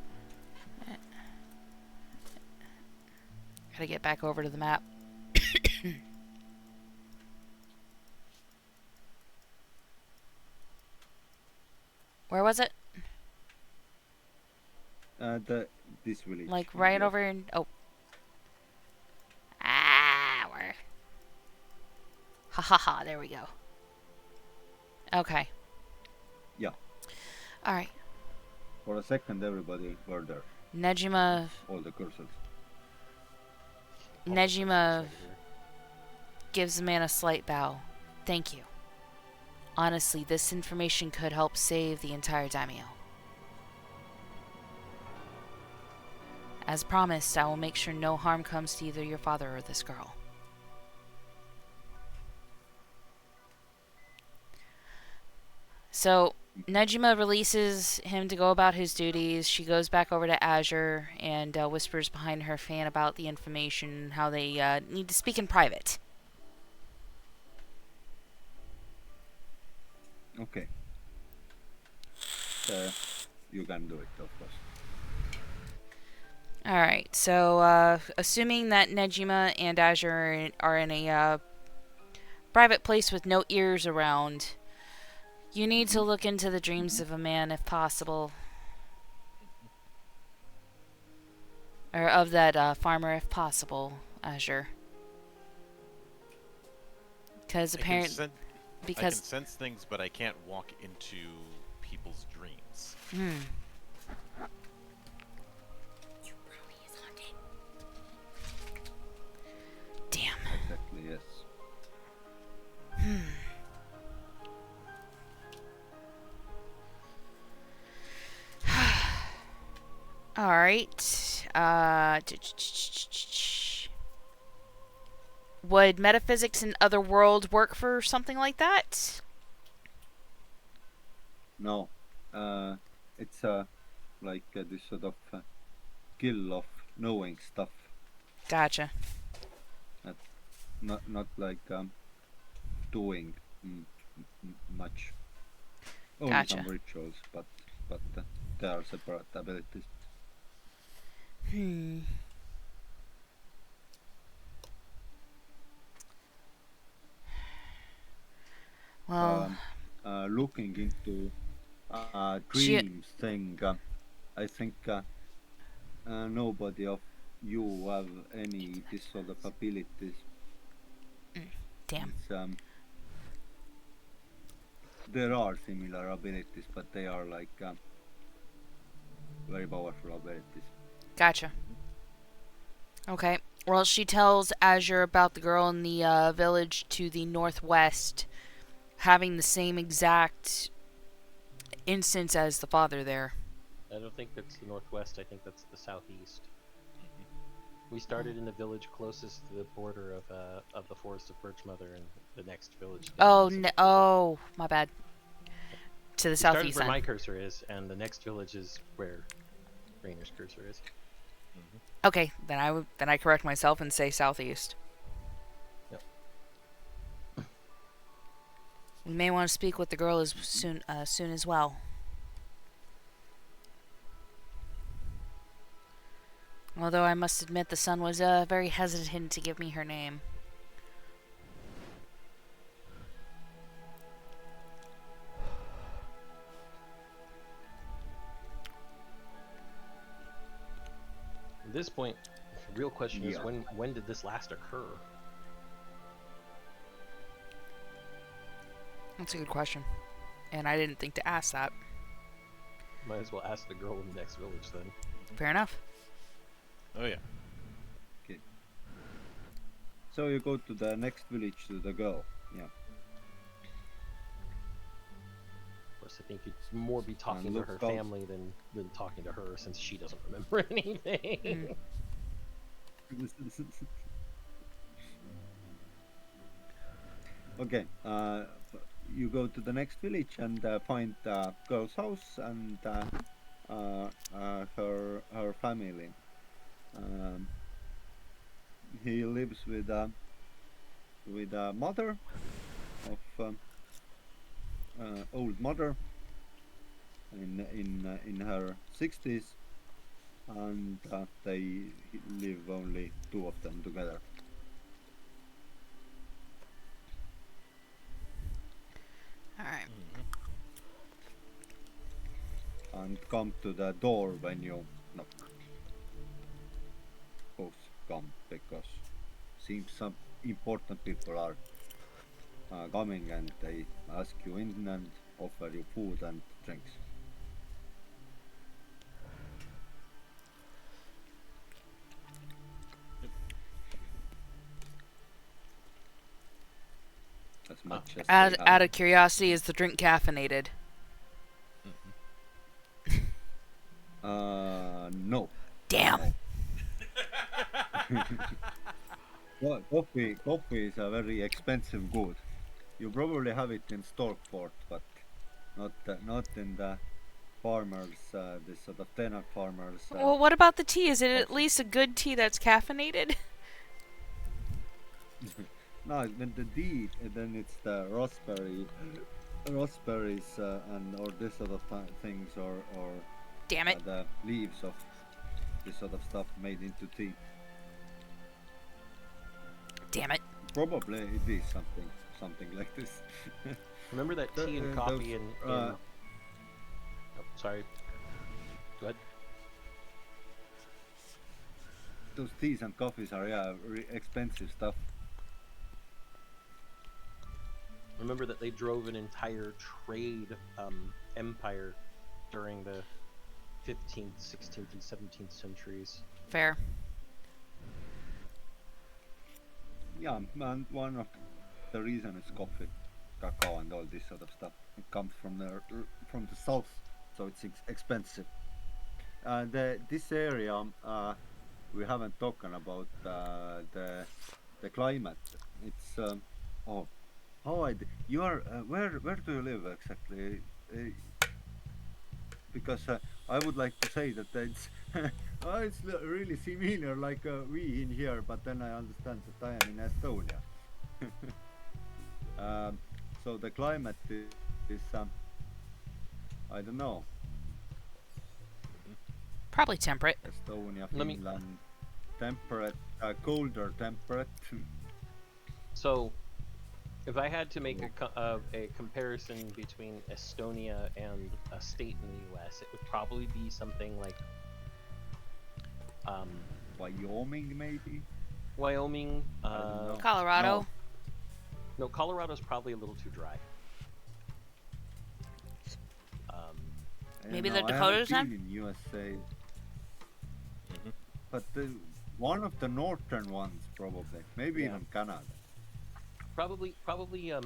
S10: Gotta get back over to the map. Where was it?
S2: This village.
S10: Like right
S2: Yeah.
S10: over in... Oh. Ah, where? Ha ha ha, there we go. Okay.
S2: Yeah.
S10: Alright.
S2: For a second, everybody were there.
S10: Nejima...
S2: All the cursors.
S10: Nejima gives the man a slight bow. Thank you. Honestly, this information could help save the entire daimyo. As promised, I will make sure no harm comes to either your father or this girl. So, Nejima releases him to go about his duties. She goes back over to Azure and whispers behind her fan about the information, how they need to speak in private.
S2: Okay. You can do it, of course.
S10: Alright, so assuming that Nejima and Azure are in a private place with no ears around, you need to look into the dreams of a man if possible. Or of that farmer if possible, Azure. Because apparently...
S4: I can sense things, but I can't walk into people's dreams.
S10: Damn.
S2: Exactly, yes.
S10: Alright. Would metaphysics and other world work for something like that?
S2: No. It's like this sort of skill of knowing stuff.
S10: Gotcha.
S2: Not like doing much. Only
S10: Gotcha.
S2: some rituals, but they are separate abilities.
S10: Well,
S2: Looking into dreams thing, I think nobody of you have any this sort of abilities.
S10: damn.
S2: It's, there are similar abilities, but they are like very powerful abilities.
S10: Gotcha. Okay. Well, she tells Azure about the girl in the village to the northwest having the same exact instance as the father there.
S3: I don't think that's the northwest. I think that's the southeast. We started in the village closest to the border of the forest of Birch Mother, and the next village.
S10: Oh, my bad. To the
S3: We started
S10: southeast
S3: where
S10: then.
S3: my cursor is, and the next village is where Rainer's cursor is.
S10: Okay, then I correct myself and say southeast.
S3: Yep.
S10: We may want to speak with the girl as soon as well. Although I must admit the son was very hesitant to give me her name.
S3: At this point, the real question is when did this last occur?
S10: That's a good question. And I didn't think to ask that.
S3: Might as well ask the girl in the next village then.
S10: Fair enough.
S4: Oh yeah.
S2: Okay. So you go to the next village to the girl. Yeah.
S3: Of course, I think you'd more be talking to
S2: look
S3: her
S2: out.
S3: family than talking to her, since she doesn't remember anything.
S2: Okay. You go to the next village and find the girl's house and her family. He lives with a mother of old mother in her 60s, and they live only two of them together.
S10: Alright.
S2: And come to the door when you knock. Both come because seems some important people are coming and they ask you in and offer you food and drinks. As much as they have.
S10: Out of curiosity, is the drink caffeinated?
S2: No.
S10: Damn.
S2: Well, coffee is a very expensive good. You probably have it in Storkport, but not in the farmers, this sort of tenant farmers.
S10: Well, what about the tea? Is it at least a good tea that's caffeinated?
S2: No, when the tea, then it's the raspberries, and or this sort of things, or
S10: Damn it.
S2: the leaves of this sort of stuff made into tea.
S10: Damn it.
S2: Probably it is something like this.
S3: Remember that tea and coffee in oh, sorry. Go ahead.
S2: Those teas and coffees are expensive stuff.
S3: Remember that they drove an entire trade empire during the 15th, 16th, and 17th centuries.
S10: Fair.
S2: Yeah, and one of the reason is coffee, cacao, and all this sort of stuff. It comes from the south, so it's expensive. This area, we haven't talking about the climate. It's you are where do you live exactly? Because I would like to say that it's it's really similar like we in here, but then I understand that I am in Estonia. So the climate is I don't know.
S10: Probably temperate.
S2: Estonia, Finland, temperate, colder temperate.
S3: So, if I had to make a comparison between Estonia and a state in the U.S., it would probably be something like
S2: Wyoming, maybe.
S3: Wyoming.
S10: Colorado.
S3: No, Colorado's probably a little too dry.
S10: Maybe the
S2: I haven't
S10: Dakotas
S2: been
S10: then?
S2: in USA. But one of the northern ones, probably. Maybe
S3: Yeah.
S2: even Canada.
S3: Probably
S4: Probably
S3: I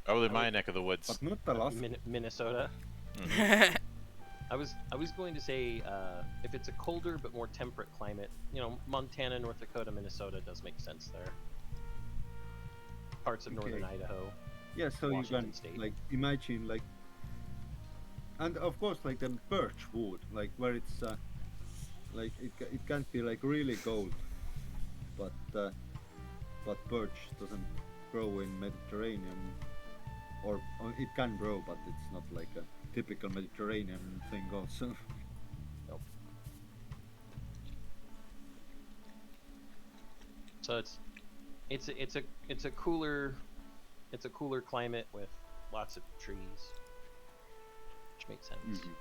S4: my
S3: would-
S4: neck of the woods.
S2: But not Alaska.
S3: Minnesota.
S4: Mhm.
S3: I was going to say if it's a colder but more temperate climate, Montana, North Dakota, Minnesota does make sense there. Parts of northern
S2: Okay.
S3: Idaho.
S2: Yeah, so
S3: Washington
S2: you can
S3: State.
S2: like imagine like, and of course like the birch wood, like where it's like it can't be like really cold, but birch doesn't grow in Mediterranean, or it can grow, but it's not like a typical Mediterranean thing also.
S3: Nope. So it's a cooler climate with lots of trees, which makes sense.
S2: Mhm.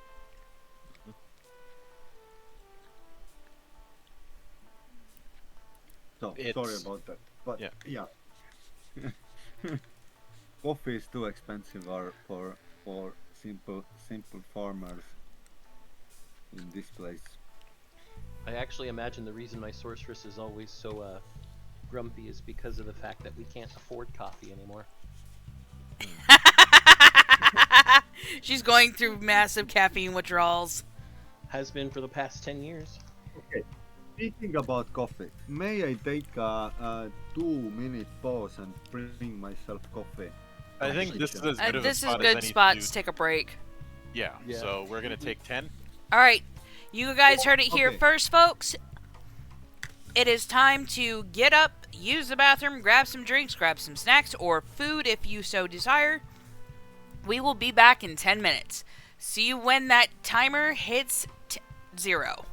S2: So sorry
S4: It's-
S2: about that, but
S4: yeah.
S2: yeah. Coffee is too expensive for simple farmers in this place.
S3: I actually imagine the reason my sorceress is always so grumpy is because of the fact that we can't afford coffee anymore.
S1: She's going through massive caffeine withdrawals.
S3: Has been for the past 10 years.
S2: Okay. Speaking about coffee, may I take a 2-minute pause and bring myself coffee?
S4: I think this is as good of a
S1: This is
S4: spot as
S1: good
S4: any
S1: spot
S4: to
S1: to
S4: do.
S1: take a break.
S4: Yeah.
S3: Yeah.
S4: So we're gonna take 10.
S1: All right, you guys heard it here
S2: Okay.
S1: first, folks. It is time to get up, use the bathroom, grab some drinks, grab some snacks, or food if you so desire. We will be back in 10 minutes. See you when that timer hits 0.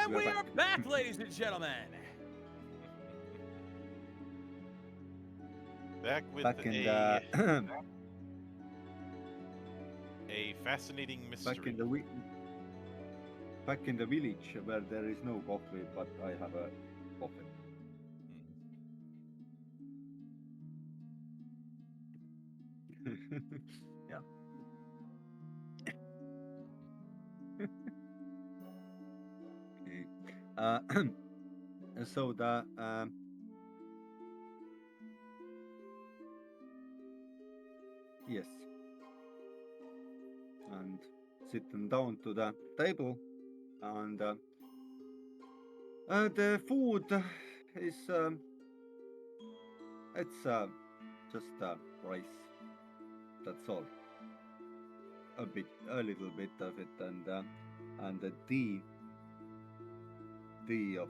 S2: Yes,
S5: And
S2: we're
S5: we are
S2: back.
S5: back, ladies and gentlemen.
S4: Back with
S2: Back in
S4: a
S2: the
S4: fascinating
S2: back
S4: mystery.
S2: in the back in the village where there is no coffee, but I have a coffee. Yeah. Okay. Uh, so the yes, and sitting down to the table, and the food is it's just rice. That's all. A little bit of it, and the tea of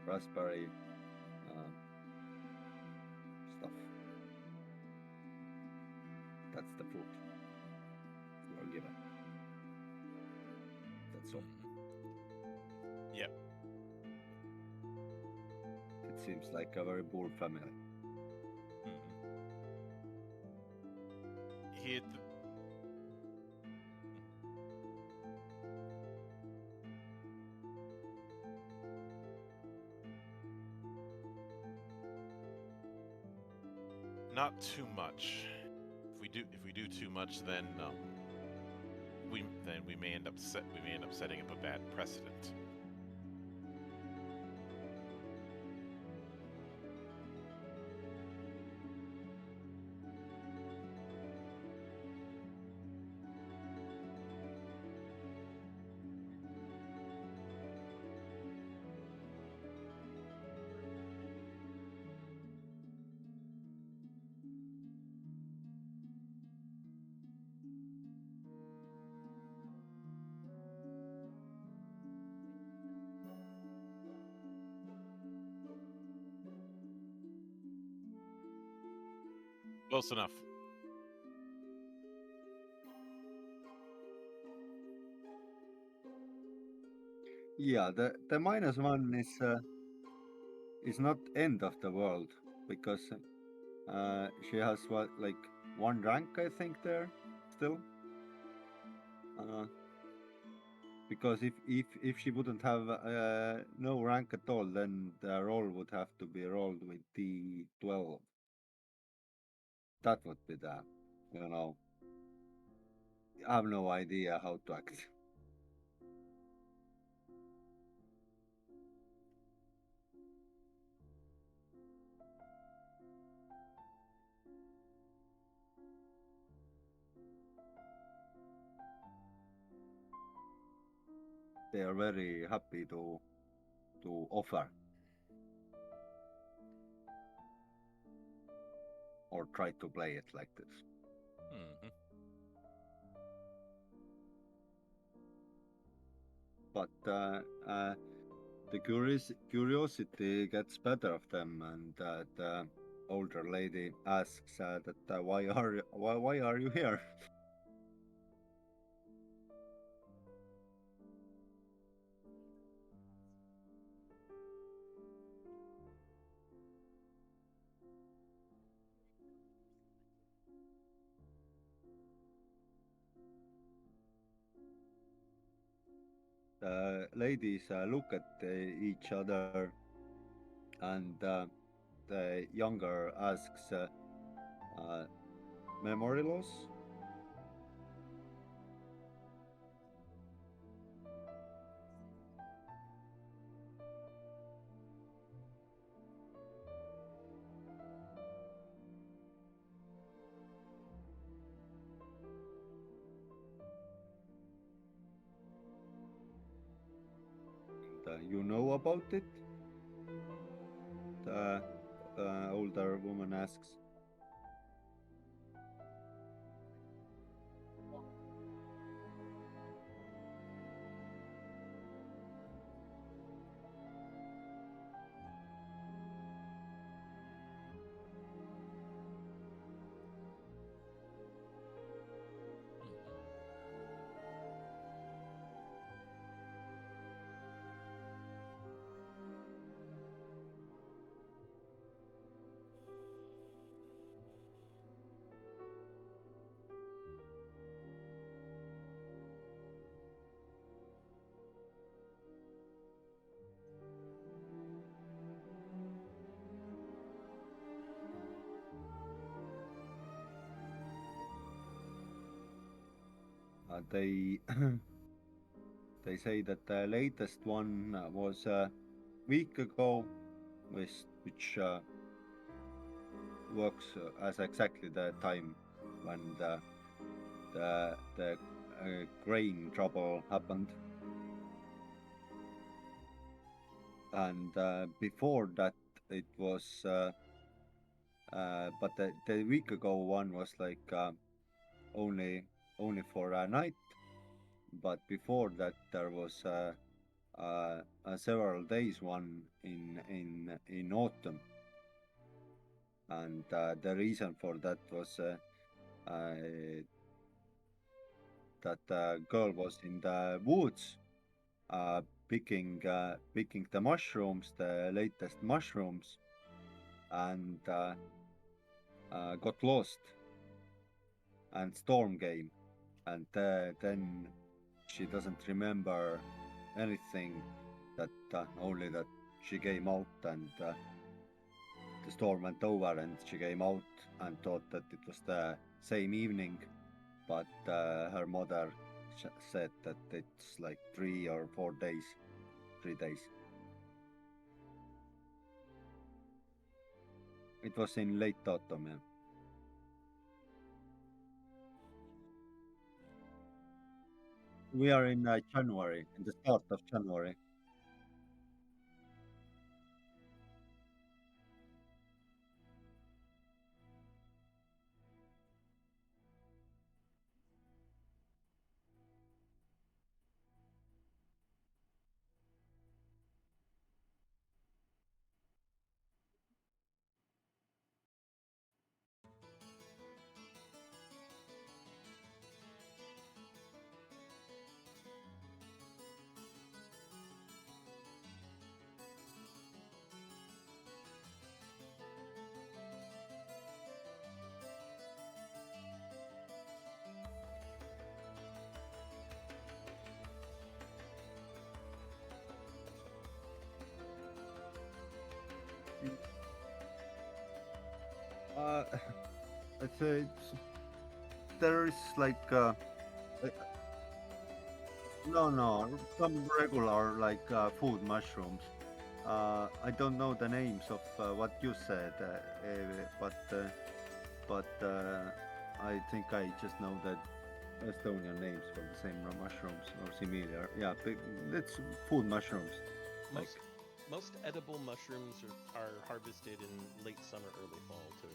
S2: raspberry uh, stuff. That's the food you are given. That's all.
S4: Yep.
S2: It seems like a very poor family.
S4: He had not too much. If we do too much, then we may end up setting up a bad precedent. Close enough.
S2: Yeah, the -1 is not end of the world because she has what like one rank I think there still. Uh, because if she wouldn't have no rank at all, then the roll would have to be rolled with D12. That would be the, you know, I have no idea how to act. They are very happy to offer or try to play it like this. But the curiosity gets better of them, and the older lady asks that why are you here? The ladies look at each other, and the younger asks, "Memory loss?" You know about it? The older woman asks. they they say that the latest one was a week ago, which works as exactly the time when the grain trouble happened. And before that, it was, but the week ago one was like only for a night. But before that, there was a several days one in autumn, and the reason for that was that the girl was in the woods picking the mushrooms, the latest mushrooms, and got lost, and storm came, and then she doesn't remember anything, that only that she came out, and the storm went over, and she came out and thought that it was the same evening, but her mother said that it's like 3 days. It was in late autumn, yeah. We are in January, in the start of January. Uh, I'd say there is like uh, no, some regular like food mushrooms. I don't know the names of what you said, but I think I just know the Estonian names for the same mushrooms or similar. Yeah, it's food mushrooms. Like
S3: Most edible mushrooms are harvested in late summer, early fall too.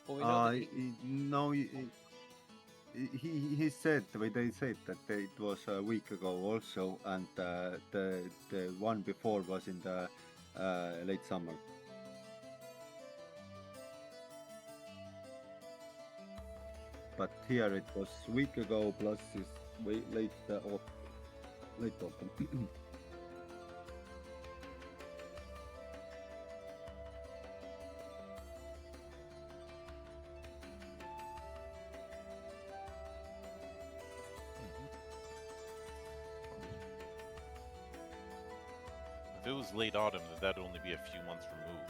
S3: Well, we know that
S2: no, he said, they said that it was a week ago also, and the one before was in the late summer. But here it was week ago plus is late autumn.
S4: If it was late autumn, then that'd only be a few months removed.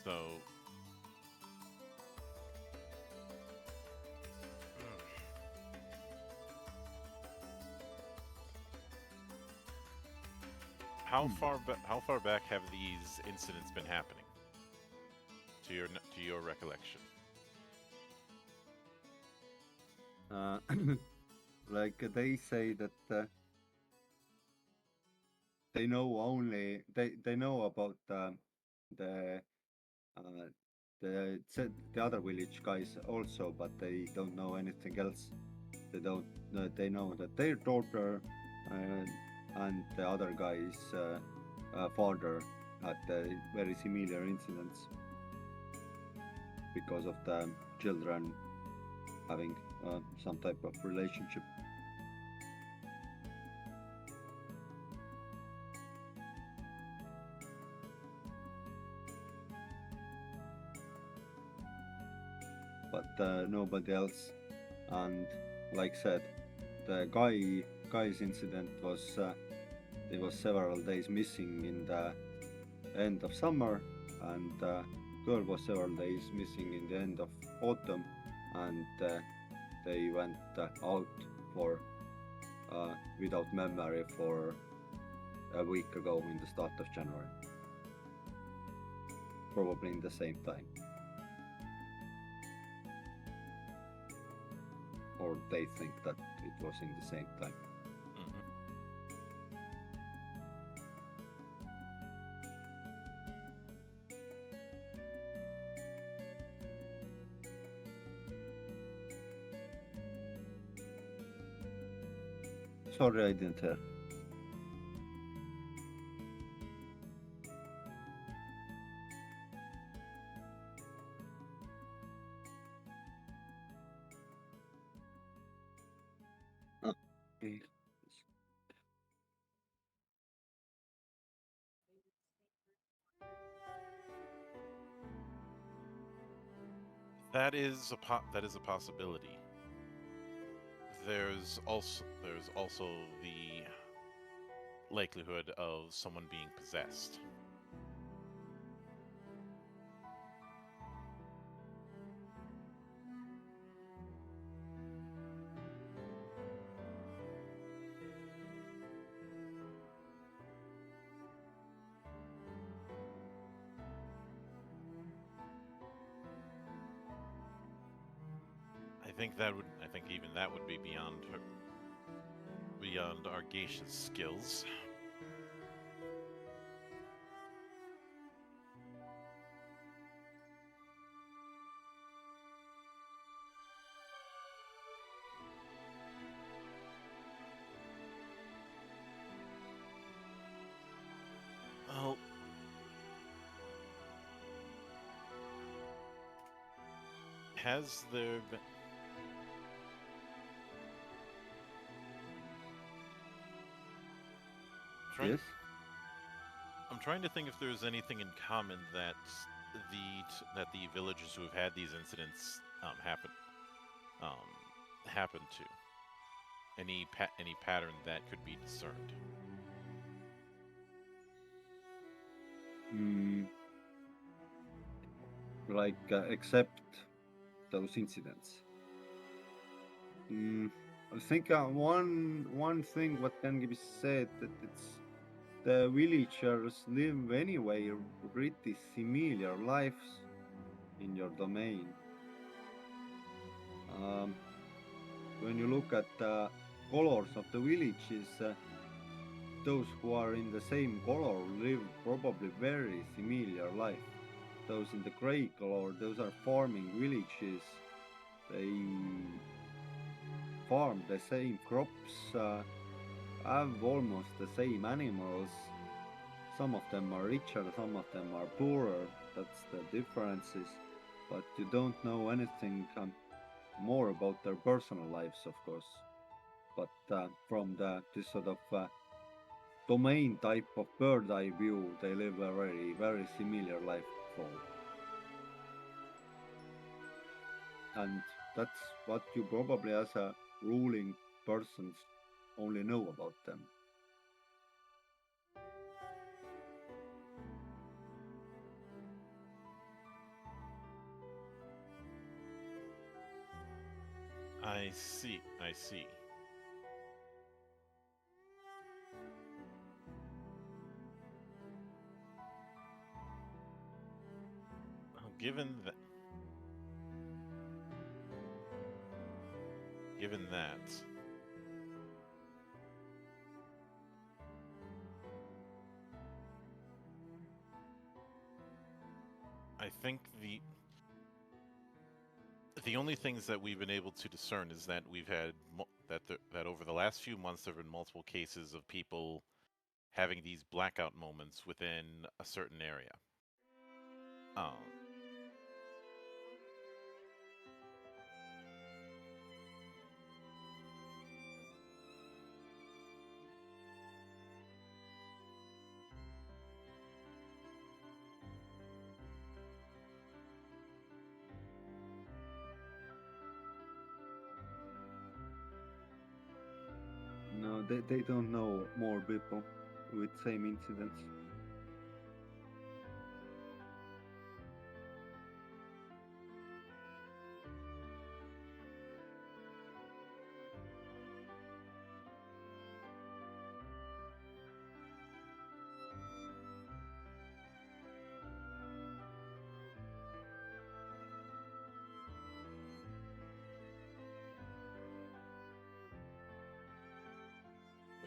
S4: So, how far back have these incidents been happening? To your recollection.
S2: Uh, like they say that they know only they know about the uh, the other village guys also, but they don't know anything else. They don't. They know that their daughter and the other guy's father had very similar incidents because of the children having some type of relationship. But nobody else. And like said, the guy's incident was he was several days missing in the end of summer, and the girl was several days missing in the end of autumn, and they went out for without memory for a week ago in the start of January, probably in the same time, or they think that it was in the same time. Sorry, I didn't hear. Okay.
S4: That is a possibility. There's also the likelihood of someone being possessed. I think even that would be beyond our geisha's skills. Well, has there been...
S2: Yes.
S4: I'm trying to think if there's anything in common that the villagers who have had these incidents happen to. Any pattern that could be discerned.
S2: Like except those incidents. I think one thing what can be said that it's the villagers live anyway pretty similar lives in your domain. When you look at the colors of the villages, those who are in the same color live probably very similar life. Those in the gray color, those are farming villages. They farm the same crops, have almost the same animals. Some of them are richer, some of them are poorer. That's the differences. But you don't know anything more about their personal lives, of course. But from this sort of domain type of bird eye view, they live a very, very similar life form. And that's what you probably, as a ruling person, only know about them.
S4: I see. Well, given that, I think the only things that we've been able to discern is that we've had that over the last few months there have been multiple cases of people having these blackout moments within a certain area. Um,
S2: No, they don't know more people with same incidents.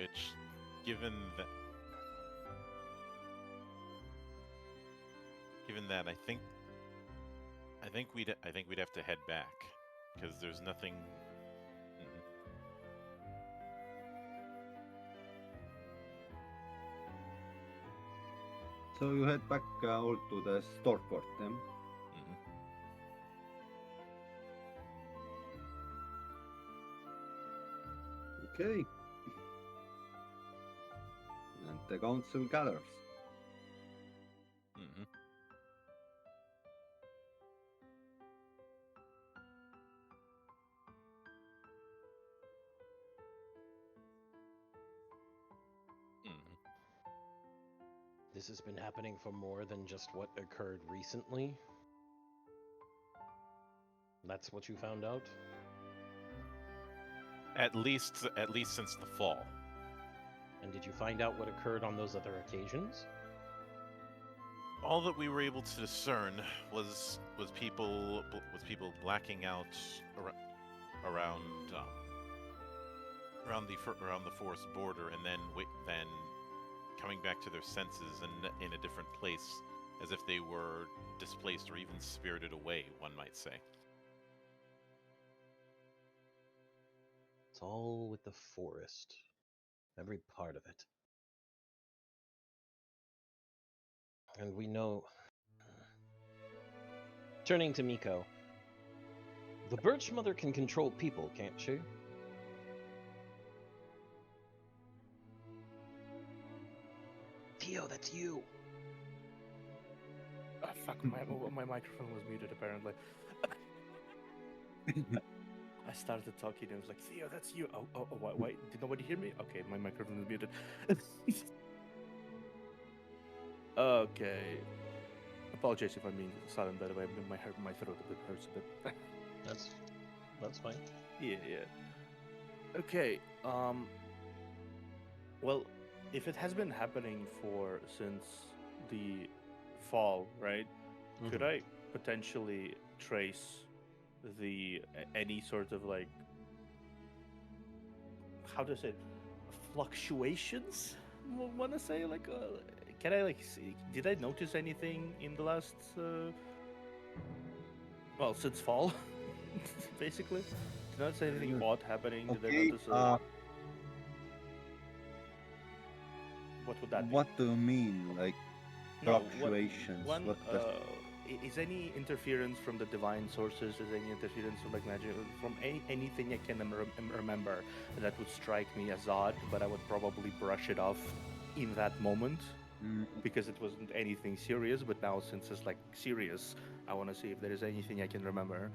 S4: which, given that, I think we'd have to head back because there's nothing. Mhm.
S2: So you head back all to the Storefort then?
S4: Mhm.
S2: Okay. And the council gathers.
S4: Mhm. Mhm.
S3: This has been happening for more than just what occurred recently. That's what you found out?
S4: At least since the fall.
S3: And did you find out what occurred on those other occasions?
S4: All that we were able to discern was people blacking out around around the forest border, and then coming back to their senses and in a different place, as if they were displaced or even spirited away, one might say.
S3: It's all with the forest. Every part of it. And we know... Turning to Miko. The Birch Mother can control people, can't she? Theo, that's you!
S9: Ah, fuck, my microphone was muted apparently. I started talking and it was like, Theo, that's you. Oh, why? Did nobody hear me? Okay, my microphone is muted. Okay. Apologize if I'm being silent, by the way. My throat a bit hurts a bit.
S3: That's fine.
S9: Yeah. Okay, well, if it has been happening since the fall, right? Could I potentially trace any sort of like, how to say it, fluctuations? Want to say like, can I like see? Did I notice anything in the last, well, since fall, basically? Did I notice anything odd happening? Did I
S2: Okay.
S9: notice? What would that be?
S2: What do you mean, like
S9: No,
S2: fluctuations?
S9: One,
S2: the...
S9: is any interference from the divine sources? Is any interference from like magic? From anything I can remember that would strike me as odd, but I would probably brush it off in that moment because it wasn't anything serious. But now, since it's like serious, I want to see if there is anything I can remember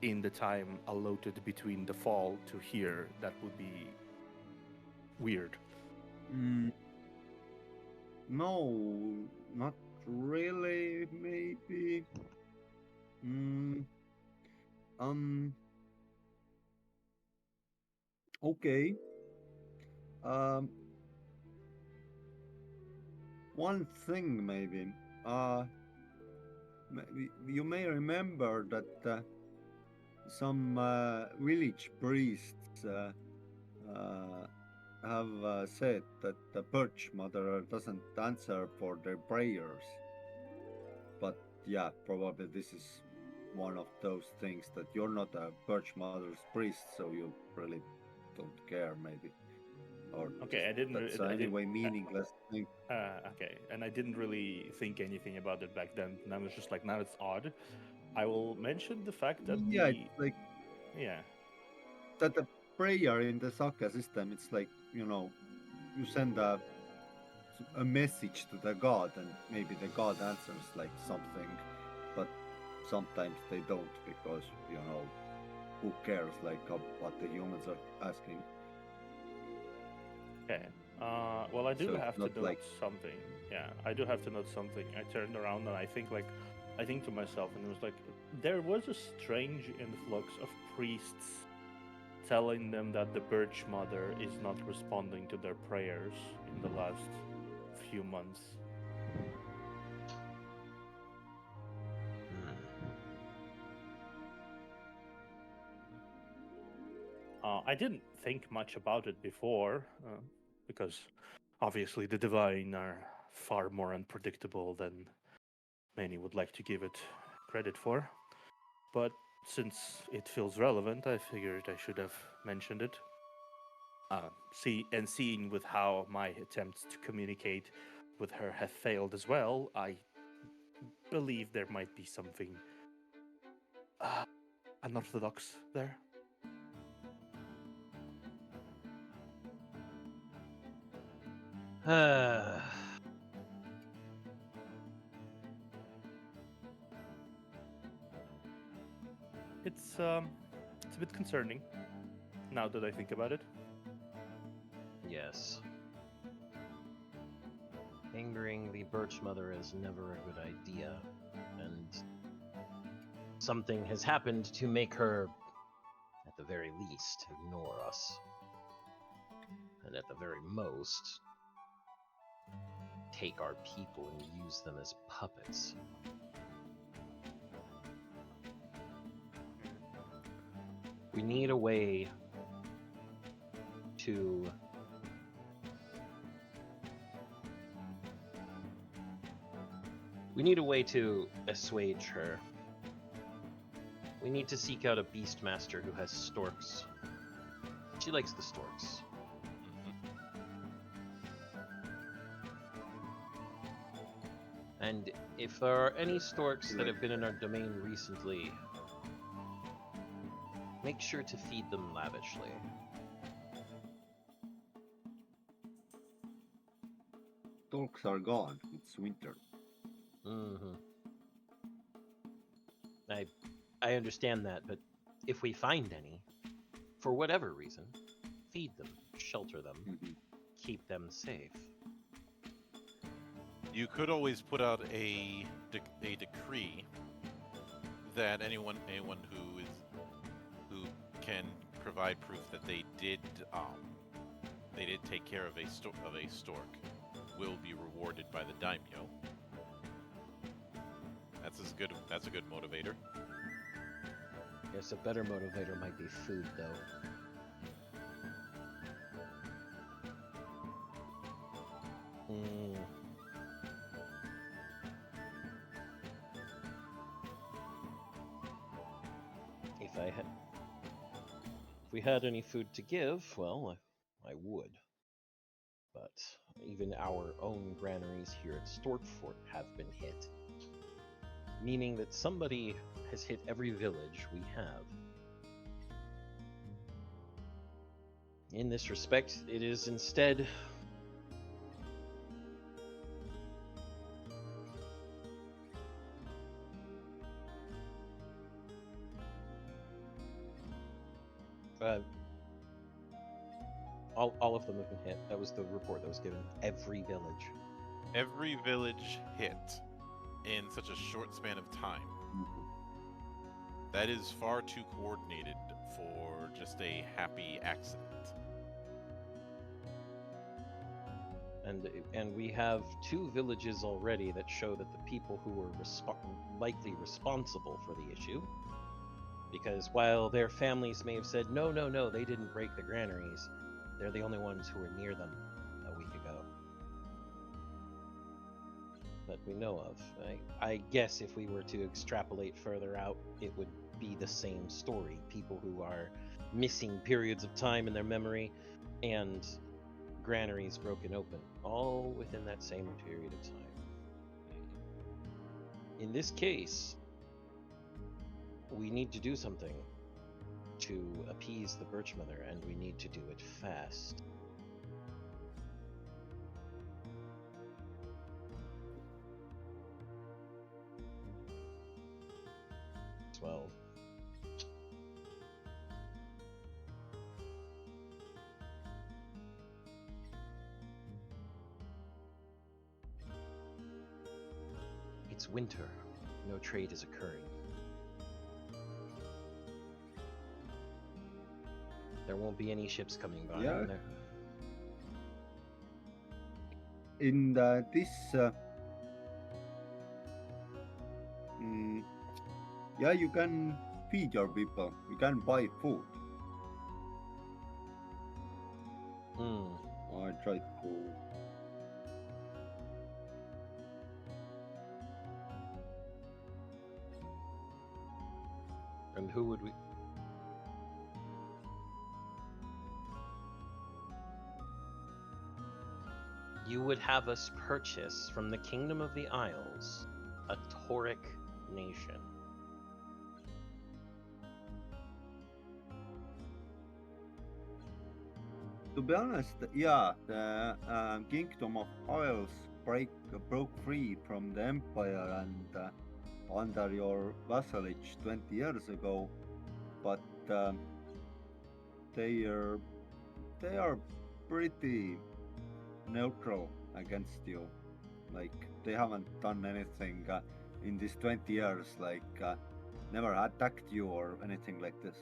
S9: in the time allotted between the fall to here that would be weird.
S2: No, not really. Maybe. Okay. One thing maybe. You may remember that some village priests have said that the Birch Mother doesn't answer for their prayers. But yeah, probably this is one of those things that you're not a Birch Mother's priest, so you really don't care, maybe. or
S9: Okay, I didn't.
S2: that's
S9: I didn't.
S2: anyway meaningless thing.
S9: Okay, and I didn't really think anything about it back then. And I was just like, now it's odd. I will mention the fact that
S2: Yeah, it's like
S9: yeah.
S2: that the prayer in the Saka system. It's like, you send a message to the god, and maybe the god answers like something, but sometimes they don't, because who cares like what the humans are asking.
S9: Okay. Well, I do
S2: So it's
S9: have to
S2: not
S9: note
S2: like
S9: something. Yeah, I do have to note something. I turned around and I think to myself, and it was like, there was a strange influx of priests telling them that the Birch Mother is not responding to their prayers in the last few months. I didn't think much about it before, because obviously the Divine are far more unpredictable than many would like to give it credit for. But since it feels relevant, I figured I should have mentioned it. Seeing with how my attempts to communicate with her have failed as well, I believe there might be something unorthodox there. It's a bit concerning now that I think about it.
S3: Yes. Angering the Birch Mother is never a good idea, and something has happened to make her, at the very least, ignore us. And at the very most, take our people and use them as puppets. We need a way to assuage her. We need to seek out a beastmaster who has storks. She likes the storks. And if there are any storks that have been in our domain recently, make sure to feed them lavishly.
S2: Storks are gone. It's winter.
S3: Mm-hmm. I understand that, but if we find any, for whatever reason, feed them, shelter them, keep them safe.
S4: You could always put out a decree that anyone who can provide proof that they did take care of a stork will be rewarded by the daimyo. That's a good motivator.
S3: Yes, a better motivator might be food, though. If we had any food to give, well, I would. But even our own granaries here at Storkfort have been hit. Meaning that somebody has hit every village we have. In this respect, it is instead all of them have been hit. That was the report that was given. Every village.
S4: Every village hit in such a short span of time. That is far too coordinated for just a happy accident.
S3: And we have 2 villages already that show that the people who were likely responsible for the issue, because while their families may have said, no, they didn't break the granaries, they're the only ones who were near them a week ago. That we know of. I guess if we were to extrapolate further out, it would be the same story. People who are missing periods of time in their memory, and granaries broken open, all within that same period of time. In this case, we need to do something to appease the Birch Mother, and we need to do it fast. Well, it's winter. No trade is occurring. There won't be any ships coming by.
S2: Yeah.
S3: There.
S2: In this yeah, you can feed your people. You can buy food. I tried to.
S3: And who would we? You would have us purchase from the Kingdom of the Isles a Tauric nation.
S2: To be honest, yeah, the Kingdom of Isles broke free from the Empire and under your vassalage 20 years ago, but they are pretty neutral against you. Like they haven't done anything in these 20 years, like never attacked you or anything like this.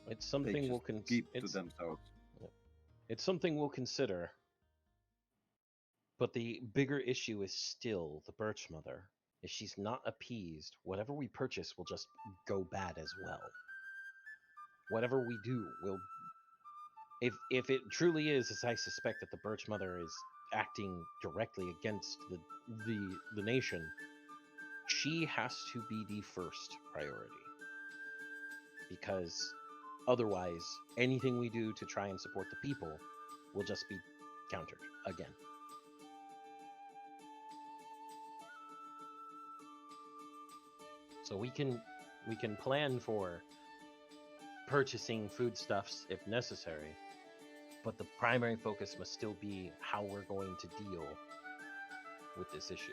S3: It's
S2: They
S3: something we'll
S2: just keep to
S3: it's,
S2: themselves.
S3: it's something we'll consider. But the bigger issue is still the Birch Mother. If she's not appeased, whatever we purchase will just go bad as well. Whatever we do will... If it truly is, as I suspect, that the Birch Mother is acting directly against the nation, she has to be the first priority. Because otherwise, anything we do to try and support the people will just be countered again. So we can plan for purchasing foodstuffs if necessary, but the primary focus must still be how we're going to deal with this issue.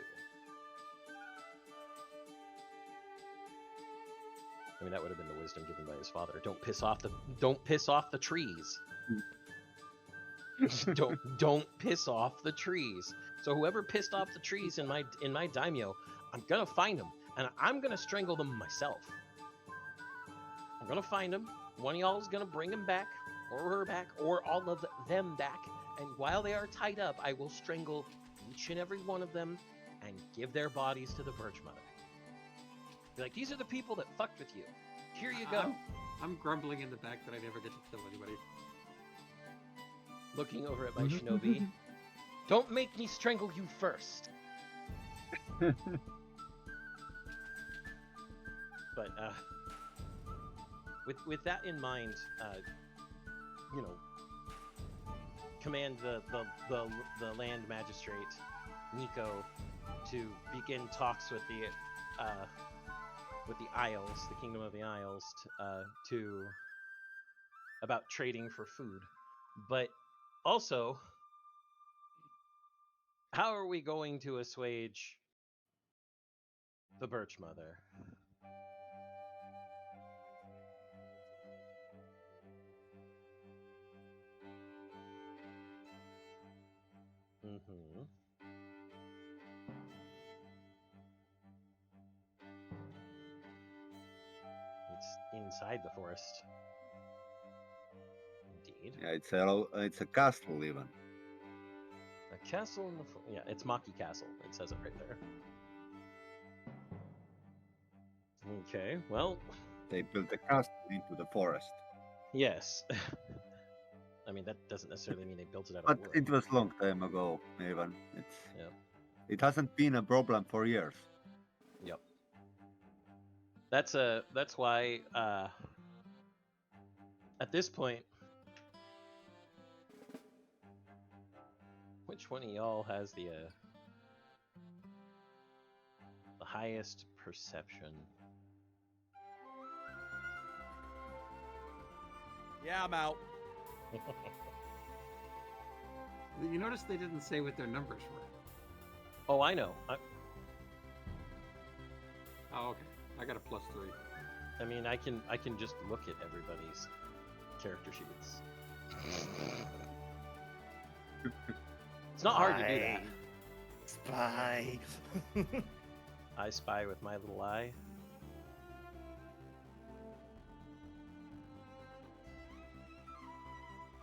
S3: I mean, that would have been the wisdom given by his father. Don't piss off the trees. don't piss off the trees. So whoever pissed off the trees in my daimyo, I'm gonna find them and I'm gonna strangle them myself. I'm gonna find them. One of y'all is gonna bring him back, or her back, or all of them back. And while they are tied up, I will strangle each and every one of them and give their bodies to the Birch Mother. Be like, these are the people that fucked with you. Here you go.
S6: I'm grumbling in the back that I never get to kill anybody.
S3: Looking over at my shinobi. Don't make me strangle you first. But with that in mind, command the land magistrate Nico to begin talks with the Isles, the Kingdom of the Isles, to about trading for food. But also, how are we going to assuage the Birch Mother? Mm-hmm. It's inside the forest. Indeed.
S2: Yeah, it's a castle even.
S3: A castle in the yeah, it's Maki Castle. It says it right there. Okay, well,
S2: They built a castle into the forest.
S3: yes. I mean, that doesn't necessarily mean they built it out of
S2: But
S3: wood.
S2: it was long time ago, even.
S3: Yeah.
S2: It hasn't been a problem for years.
S3: Yep. That's why at this point Which one of y'all has the highest perception?
S5: Yeah, I'm out.
S6: You notice they didn't say what their numbers were.
S3: Oh, I know.
S6: Oh, okay. I got a +3.
S3: I mean, I can just look at everybody's character sheets. It's not hard to do that.
S9: Spy.
S3: I spy with my little eye.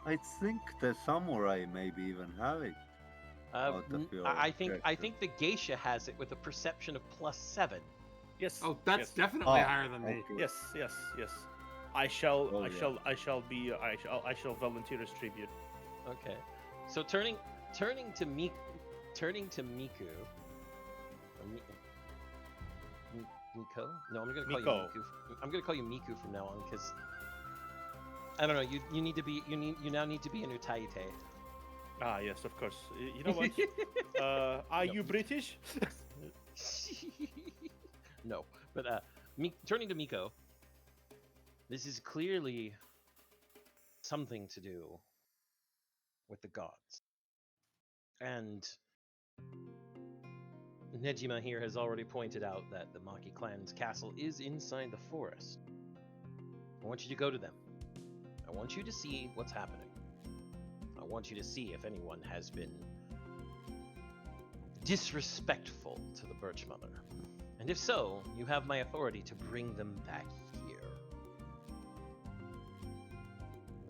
S2: I think the samurai maybe even have it. Out of your
S3: I think
S2: character.
S3: the geisha has it with a perception of +7.
S9: Yes.
S6: Oh, that's
S9: yes.
S6: definitely higher than me.
S2: okay.
S9: Yes, yes, yes. I shall I shall volunteer as tribute.
S3: Okay. So turning to Miku. Or Miko? No, I'm gonna call you
S9: Miko.
S3: Miku. I'm gonna call you Miku from now on because I don't know. You need to be you now need to be in Utaite.
S9: Ah, yes, of course. You know what? Are you British?
S3: No, but turning to Miko. This is clearly something to do with the gods. And Nejima here has already pointed out that the Maki clan's castle is inside the forest. I want you to go to them. I want you to see what's happening. I want you to see if anyone has been disrespectful to the Birch Mother. And if so, you have my authority to bring them back here.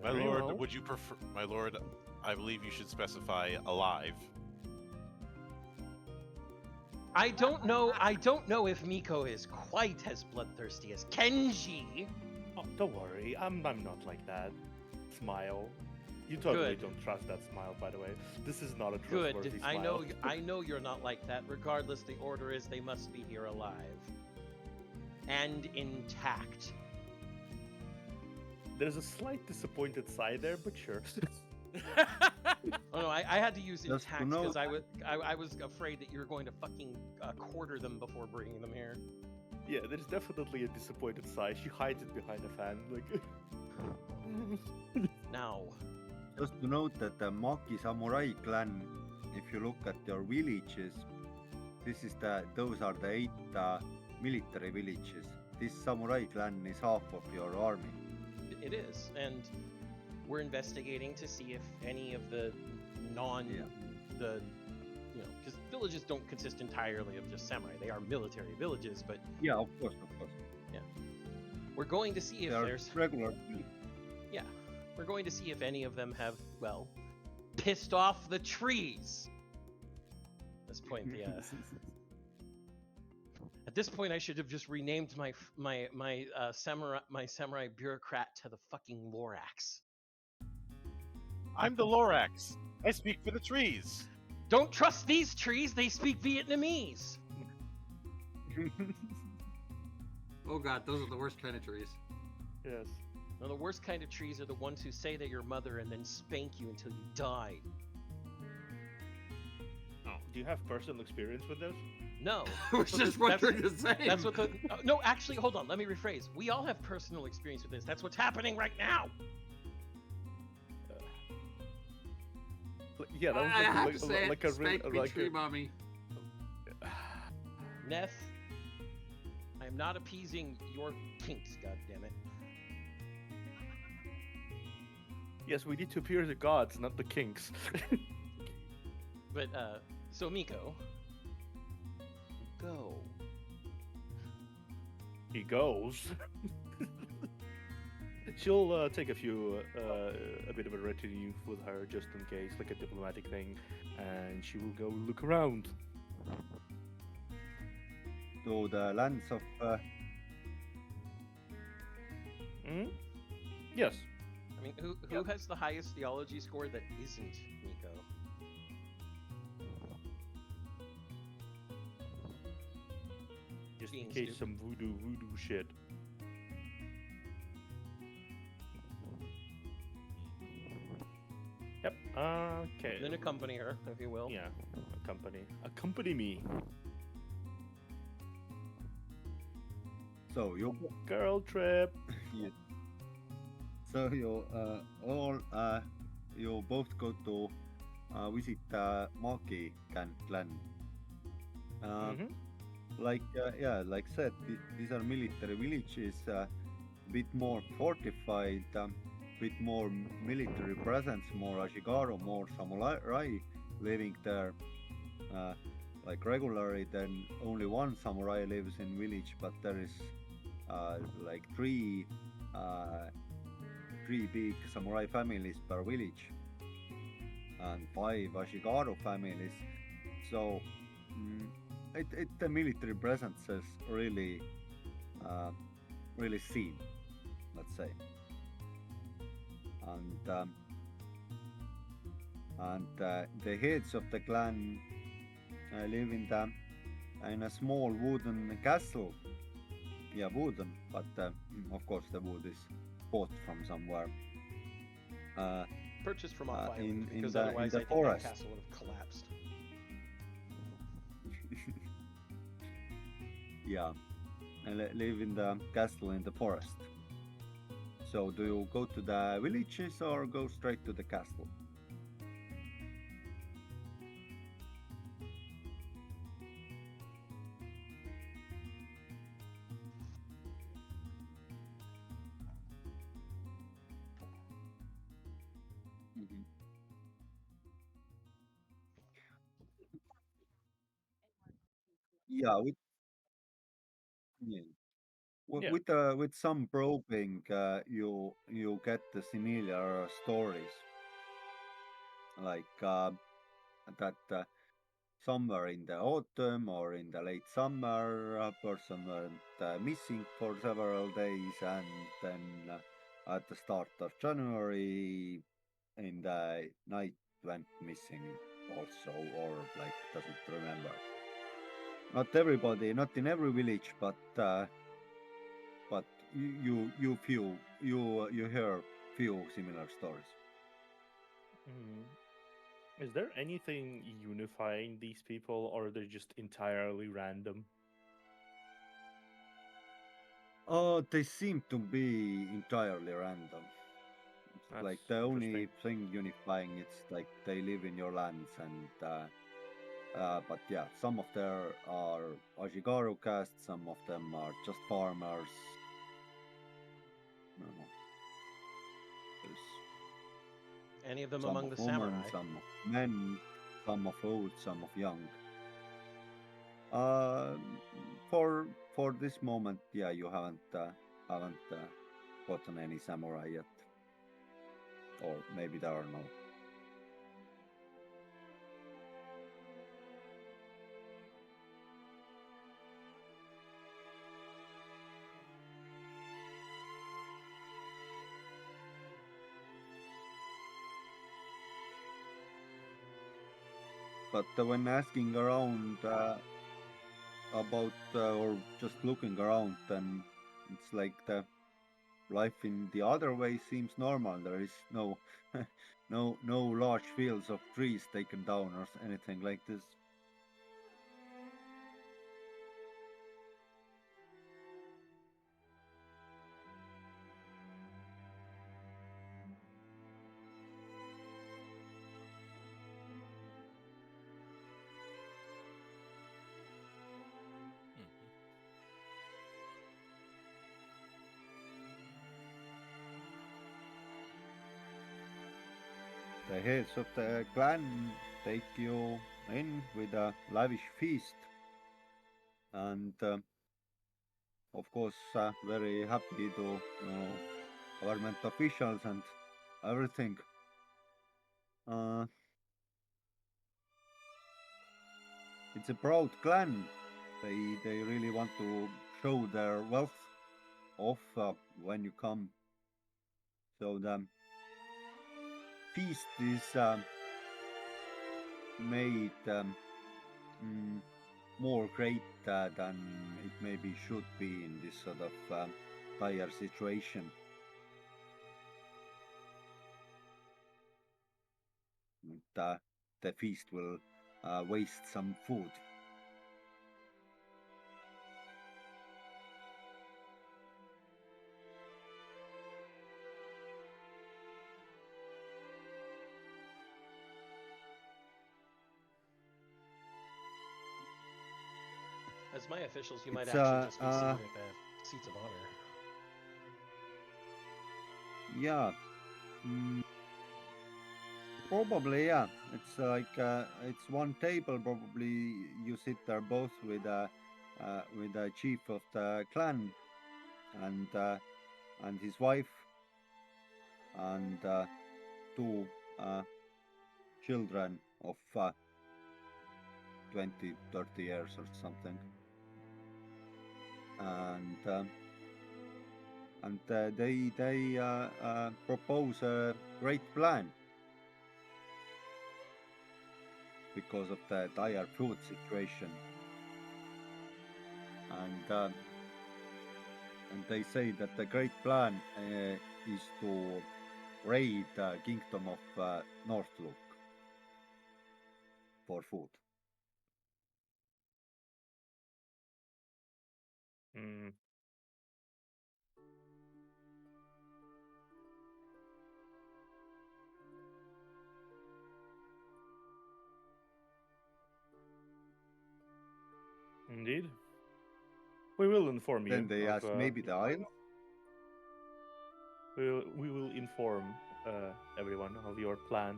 S4: My
S9: Very
S4: lord,
S9: well.
S4: would you prefer... My lord, I believe you should specify alive.
S3: I don't know if Miko is quite as bloodthirsty as Kenji.
S9: Oh, don't worry. I'm not like that. Smile. You totally
S3: Good.
S9: don't trust that smile, by the way. This is not a
S3: Good.
S9: trustworthy
S3: I
S9: smile.
S3: know you're not like that. Regardless, the order is they must be here alive and intact.
S9: There's a slight disappointed sigh there, but sure.
S3: Oh no, I had to use
S2: Just to
S3: intact
S2: know-
S3: because I was afraid that you were going to fucking quarter them before bringing them here.
S9: Yeah, there's definitely a disappointed sigh. She hides it behind a fan, like.
S3: Now,
S2: Just to note that the Maki Samurai clan, if you look at their villages, those are the 8 military villages. This Samurai clan is half of your army.
S3: it is, and we're investigating to see if any of the because villages don't consist entirely of just samurai. They are military villages, but
S2: Yeah, of course.
S3: we're going to see if
S2: They are
S3: there's
S2: regular.
S3: we're going to see if any of them have, well, pissed off the trees. At this point, at this point, I should have just renamed my samurai bureaucrat to the fucking Lorax.
S4: I'm the Lorax. I speak for the trees.
S3: Don't trust these trees. They speak Vietnamese.
S6: Oh god, those are the worst kind of trees.
S9: Yes.
S3: Now, the worst kind of trees are the ones who say they're your mother and then spank you until you die.
S9: Oh, do you have personal experience with this?
S3: No.
S6: I was just wondering the same.
S3: That's what the... no, actually, hold on. Let me rephrase. We all have personal experience with this. That's what's happening right now.
S9: Yeah, that was
S6: I have to
S9: like,
S6: say
S9: like
S6: it,
S9: a really
S6: spank me,
S9: like
S6: tree
S9: a,
S6: mommy.
S3: Neff, I am not appeasing your kinks, goddammit.
S9: Yes, we need to appear the gods, not the kinks.
S3: But, so Miko, go.
S9: He goes. She'll take a bit of a retinue with her just in case, like a diplomatic thing, and she will go look around.
S2: To the lands of.
S9: Yes.
S3: I mean, who has the highest theology score that isn't Miko?
S9: Just in
S3: Being
S9: case
S3: stupid.
S9: some voodoo shit. Yep. Okay.
S3: Then accompany her, if you will.
S9: Yeah, accompany me.
S2: So you
S9: Girl trip.
S2: yeah. So you both go to visit Maki clan. Uh,
S9: Mm-hmm.
S2: like said, these are military villages, bit more fortified, bit more military presence, more Ashigaru, more samurai living there. Uh, like regularly, then only one samurai lives in village, but there is like uh, three big samurai families per village and five Ashigaru families. So mm, the military presence is really uh, really seen, let's say. And the heads of the clan live in a small wooden castle. Yeah, wooden, but of course the wood is bought from somewhere. Uh,
S3: Purchased from off island,
S2: in
S3: because
S2: the
S3: otherwise I think
S2: forest.
S3: that castle would have collapsed.
S2: Yeah, and live in the castle in the forest. So, do you go to the villages or go straight to the castle? Mhm. Yeah, yeah.
S9: Yeah.
S2: With some probing, you get the similar stories, like that somewhere in the autumn or in the late summer, a person went missing for several days, and then at the start of January, in the night, went missing also, or like doesn't remember. Not everybody, not in every village, but you hear few similar stories.
S9: Mm. Is there anything unifying these people, or they're just entirely random?
S2: Oh, they seem to be entirely random. It's
S9: That's
S2: like the only
S9: interesting.
S2: thing unifying, it's like they live in your lands, and but yeah, some of them are Ashigaru caste, some of them are just farmers. You know, there's
S3: Any of them
S2: some
S3: among
S2: of
S3: the
S2: women,
S3: samurai?
S2: some of men, some of old, some of young. Uh, for this moment, yeah, you haven't gotten any samurai yet, or maybe there are no. But when asking around about or just looking around, then it's like the life in the other way seems normal. There is no no large fields of trees taken down or anything like this. The heads of the clan take you in with a lavish feast, and of course, very happy to government officials and everything. Uh, it's a proud clan. They really want to show their wealth off when you come. So the feast is made mm, more great than it maybe should be in this sort of dire situation. the feast will waste some food.
S3: As my officials, you might
S2: It's,
S3: actually just be seated at the seats of honor.
S2: Yeah. Probably, yeah. It's like it's one table. Probably you sit there both with the chief of the clan and his wife and two children of 20, 30 years or something. And they propose a great plan because of the dire food situation. And they say that the great plan is to raid the kingdom of Northlook for food.
S9: Hmm. Indeed. We will inform you.
S2: Then they ask maybe the Isles.
S9: We will inform everyone of your plan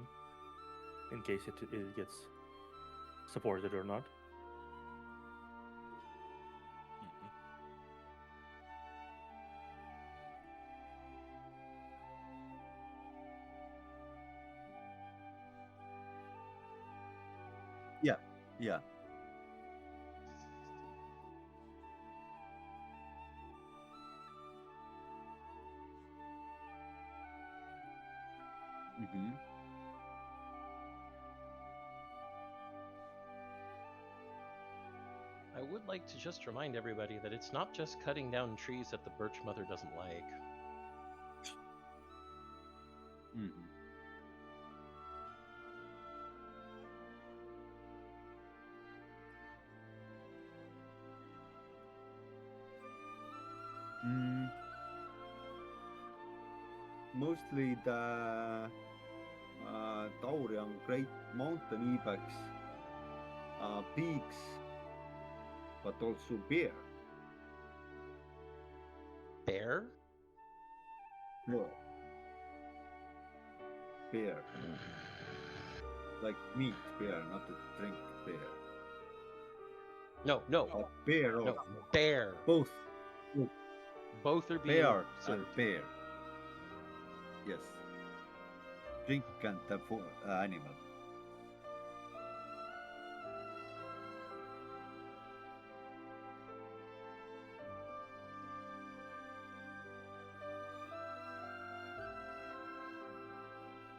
S9: in case it gets supported or not.
S2: Yeah, yeah. Mm-hmm.
S3: I would like to just remind everybody that it's not just cutting down trees that the Birch Mother doesn't like.
S2: Mm-hmm. Mostly the Taurian Great Mountain Ibex, pigs, but also bear.
S3: Bear?
S2: No. Bear. Like meat bear, not a drink bear.
S3: No, no.
S2: But bear
S3: No,
S2: also.
S3: bear.
S2: Both.
S3: Both are being
S2: Bear
S3: served.
S2: and bear. Yes. Drink and the animal.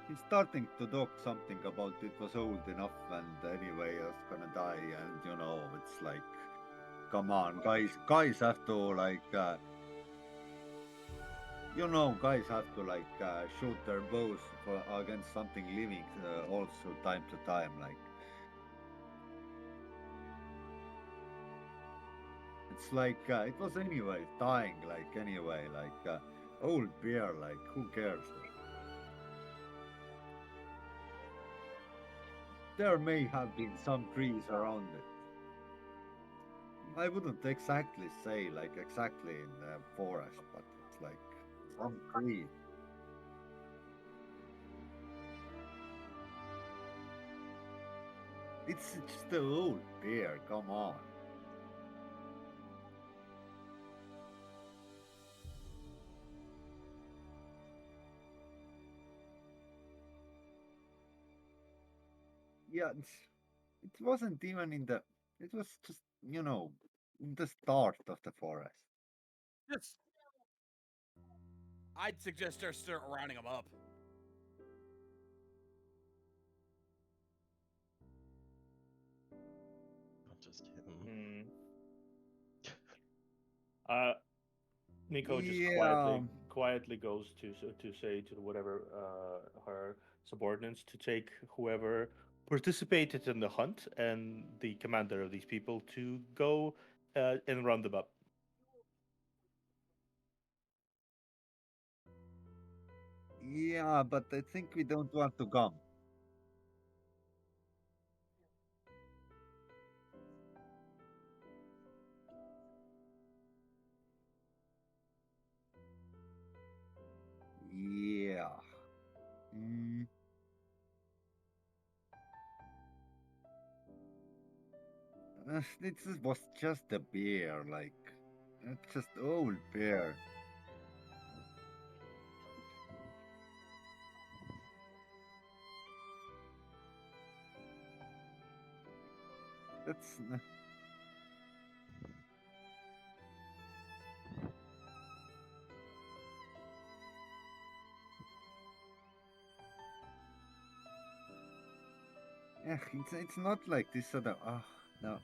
S2: He's starting to talk something about it was old enough and anyway I was gonna die, and it's like, come on, guys have to like guys have to like shoot their bows against something living also time to time, like it's like it was anyway dying, like anyway, like old beer, like who cares? There may have been some trees around it. I wouldn't exactly say like exactly in the forest, but it's like some tree. It's just a old beer, come on. Yeah, it wasn't even in the. It was just in the start of the forest.
S5: Just, I'd suggest start rounding them up.
S3: Not just him.
S9: Nico just
S2: Yeah.
S9: quietly goes to say to whatever her subordinates to take whoever participated in the hunt and the commander of these people to go and round them up.
S2: Yeah, but I think we don't want to come. Yeah. Mm, this was just a bear, like, it's just old bear. That's yeah, it's not like this other. Oh no.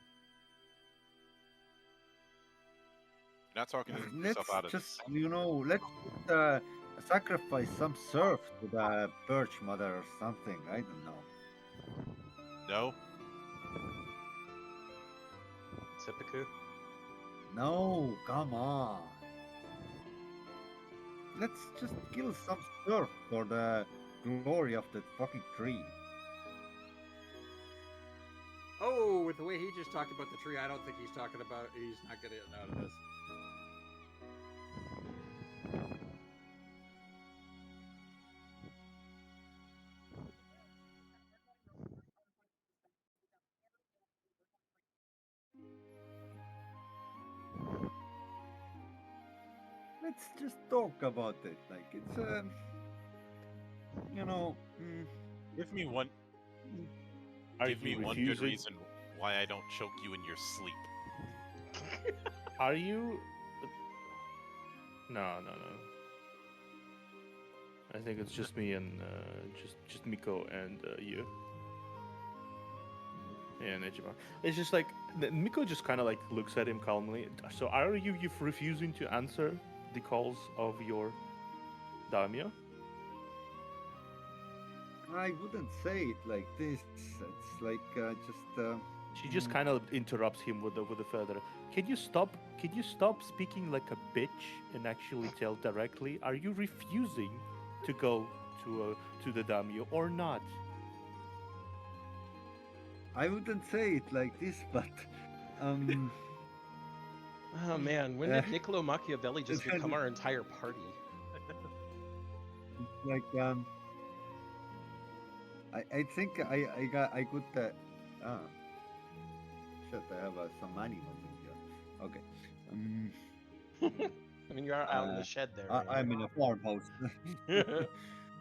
S4: You're not talking yourself
S2: Let's
S4: out of
S2: just
S4: this.
S2: let's just, sacrifice some surf to the birch mother or something. I don't know.
S4: No?
S3: Seppuku?
S2: No, come on. Let's just kill some surf for the glory of that fucking tree.
S6: Oh, with the way he just talked about the tree, I don't think he's talking about. He's not getting out of this.
S2: Let's just talk about it. Like it's you know, mm,
S4: Give me one.
S2: mm,
S9: Are
S4: Give
S9: you
S4: me one good
S9: refusing?
S4: reason why I don't choke you in your sleep.
S9: Are you? No, no, no. I think it's just me and just Miko and you and Ejima. It's just like Miko just kind of like looks at him calmly. So are you refusing to answer the calls of your daimyo?
S2: I wouldn't say it like this. It's like just.
S9: She just kind of interrupts him with a further. Can you stop? Can you stop speaking like a bitch and actually tell directly? Are you refusing to go to the daimyo or not?
S2: I wouldn't say it like this, but um,
S3: Oh man, when
S2: uh,
S3: did Niccolo Machiavelli just
S2: it's
S3: become our entire party?
S2: like I think I could ah shit, I have some animals in here. Okay. Um,
S3: I mean, you're out in the shed there,
S2: I'm in a farmhouse.
S3: right?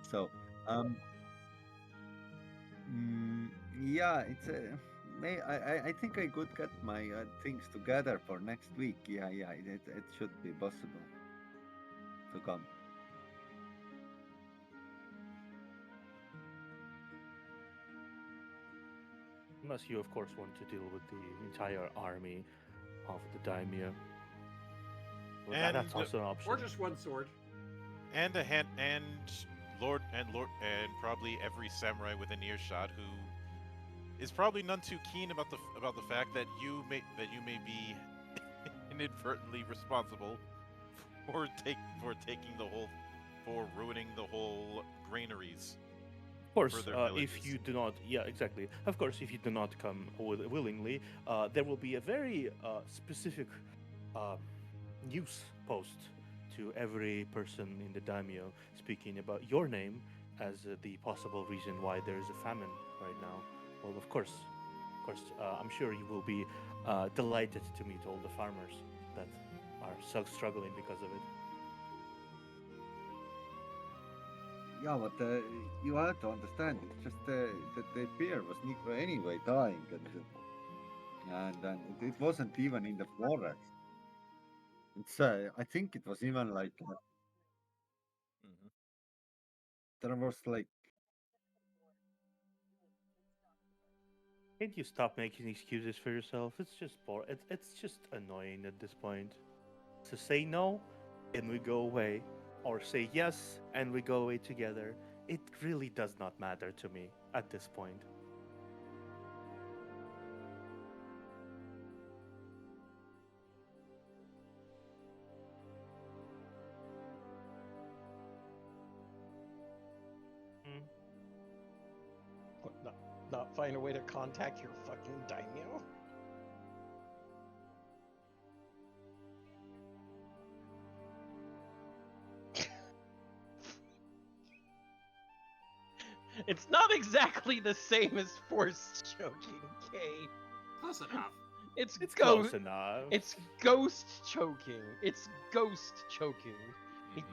S2: So, um, yeah, it's a. I think I could get my things together for next week. Yeah, yeah, it should be possible to come.
S9: Unless you, of course, want to deal with the entire army of the daimyo. Well,
S4: And
S9: that's also an option.
S6: Or just one sword.
S4: and a hand and Lord and probably every samurai within earshot who is probably none too keen about the fact that you may be inadvertently responsible for taking the whole for ruining the whole granaries
S9: Of course,
S4: for their
S9: if
S4: villages.
S9: you do not, yeah, exactly. Of course, if you do not come willingly, there will be a very specific uh, news post to every person in the daimyo speaking about your name as the possible reason why there is a famine right now. Well, of course, I'm sure you will be delighted to meet all the farmers that are struggling because of it.
S2: Yeah, but you have to understand. It's just that the bear was anyway dying, and it wasn't even in the forest. It's I think it was even like
S4: Mhm.
S2: there was like
S9: Can't you stop making excuses for yourself? It's just it's just annoying at this point. So say no, and we go away, or say yes, and we go away together. It really does not matter to me at this point.
S3: What, not find a way to contact your fucking daimyo? It's not exactly the same as force choking, Kay.
S6: Close enough.
S3: It's
S9: Close enough.
S3: It's ghost choking. It's ghost choking.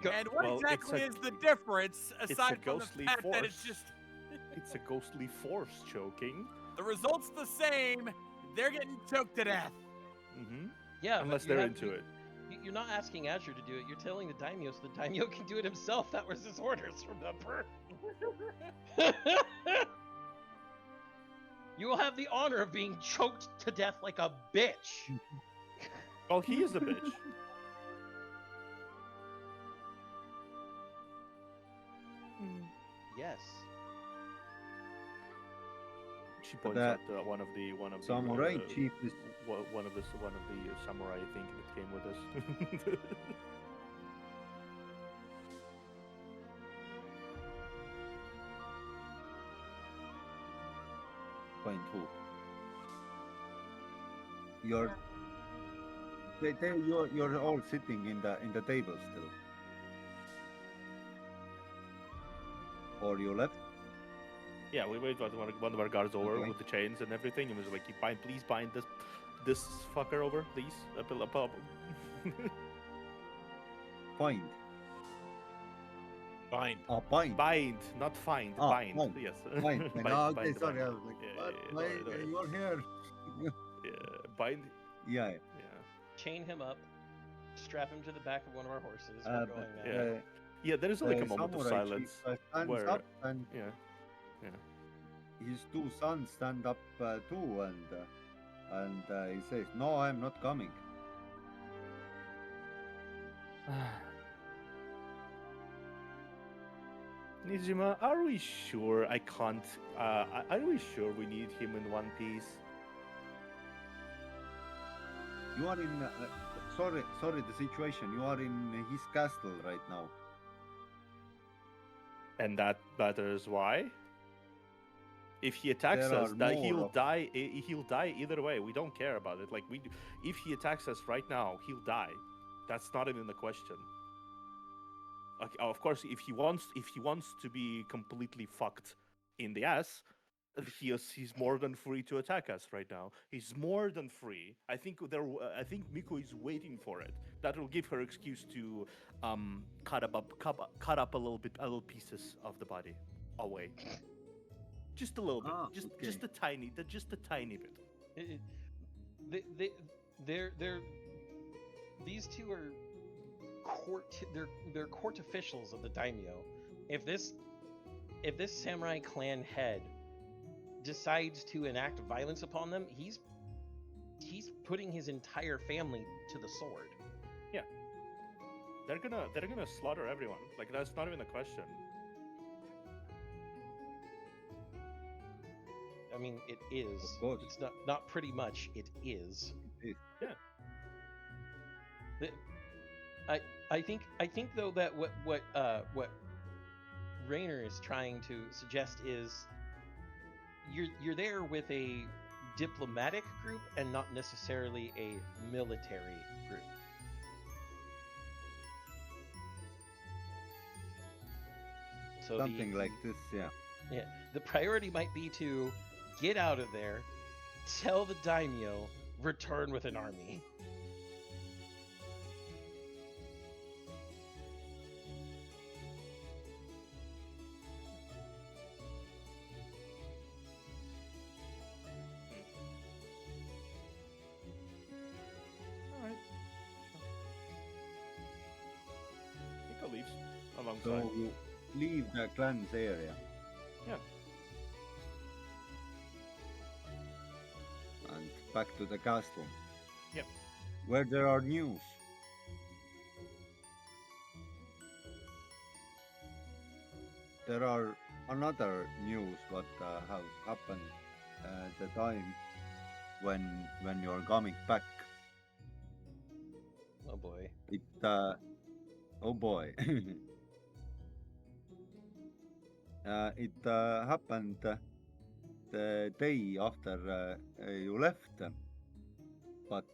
S5: And what
S9: Well,
S5: exactly
S9: it's
S5: is the difference aside from the
S9: ghostly
S5: fact that it's
S9: force.
S5: just
S9: It's a ghostly force choking.
S5: the result's the same? They're getting choked to death.
S9: Mm-hmm.
S3: Yeah,
S9: Unless
S3: but
S9: they're into it.
S3: You're not asking Azure to do it. You're telling the daimyo so the daimyo can do it himself. That was his orders, remember? You will have the honor of being choked to death like a bitch.
S9: Well, he is a bitch.
S3: Yes.
S9: She points
S2: That
S9: out one of the
S2: samurai chief is
S9: one of the samurai I think that came with us.
S2: point who? You're you're all sitting in the table still. Or you left?
S9: Yeah, we waited one of our guards over
S2: Okay.
S9: with the chains and everything, and was like, please bind this fucker over, please."
S2: Find.
S4: Bind.
S2: Bind.
S9: Bind, not find.
S2: Ah,
S9: bind.
S2: bind.
S9: Yes.
S2: Bind.
S9: Bind,
S2: Okay,
S9: bind,
S2: sorry.
S9: bind.
S2: I was like,
S9: Yeah,
S2: what?
S9: yeah,
S2: Why
S9: no,
S2: you're here?
S9: yeah, bind.
S2: Yeah.
S3: Chain him up. Strap him to the back of one of our horses.
S2: Uh,
S3: We're going now.
S9: Yeah. Yeah, there is like a moment of
S2: samurai
S9: silence
S2: chief stands
S9: where
S2: up and
S9: yeah.
S2: his two sons stand up too, and he says, "No, I'm not coming."
S9: Nijima, are we sure I can't? Are we sure we need him in One Piece?
S2: You are in. Sorry, the situation. You are in his castle right now.
S9: And that matters why? If he attacks
S2: There
S9: us,
S2: are
S9: that
S2: more
S9: he'll
S2: of-
S9: die. He'll die either way. We don't care about it. Like if he attacks us right now, he'll die. That's not even the question. Like, of course, if he wants to be completely fucked in the ass, he's more than free to attack us right now. He's more than free. I think Miko is waiting for it. That will give her excuse to cut up a little pieces of the body away. Just a little bit. Just a tiny bit.
S3: They're these two are they're court officials of the daimyo. If this samurai clan head decides to enact violence upon them, he's putting his entire family to the sword.
S9: Yeah. They're gonna slaughter everyone. Like, that's not even a question.
S3: I mean, it is.
S2: Of course.
S3: It's not pretty much. It is.
S2: It is.
S9: Yeah.
S3: I think though that what Raynor is trying to suggest is you're there with a diplomatic group and not necessarily a military group. So
S2: Something like this, yeah.
S3: Yeah, the priority might be to get out of there, tell the daimyo, return with an army.
S9: Alright. Miko leaves alongside.
S2: So you leave the clan's area.
S9: Yeah.
S2: And back to the castle.
S9: Yep.
S2: Where there are news. there are another news what have happened the time when you're coming back.
S3: Oh boy.
S2: It oh boy. It happened the day after you left, but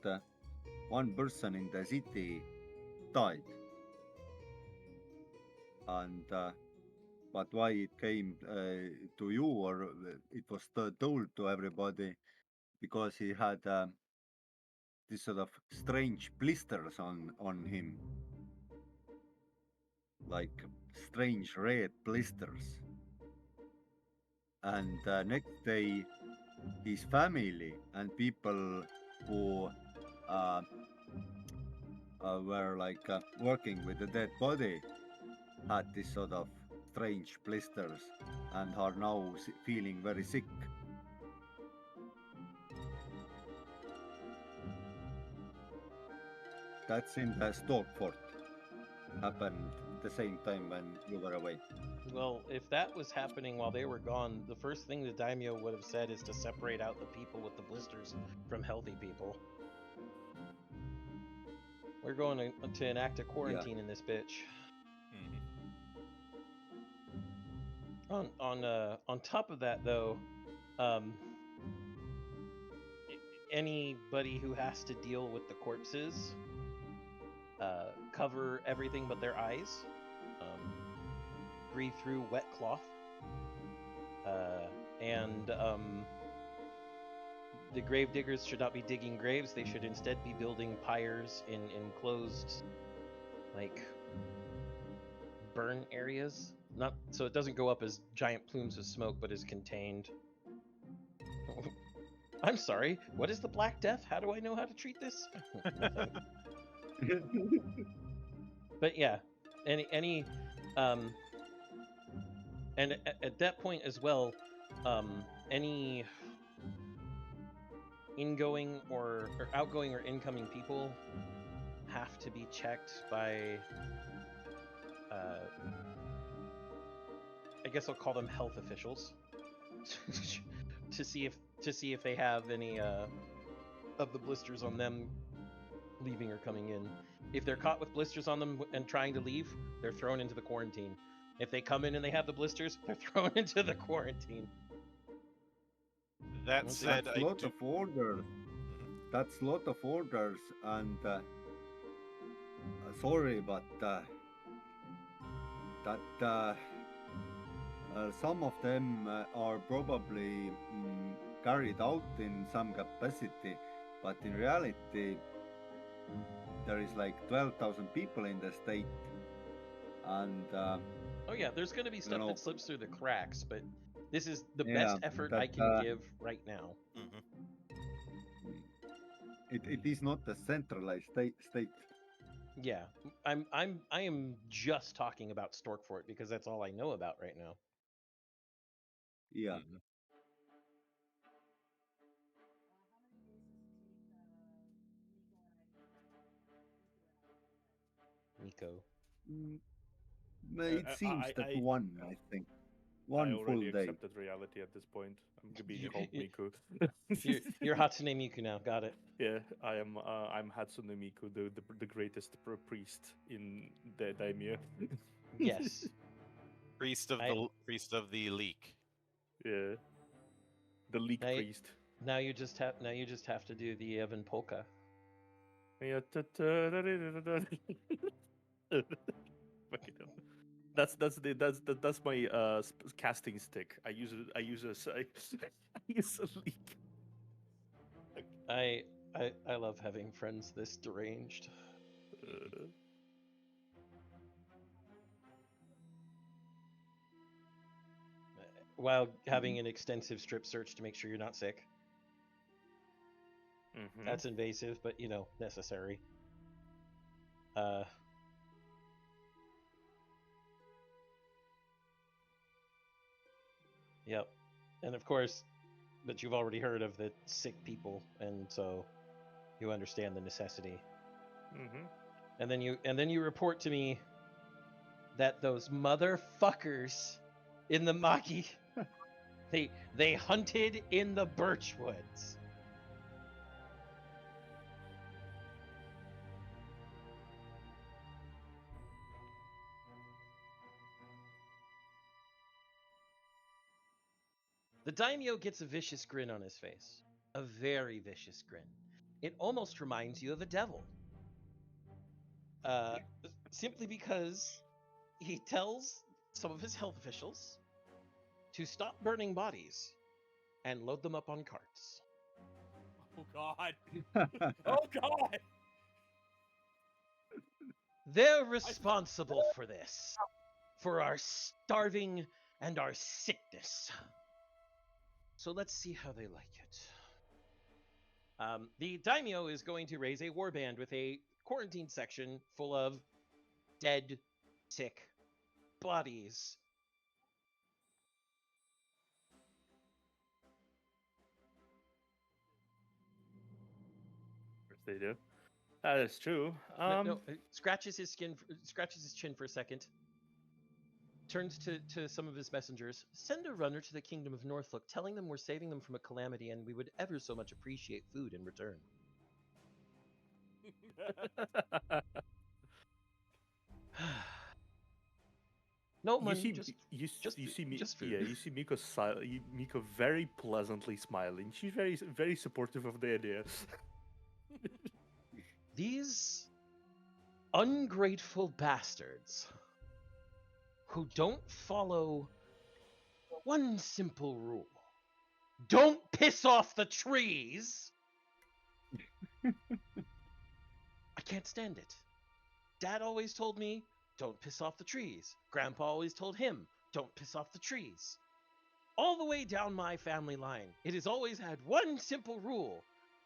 S2: one person in the city died, and but why it came to you, or it was told to everybody, because he had this sort of strange blisters on him, like strange red blisters. And next day, his family and people who uh, were like working with the dead body had this sort of strange blisters and are now feeling very sick. That's in the Stork Fort. Happened the same time when you were away.
S3: Well, if that was happening while they were gone, the first thing the daimyo would have said is to separate out the people with the blisters from healthy people. We're going to enact a quarantine in this bitch.
S4: Mhm.
S3: On top of that, though, anybody who has to deal with the corpses, cover everything but their eyes. Breathe through wet cloth. And the grave diggers should not be digging graves. They should instead be building pyres in enclosed, like, burn areas. Not so it doesn't go up as giant plumes of smoke, but is contained. I'm sorry. What is the Black Death? How do I know how to treat this? Nothing. But yeah, any and at that point as well, any ingoing or outgoing or incoming people have to be checked by I guess I'll call them health officials to see if they have any of the blisters on them leaving or coming in. If they're caught with blisters on them and trying to leave, they're thrown into the quarantine. If they come in and they have the blisters, they're thrown into the quarantine.
S4: That
S3: Once
S4: said,
S2: That's
S4: I
S2: a lot
S4: do.
S2: of orders.
S4: Mhm.
S2: That's a lot of orders, and sorry, but that some of them are probably carried out in some capacity, but in reality, there is like 12,000 people in the state, and
S3: Oh yeah, there's going to be stuff
S2: know,
S3: that slips through the cracks, but this is the
S2: yeah,
S3: best effort
S2: that
S3: I can give right now.
S4: Mhm.
S2: it is not a centralized state.
S3: Yeah, I am just talking about Storkfort because that's all I know about right now.
S2: Yeah.
S4: Mhm.
S3: Nico.
S2: Mm, It seems that
S9: I
S2: one, I think,
S9: I
S2: one
S9: already
S2: full day.
S9: accepted reality at this point. I'm being
S3: You-
S9: called Miku.
S3: You're Hatsune Miku now. Got it.
S9: Yeah, I am. I'm Hatsune Miku, the greatest priest in the daimyo.
S3: Yes.
S4: Priest of
S3: I-
S4: the leak.
S9: Yeah, the leak
S3: Now,
S9: priest.
S3: now you just have to do the Evan polka.
S9: Yeah, fucking hell. That's my casting stick. I use it. I use I use a leak.
S3: I love having friends this deranged.
S9: Uh,
S3: While having an extensive strip search to make sure you're not sick.
S9: mhm.
S3: That's invasive, but necessary. Yep. And of course, but you've already heard of the sick people, and so you understand the necessity.
S9: Mhm.
S3: And then you report to me that those motherfuckers in the Maki. They hunted in the birch woods. The daimyo gets a vicious grin on his face. A very vicious grin. It almost reminds you of a devil. Simply because he tells some of his health officials to stop burning bodies and load them up on carts.
S5: Oh God. Oh God.
S3: They're responsible for this, for our starving and our sickness. So let's see how they like it. The daimyo is going to raise a warband with a quarantine section full of dead, sick bodies.
S9: Of course they do. That is true.
S3: No, scratches his chin for a second. Turns to some of his messengers. Send a runner to the kingdom of Northlook, telling them we're saving them from a calamity, and we would ever so much appreciate food in return. No money.
S9: You see
S3: food.
S9: Miko very pleasantly smiling. She's very supportive of the idea.
S3: These ungrateful bastards who don't follow one simple rule. Don't piss off the trees! I can't stand it. Dad always told me, don't piss off the trees. Grandpa always told him, don't piss off the trees. All the way down my family line, it has always had one simple rule.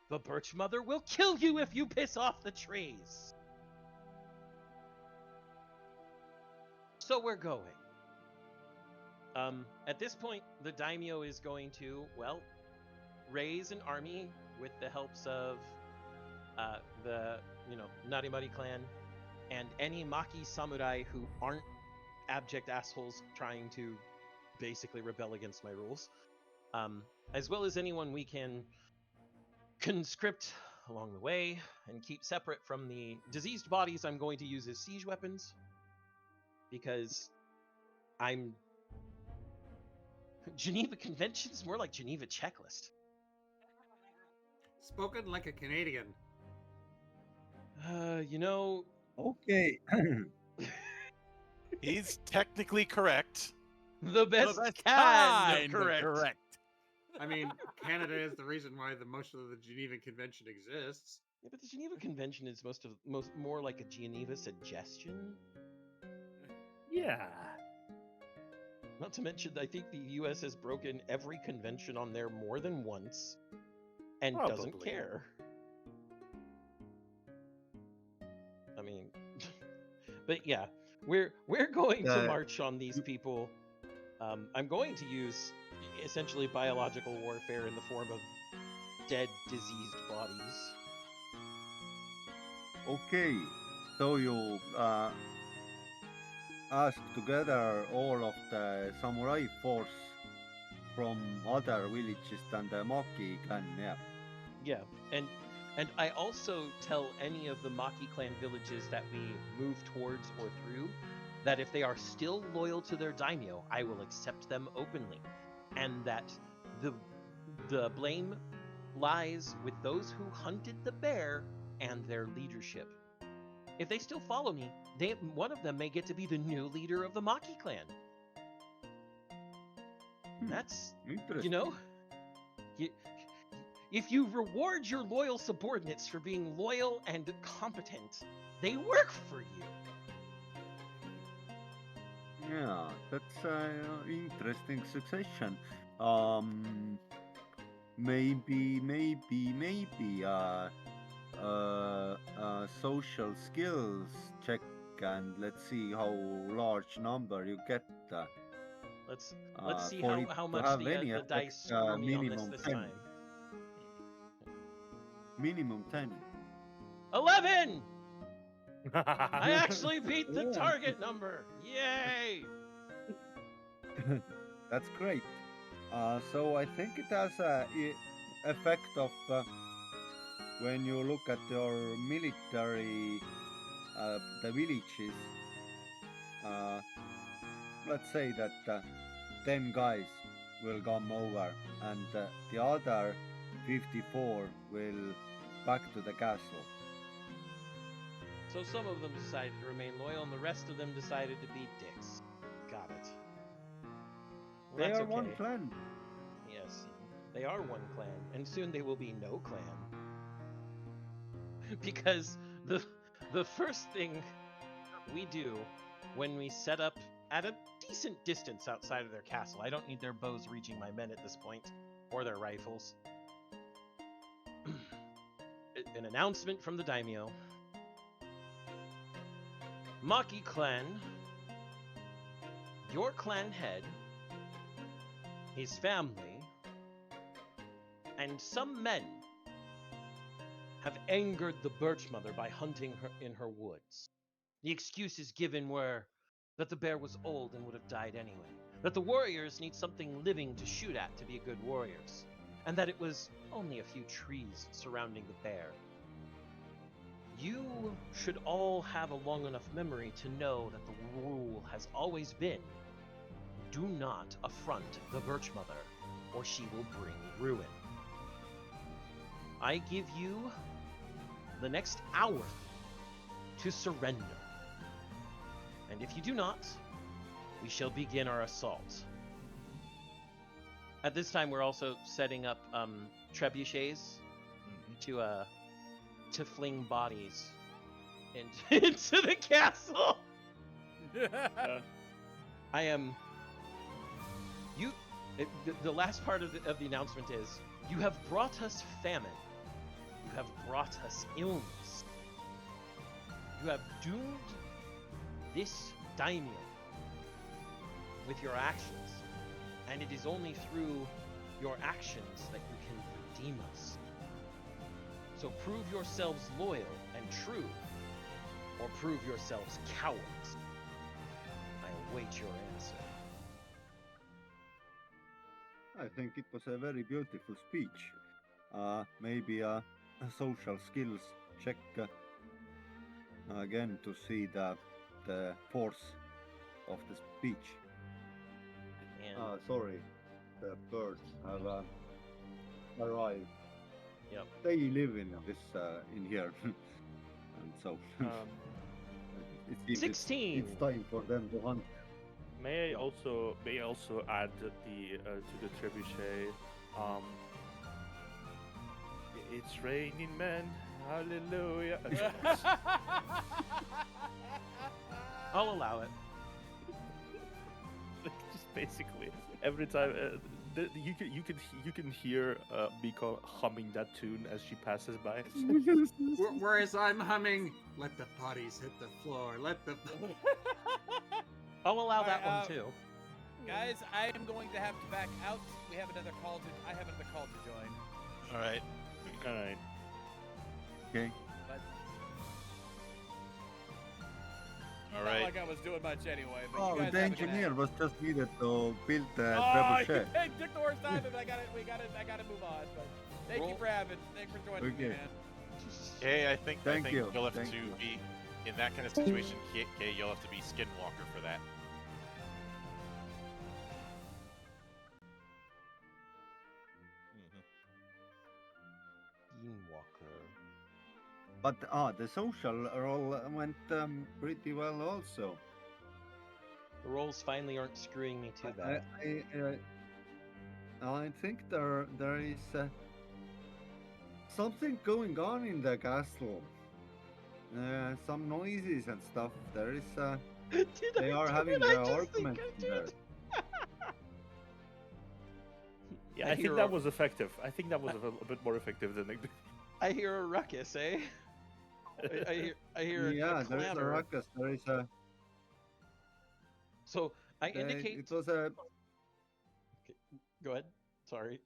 S3: The birch mother will kill you if you piss off the trees. So we're going. At this point, the daimyo is going to, well, raise an army with the helps of the, Narimari clan and any Maki samurai who aren't abject assholes trying to basically rebel against my rules, as well as anyone we can conscript along the way and keep separate from the diseased bodies I'm going to use as siege weapons, because Geneva Convention is more like Geneva Checklist.
S6: Spoken like a Canadian.
S2: Okay.
S4: He's technically correct.
S3: The best kind of correct.
S6: I mean, Canada is the reason why most of the Geneva Convention exists.
S3: Yeah, but the Geneva Convention is more like a Geneva suggestion.
S9: Yeah.
S3: Not to mention, I think the U.S. has broken every convention on there more than once, and doesn't care. I mean, but yeah, we're going to march on these people. I'm going to use essentially biological warfare in the form of dead, diseased bodies.
S2: Okay, so you ask together all of the samurai force from other villages than the Maki clan, yeah.
S3: Yeah, and I also tell any of the Maki clan villages that we move towards or through that if they are still loyal to their daimyo, I will accept them openly, and that the blame lies with those who hunted the bear and their leadership. If they still follow me, one of them may get to be the new leader of the Maki clan. That's,
S2: interesting.
S3: If you reward your loyal subordinates for being loyal and competent, they work for you.
S2: Yeah, that's interesting succession. Maybe social skills check, and let's see how large number you get.
S3: Let's see how much the dice screw me on this
S2: 10.
S3: time.
S2: Minimum 10.
S3: 11! I actually beat the target number! Yay!
S2: That's great. So I think it has a effect of when you look at your military, the villages. Uh, let's say that 10 guys will come over, and the other 54 will back to the castle.
S3: So some of them decided to remain loyal, and the rest of them decided to be dicks. Got it. Well,
S2: They
S3: that's
S2: are one
S3: okay.
S2: clan.
S3: Yes, they are one clan, and soon they will be no clan. Because the first thing we do when we set up at a decent distance outside of their castle, I don't need their bows reaching my men at this point, or their rifles. An announcement from the daimyo. Maki clan, your clan head, his family, and some men have angered the Birch Mother by hunting her in her woods. The excuses given were that the bear was old and would have died anyway, that the warriors need something living to shoot at to be good warriors, and that it was only a few trees surrounding the bear. You should all have a long enough memory to know that the rule has always been, do not affront the Birch Mother, or she will bring ruin. I give you the next hour to surrender. And if you do not, we shall begin our assault. At this time, we're also setting up trebuchets to fling bodies into the castle. I am. You. The last part of the announcement is: you have brought us famine. You have brought us illness. You have doomed this daimyo with your actions, and it is only through your actions that you can redeem us. So prove yourselves loyal and true, or prove yourselves cowards. I await your answer.
S2: I think it was a very beautiful speech. Maybe a social skills check again to see the force of the speech.
S3: And
S2: Sorry, the birds have arrived.
S3: Yep.
S2: They live in this in here, and so it seems
S3: 16.
S2: it's time for them to hunt.
S9: May I also add the to the trebuchet? It's raining men, hallelujah.
S3: I'll allow it.
S9: Just basically every time you can hear Miko humming that tune as she passes by.
S6: Whereas I'm humming, let the bodies hit the floor. Let the.
S3: I'll allow that
S5: Alright,
S3: one too.
S5: Guys, I am going to have to back out. I have another call to join.
S4: All right.
S9: All right.
S2: Okay.
S5: But
S4: All
S5: not
S4: right.
S5: like I was doing much anyway. But
S2: Oh,
S5: you guys
S2: the
S5: have a good night.
S2: engineer was just needed to build the
S5: Oh,
S2: trebuchet.
S5: it took the worst time, but I gotta move on. But thank you for thanks for joining me,
S2: Okay.
S5: man.
S4: Okay, I think
S2: Thank you,
S4: you'll have
S2: thank
S4: to
S2: you.
S4: be in that kind of situation. Kay, you'll have to be Skinwalker for that.
S3: Walker.
S2: But the social role went pretty well also.
S3: The rolls finally aren't screwing me too bad.
S2: I think there is something going on in the castle. Some noises and stuff. There is. They are having an argument in there.
S9: Yeah,
S3: I
S9: I think
S3: hear
S9: that
S3: a-
S9: was effective. I think that was a bit more effective than.
S3: I hear a ruckus, eh? I hear
S2: Yeah,
S3: a
S2: there is a
S3: clamor.
S2: ruckus. There is a.
S3: So I indicate.
S2: It was a.
S3: Go ahead. Sorry.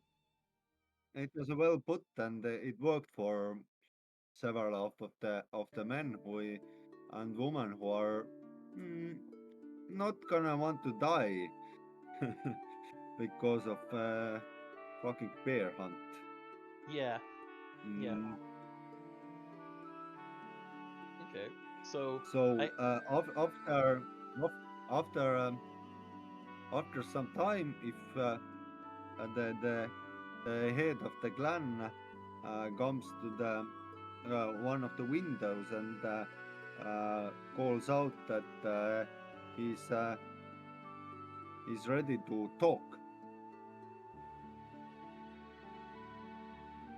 S2: It was well put, and it worked for several of the men who and women who are not gonna want to die because of fucking bear hunt.
S3: Yeah. Yeah.
S2: Mm,
S3: Okay. So
S2: so
S3: I
S2: after after some time, if the head of the clan comes to the one of the windows and calls out that he's ready to talk.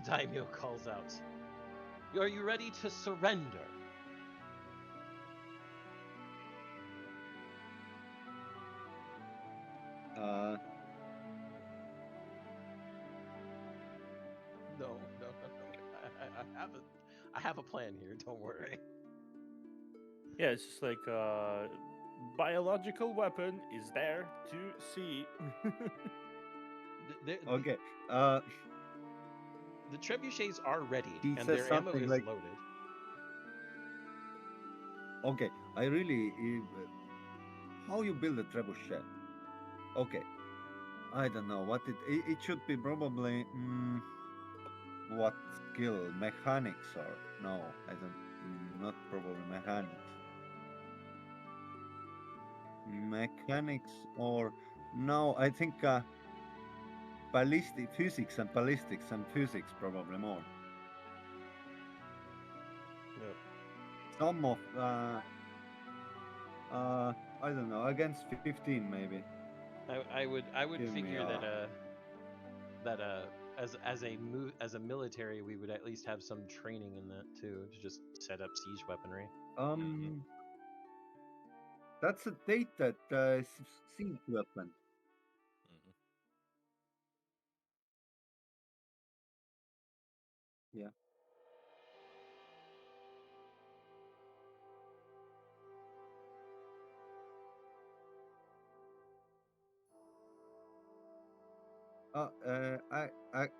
S3: Daimyo calls out, "Are you ready to surrender?"
S2: Uh,
S3: No, no, no, no. I have a plan here. Don't worry.
S9: Yeah, it's just like biological weapon is there to see.
S3: The, the,
S2: okay. Uh,
S3: the trebuchets are ready,
S2: he
S3: and
S2: says
S3: their ammo
S2: something
S3: is
S2: like,
S3: loaded.
S2: "Okay, I really how you build a trebuchet? Okay, I don't know what it should be probably what skill mechanics or no I don't not probably mechanics or no I think ballistic physics and physics probably more
S3: Yep.
S2: some of I don't know against 15 maybe
S3: I would
S2: give me
S3: figure that as a military we would at least have some training in that too, to just set up siege weaponry.
S2: um that's a dated siege weapon.
S4: Mhm.
S2: Yeah.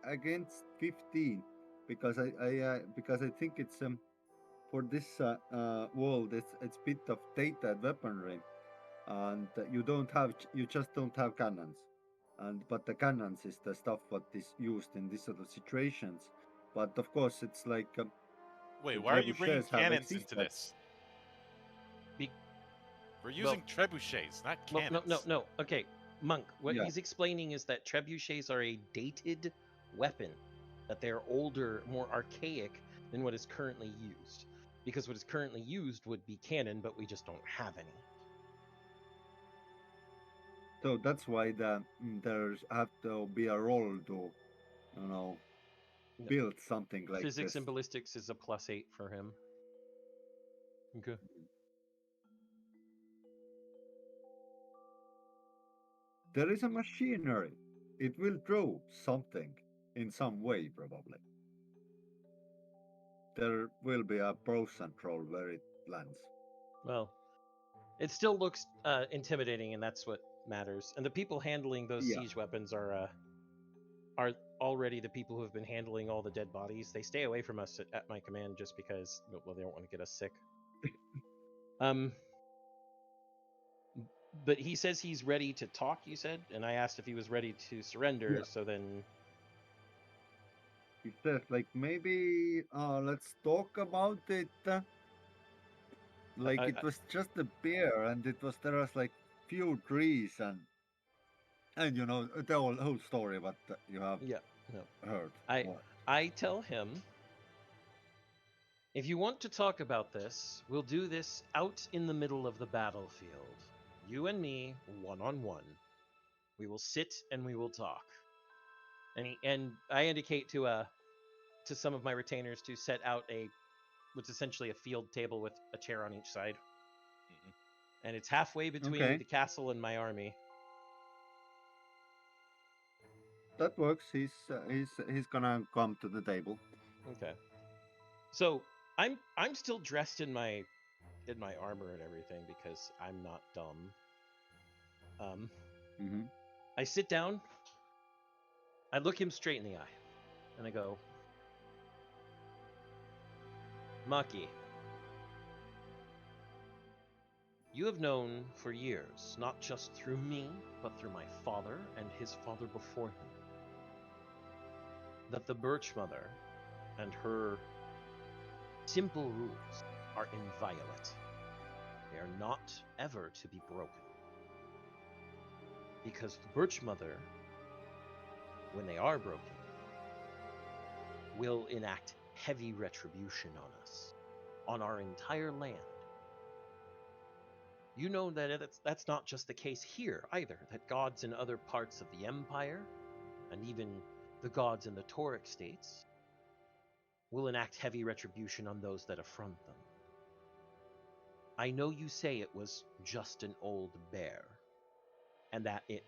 S2: Against 15 because I think it's for this world it's bit of dated weaponry and you just don't have cannons and but the cannons is the stuff what is used in these sort of situations but of course it's like
S4: Wait,
S2: the
S4: why are you bringing
S2: trebuchets have
S4: cannons into
S2: existed.
S4: this?
S3: Be-
S4: We're
S3: well,
S4: using trebuchets, not
S3: no, no, no,
S4: cannons.
S3: no. Okay, Monk. What
S2: Yeah.
S3: he's explaining is that trebuchets are a dated weapon, that they're older, more archaic than what is currently used. Because what is currently used would be cannon, but we just don't have any.
S2: So that's why there's have to be a role to you know
S3: No.
S2: build something like
S3: Physics
S2: this.
S3: and ballistics is a +8 for him. Okay.
S2: There is a machinery. It will draw something in some way, probably. There will be a pros and roll where it lands.
S3: Well, it still looks intimidating, and that's what matters. And the people handling those
S2: Yeah.
S3: siege weapons are already the people who have been handling all the dead bodies. They stay away from us at my command just because, well, they don't want to get us sick. Um, but he says he's ready to talk. You said, and I asked if he was ready to surrender.
S2: Yeah.
S3: So then,
S2: He says, like, maybe let's talk about it. Like, it
S3: I
S2: was just a bear, and there was like few trees, and the whole story what you have
S3: yeah, no,
S2: heard.
S3: I
S2: What?
S3: I tell him, if you want to talk about this, we'll do this out in the middle of the battlefield. You and me, one on one. We will sit and we will talk. And I indicate to some of my retainers to set out what's essentially a field table with a chair on each side.
S4: Mhm.
S3: And it's halfway between
S2: Okay,
S3: the castle and my army.
S2: that works. He's gonna come to the table.
S3: Okay. So I'm still dressed in my armor and everything because I'm not dumb. Um,
S2: Hmm.
S3: I sit down, I look him straight in the eye, and I go, Maki, You have known for years, not just through me, but through my father and his father before him, that the Birch Mother and her simple rules are inviolate. They are not ever to be broken. Because the Birch Mother, when they are broken, will enact heavy retribution on us, on our entire land. You know that that's not just the case here either, that gods in other parts of the Empire, and even the gods in the Tauric states, will enact heavy retribution on those that affront them. I know you say it was just an old bear, and that it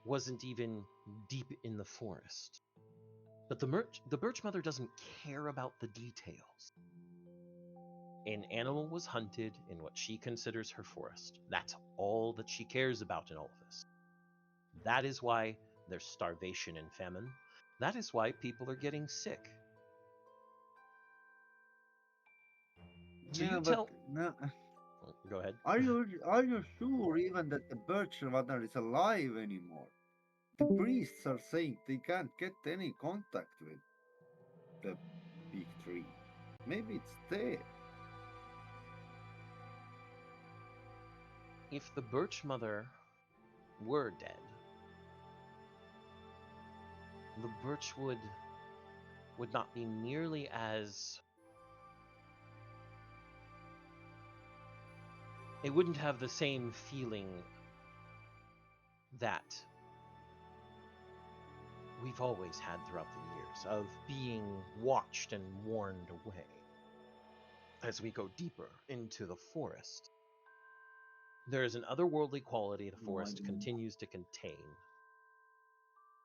S3: wasn't even deep in the forest. But the Birch Mother doesn't care about the details. An animal was hunted in what she considers her forest. That's all that she cares about in all of this. That is why there's starvation and famine. That is why people are getting sick. So
S2: Yeah,
S3: you
S2: but
S3: tell...
S2: no,
S3: Go ahead.
S2: are you sure even that the Birch Mother is alive anymore? The priests are saying they can't get any contact with the big tree. Maybe it's dead.
S3: If the Birch Mother were dead, the birchwood would not be nearly as... It wouldn't have the same feeling that we've always had throughout the years of being watched and warned away. As we go deeper into the forest, there is an otherworldly quality the forest continues to contain.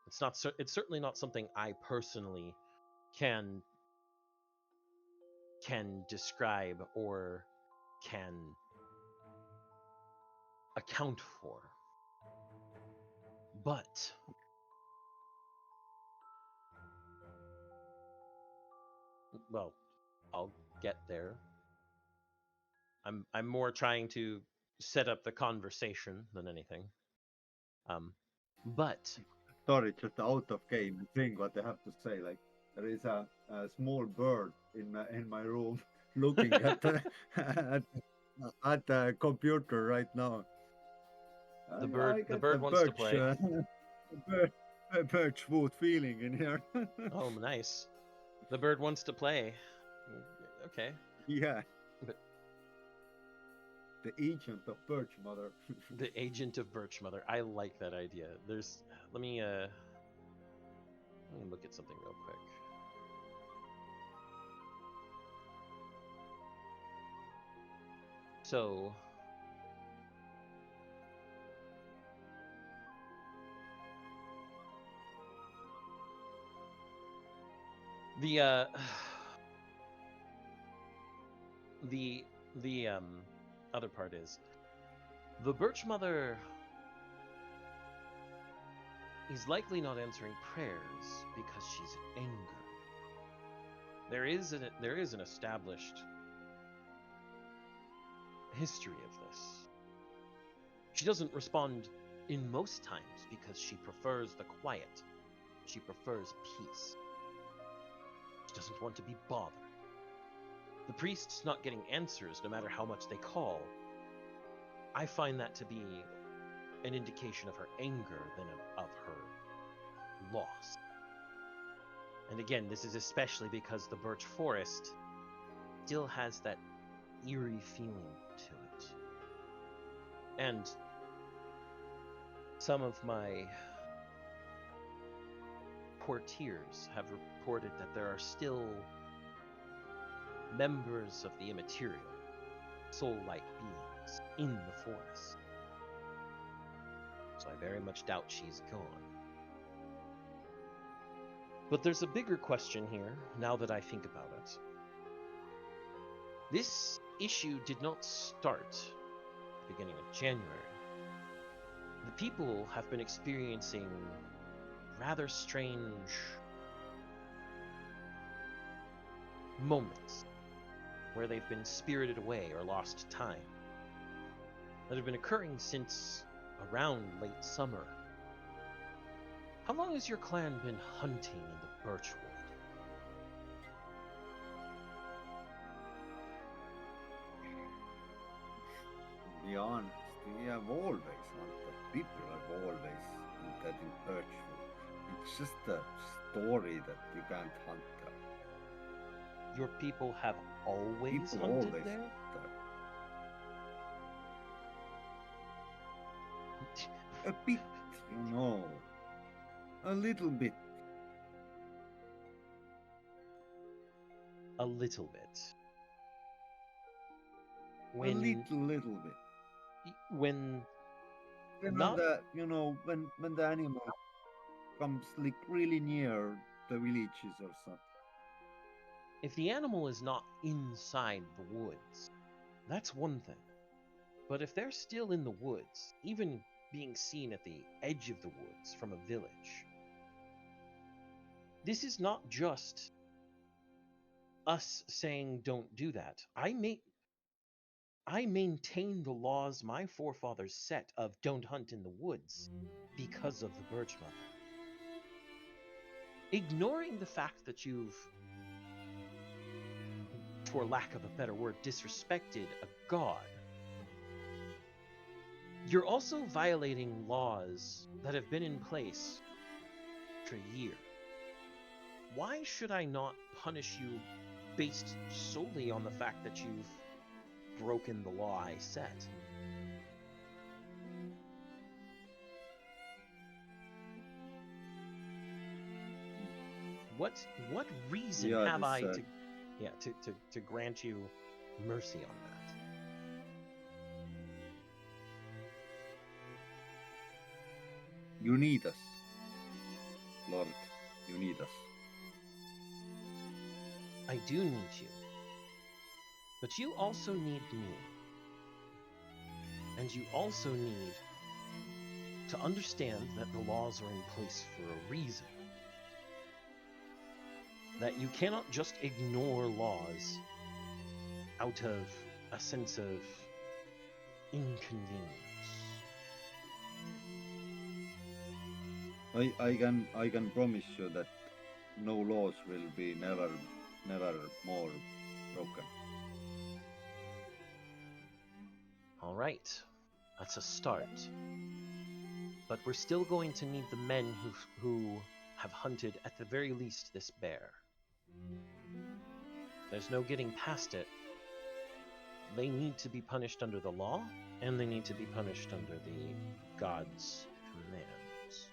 S3: It's certainly not something I personally can describe or can account for. But well, I'll get there. I'm more trying to set up the conversation than anything. But
S2: Sorry, just out of game thing. What I have to say, like there is a small bird in my room looking at at the computer right now.
S3: the
S2: I
S3: bird
S2: get the
S3: wants to play.
S2: birch wood feeling in here.
S3: Oh, nice. The bird wants to play. Okay.
S2: Yeah.
S3: But
S2: the agent of Birch Mother.
S3: The agent of Birch Mother. I like that idea. Let me look at something real quick. So the other part is the Birch Mother is likely not answering prayers because she's angered. There is an established history of this. She doesn't respond in most times because she prefers the quiet. She prefers peace. She doesn't want to be bothered. The priest's not getting answers no matter how much they call. I find that to be an indication of her anger than of her loss. And again, this is especially because the birch forest still has that eerie feeling to it. And some of my courtiers have reported that there are still members of the immaterial, soul-like beings in the forest. So I very much doubt she's gone. But there's a bigger question here, now that I think about it. This issue did not start at the beginning of January. The people have been experiencing rather strange moments where they've been spirited away or lost time. that have been occurring since around late summer. How long has your clan been hunting in the Birchwood?
S2: To be honest, we have always hunted. People have always hunted in Birchwood. It's just a story that you can't hunt there.
S3: Your people have always
S2: People
S3: hunted
S2: always
S3: there?
S2: hunt there. A bit, you know. A little bit.
S3: A little bit.
S2: A little bit.
S3: When
S2: When
S3: not
S2: when the animal comes like really near the villages or something.
S3: if the animal is not inside the woods, that's one thing. But if they're still in the woods, even being seen at the edge of the woods from a village, this is not just us saying don't do that. I maintain the laws my forefathers set of don't hunt in the woods because of the Birch Mother. Ignoring the fact that you've, for lack of a better word, disrespected a god, you're also violating laws that have been in place for a year. Why should I not punish you based solely on the fact that you've broken the law I set? What reason have I to grant you mercy on that?
S2: You need us, Lord. You need us.
S3: I do need you. But you also need me. And you also need to understand that the laws are in place for a reason. That you cannot just ignore laws out of a sense of inconvenience.
S2: I can promise you that no laws will be never more broken.
S3: All right, that's a start. But we're still going to need the men who have hunted at the very least this bear. There's no getting past it. They need to be punished under the law, and they need to be punished under the god's commands.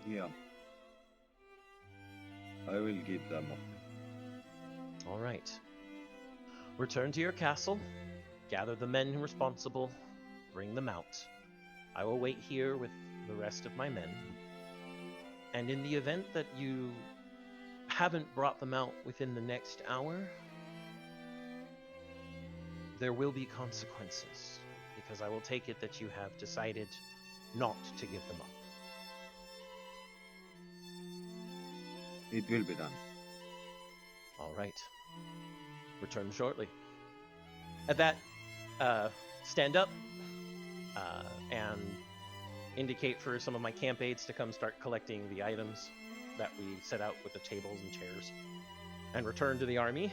S2: Yeah. I will give them up.
S3: All right. Return to your castle, gather the men responsible, bring them out. I will wait here with the rest of my men. And in the event that you haven't brought them out within the next hour, there will be consequences, because I will take it that you have decided not to give them up.
S2: It will be done.
S3: All right. Return shortly. At that, stand up and indicate for some of my camp aides to come start collecting the items that we set out with the tables and chairs, and return to the army.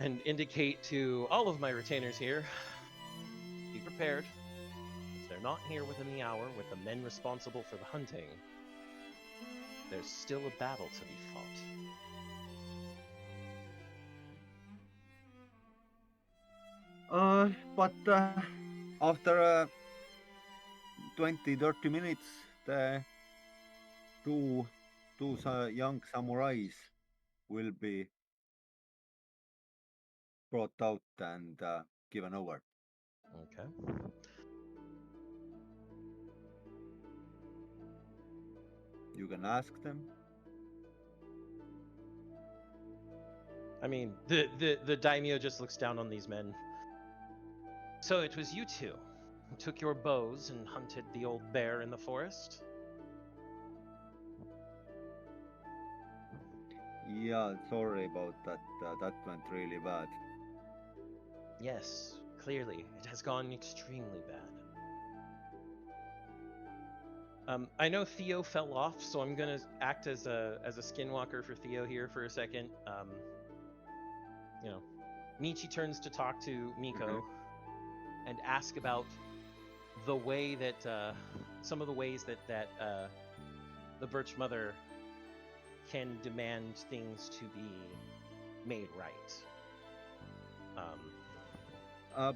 S3: And indicate to all of my retainers here, be prepared. If they're not here within the hour with the men responsible for the hunting, there's still a battle to be fought.
S2: But after 20-30 minutes, the two young samurais will be brought out and given over.
S3: Okay.
S2: You can ask them.
S3: I mean, the daimyo just looks down on these men. So it was you two who took your bows and hunted the old bear in the forest?
S2: Yeah, sorry about that. That went really bad.
S3: Yes, clearly, it has gone extremely bad. I know Theo fell off, so I'm gonna act as a skinwalker for Theo here for a second. Michi turns to talk to Miko and ask about the way that some of the ways that the Birch Mother can demand things to be made right.
S2: Uh,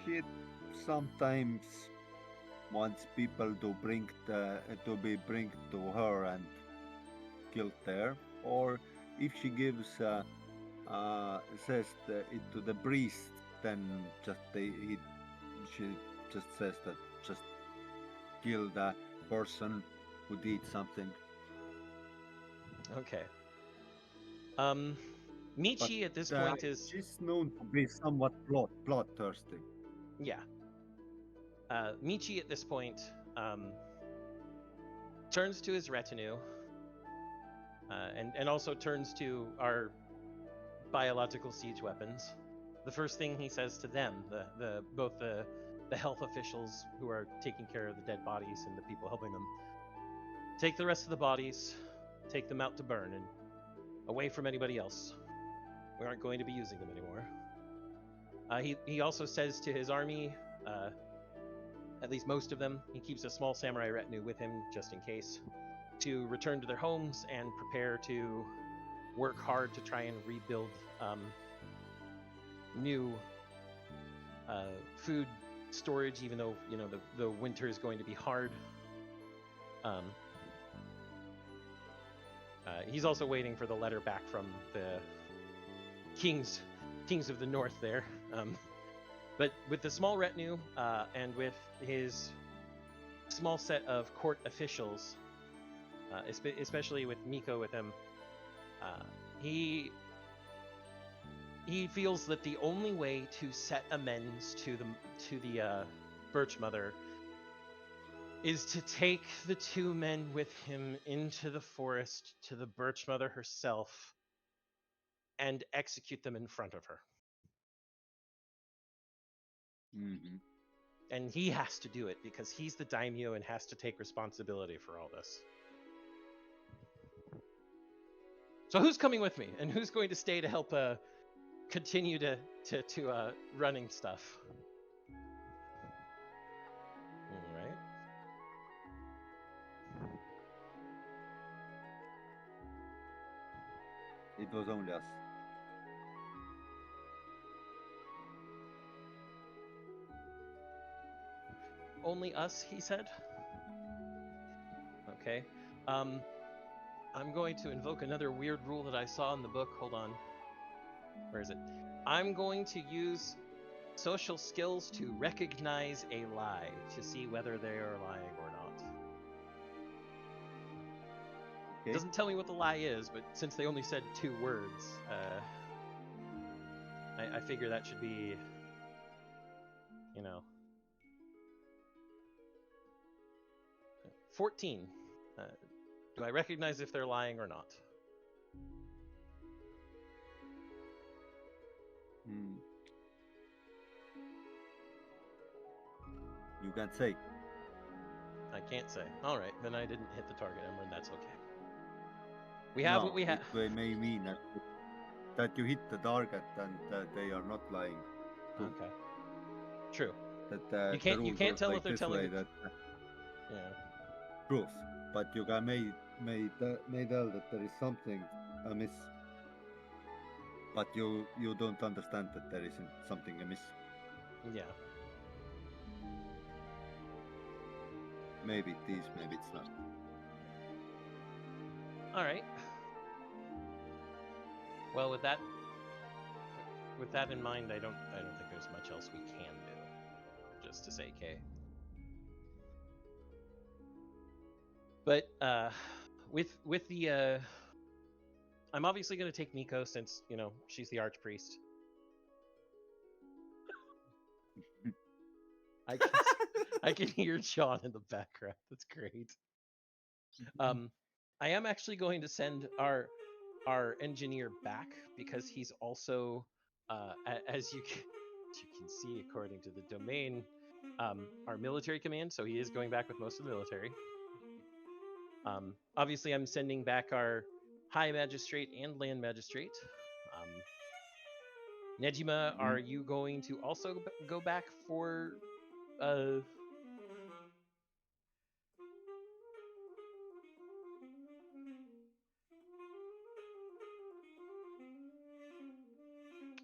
S2: she sometimes wants people to bring to her and killed there, or if she gives says it to the priest, then she just says that just kill the person who did something.
S3: Okay.
S2: But
S3: Michi at this point is
S2: she's known to be somewhat bloodthirsty.
S3: yeah. Michi at this point turns to his retinue and also turns to our biological siege weapons. The first thing he says to them, both the health officials who are taking care of the dead bodies and the people helping them, take the rest of the bodies, take them out to burn and away from anybody else. We aren't going to be using them anymore. He also says to his army, at least most of them, he keeps a small samurai retinue with him just in case, to return to their homes and prepare to work hard to try and rebuild new food storage, even though the winter is going to be hard. He's also waiting for the letter back from the kings of the north there. But with the small retinue and with his small set of court officials, especially with Miko with him, he feels that the only way to set amends to the Birch Mother is to take the two men with him into the forest to the Birch Mother herself and execute them in front of her.
S2: Mm-hmm.
S3: And he has to do it because he's the daimyo and has to take responsibility for all this. So who's coming with me, and who's going to stay to help continue to running stuff? All right.
S2: It was only us.
S3: Only us, he said. Okay. I'm going to invoke another weird rule that I saw in the book. Hold on. Where is it? I'm going to use social skills to recognize a lie to see whether they are lying or not.
S2: Okay.
S3: It doesn't tell me what the lie is, but since they only said 2 words, I figure that should be, 14. Do I recognize if they're lying or not?
S2: You can say.
S3: I can't say. All right, then I didn't hit the target number, and that's okay. We have what we have.
S2: It may mean that you hit the target and that they are not lying.
S3: Okay. True.
S2: That
S3: you can't tell if they're telling
S2: that.
S3: Yeah.
S2: Truth, but you can may tell that there is something amiss, but you don't understand that there isn't something amiss.
S3: Yeah.
S2: Maybe it is, maybe it's not.
S3: All right. Well, with that in mind, I don't think there's much else we can do. Just to say K. But with the I'm obviously going to take Miko since, she's the archpriest. I can hear John in the background. That's great. I am actually going to send our engineer back because he's also, as you can see, according to the domain, our military command. So he is going back with most of the military. Obviously, I'm sending back our high magistrate and land magistrate. Nejima, are you going to also go back for? All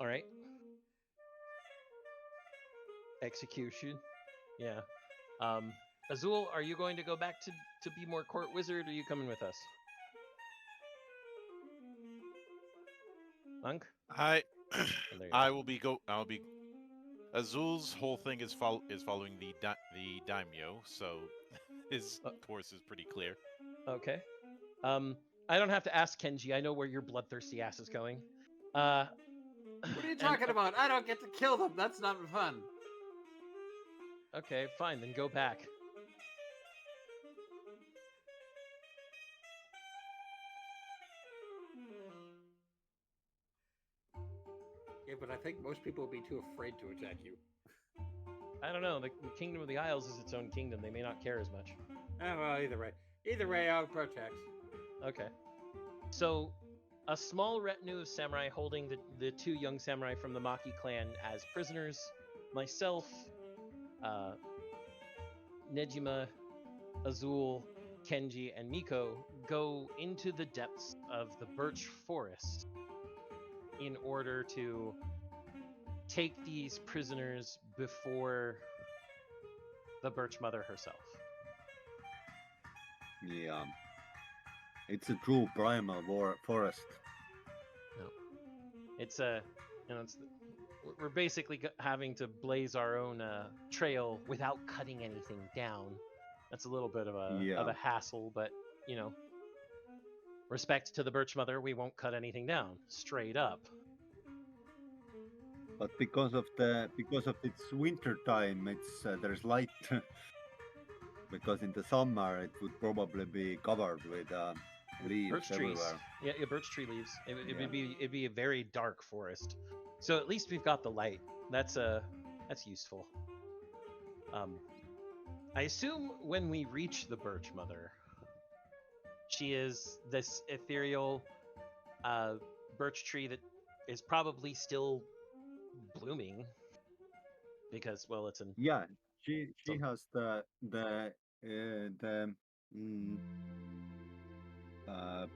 S3: right. Execution. Yeah. Azul, are you going to go back to be more court wizard, or are you coming with us? Monk?
S4: I
S3: Oh, there you
S4: I
S3: are.
S4: will be go. I'll be. Azul's whole thing is following the daimyo, so his course is pretty clear.
S3: Okay. I don't have to ask Kenji. I know where your bloodthirsty ass is going.
S6: What are you talking about? I don't get to kill them. That's not fun.
S3: Okay, fine. Then go back.
S6: Yeah, but I think most people would be too afraid to attack you.
S3: I don't know. The Kingdom of the Isles is its own kingdom. They may not care as much.
S6: Oh, well, either way, I'll protect.
S3: Okay. So, a small retinue of samurai holding the two young samurai from the Maki clan as prisoners. Myself, Nejima, Azul, Kenji, and Miko go into the depths of the birch forest in order to take these prisoners before the birch mother herself.
S2: Yeah. It's a true primal forest.
S3: No. It's we're basically having to blaze our own trail without cutting anything down. That's a little bit of a hassle, but respect to the birch mother, we won't cut anything down. Straight up.
S2: But because of its winter time, it's there's light. Because in the summer it would probably be covered with leaves
S3: Birch trees.
S2: everywhere.
S3: Yeah, birch tree leaves. It'd be a very dark forest. So at least we've got the light. That's useful. I assume when we reach the birch mother, she is this ethereal birch tree that is probably still blooming because, well, it's an
S2: She has the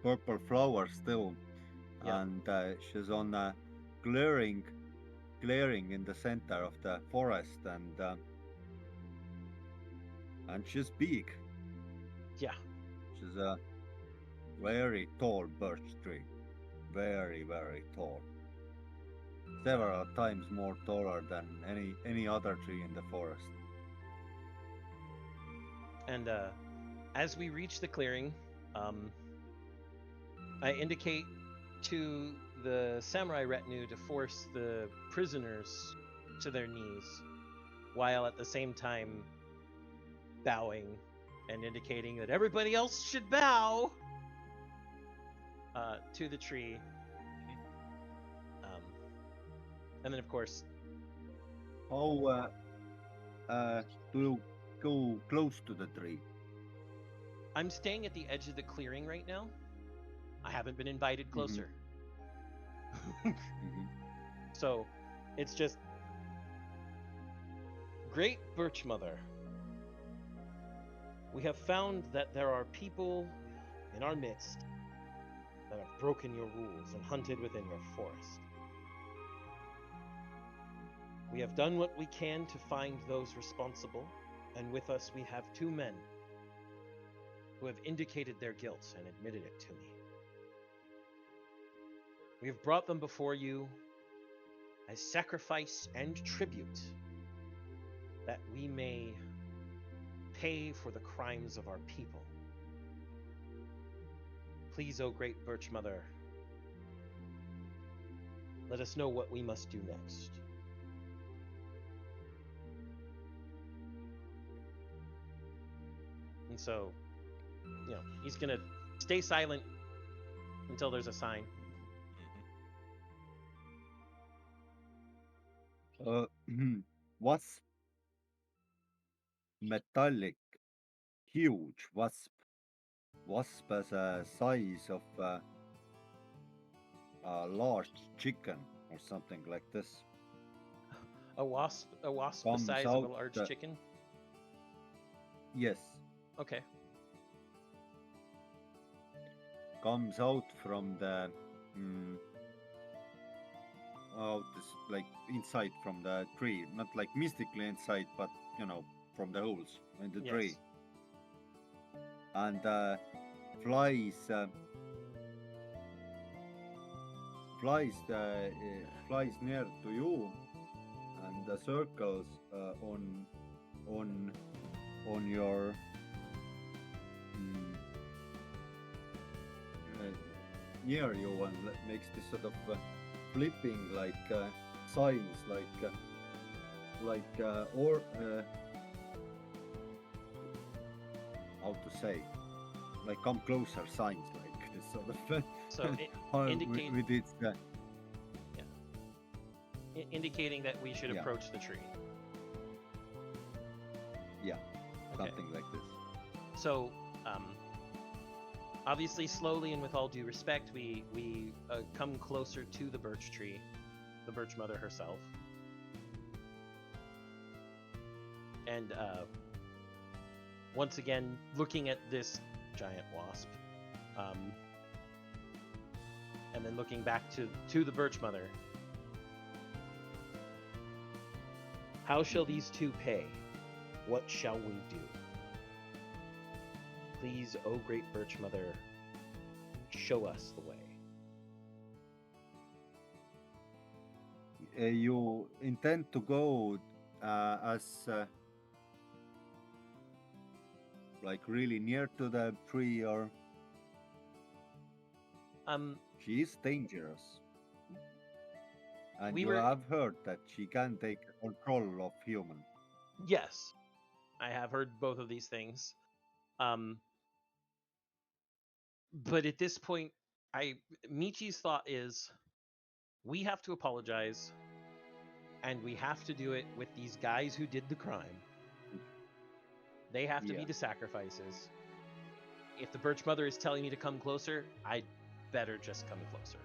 S2: purple flower still, and she's on a clearing in the center of the forest, and she's big.
S3: Yeah,
S2: she's a very tall birch tree, very very tall. Several times more taller than any other tree in the forest.
S3: And as we reach the clearing, I indicate to the samurai retinue to force the prisoners to their knees, while at the same time bowing and indicating that everybody else should bow to the tree. And then, of course,
S2: how do you go close to the tree?
S3: I'm staying at the edge of the clearing right now. I haven't been invited closer. So it's just, Great Birch Mother, we have found that there are people in our midst that have broken your rules and hunted within your forest. We have done what we can to find those responsible, and with us we have 2 men who have indicated their guilt and admitted it to me. We have brought them before you as sacrifice and tribute, that we may pay for the crimes of our people. Please, O Great Birch Mother, let us know what we must do next. And so, he's gonna stay silent until there's a sign.
S2: Wasp, metallic, huge wasp. Wasp has a size of a large chicken or something like this.
S3: A wasp the
S2: Comes
S3: size of a
S2: out.
S3: large chicken.
S2: Yes,
S3: Okay.
S2: comes out from the out this, like inside from the tree, not like mystically inside, but from the holes in the tree,
S3: Yes.
S2: and flies near to you, and circles on on your mm, uh, near you, and makes this sort of flipping like signs, or how to say, like come closer signs, like this sort of
S3: So it indicate
S2: with its
S3: indicating that we should
S2: Yeah.
S3: approach the tree.
S2: yeah,
S3: Okay.
S2: something like this.
S3: So, obviously, slowly and with all due respect, we come closer to the birch tree, the birch mother herself, and once again looking at this giant wasp, and then looking back to the birch mother. How shall these two pay? What shall we do? Please, O great birch mother, show us the way.
S2: You intend to go as like really near to the tree, or she is dangerous, and
S3: We
S2: you
S3: were-
S2: have heard that she can take control of human.
S3: Yes, I have heard both of these things. But at this point, Michi's thought is, we have to apologize, and we have to do it with these guys who did the crime. They have to be
S2: Yeah.
S3: the sacrifices. If the birch mother is telling me to come closer, I'd better just come closer.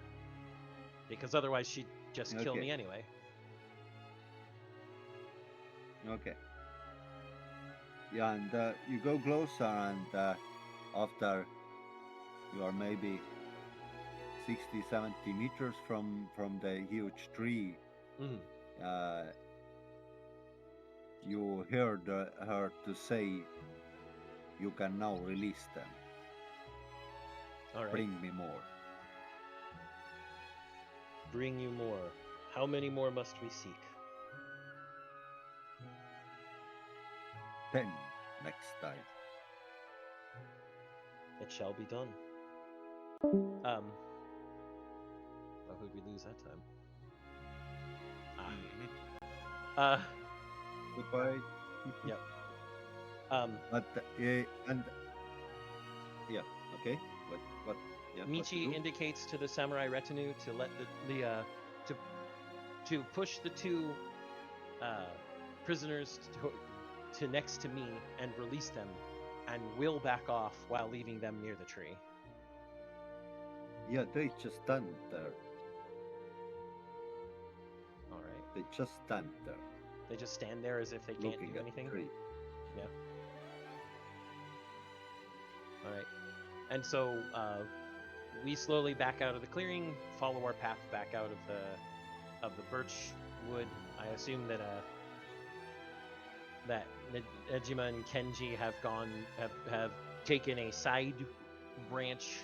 S3: Because otherwise she'd just kill
S2: Okay.
S3: me anyway.
S2: Okay. Yeah, and you go closer, and after you are maybe 60, 70 meters from the huge tree,
S3: Mhm.
S2: You heard her to say, "You can now release them.
S3: All right.
S2: Bring me more."
S3: Bring you more. How many more must we seek?
S2: 10 next time.
S3: It shall be done. Oh, who'd we lose that time?
S2: Goodbye.
S3: Yep.
S2: But and yeah, okay. But yeah. what to
S3: Michi
S2: do?
S3: indicates to the samurai retinue to let to push the two prisoners to next to me and release them, and will back off while leaving them near the tree.
S2: Yeah, they just stand there.
S3: All right.
S2: They just stand there,
S3: They just stand there as if they can't
S2: looking
S3: do
S2: at
S3: anything.
S2: the tree.
S3: Yeah. All right. And so we slowly back out of the clearing, follow our path back out of the birch wood. I assume that Nejima and Kenji have taken a side branch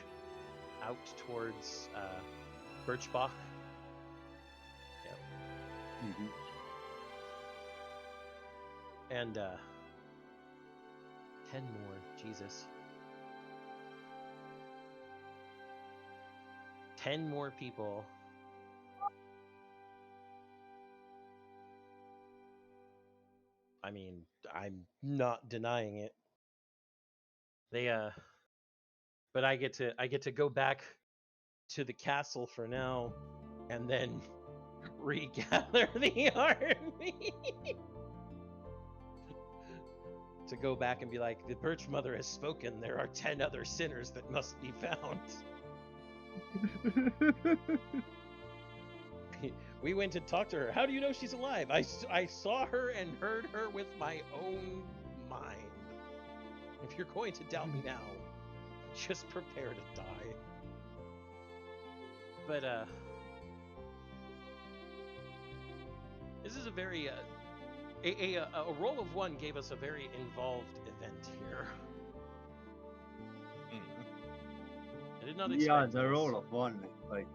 S3: out towards Birchbach. Yep.
S2: Mm-hmm.
S3: And 10 more, Jesus. 10 more people. I mean, I'm not denying it. They but I get to go back to the castle for now, and then regather the army. To go back and be like, the Birch Mother has spoken. There are 10 other sinners that must be found. We went and talked to her. How do you know she's alive? I saw her and heard her with my own mind. If you're going to doubt me now, just prepare to die. But this is a very a roll of 1 gave us a very involved event here. I did not expect
S2: Yeah, the
S3: this.
S2: roll of 1. Like,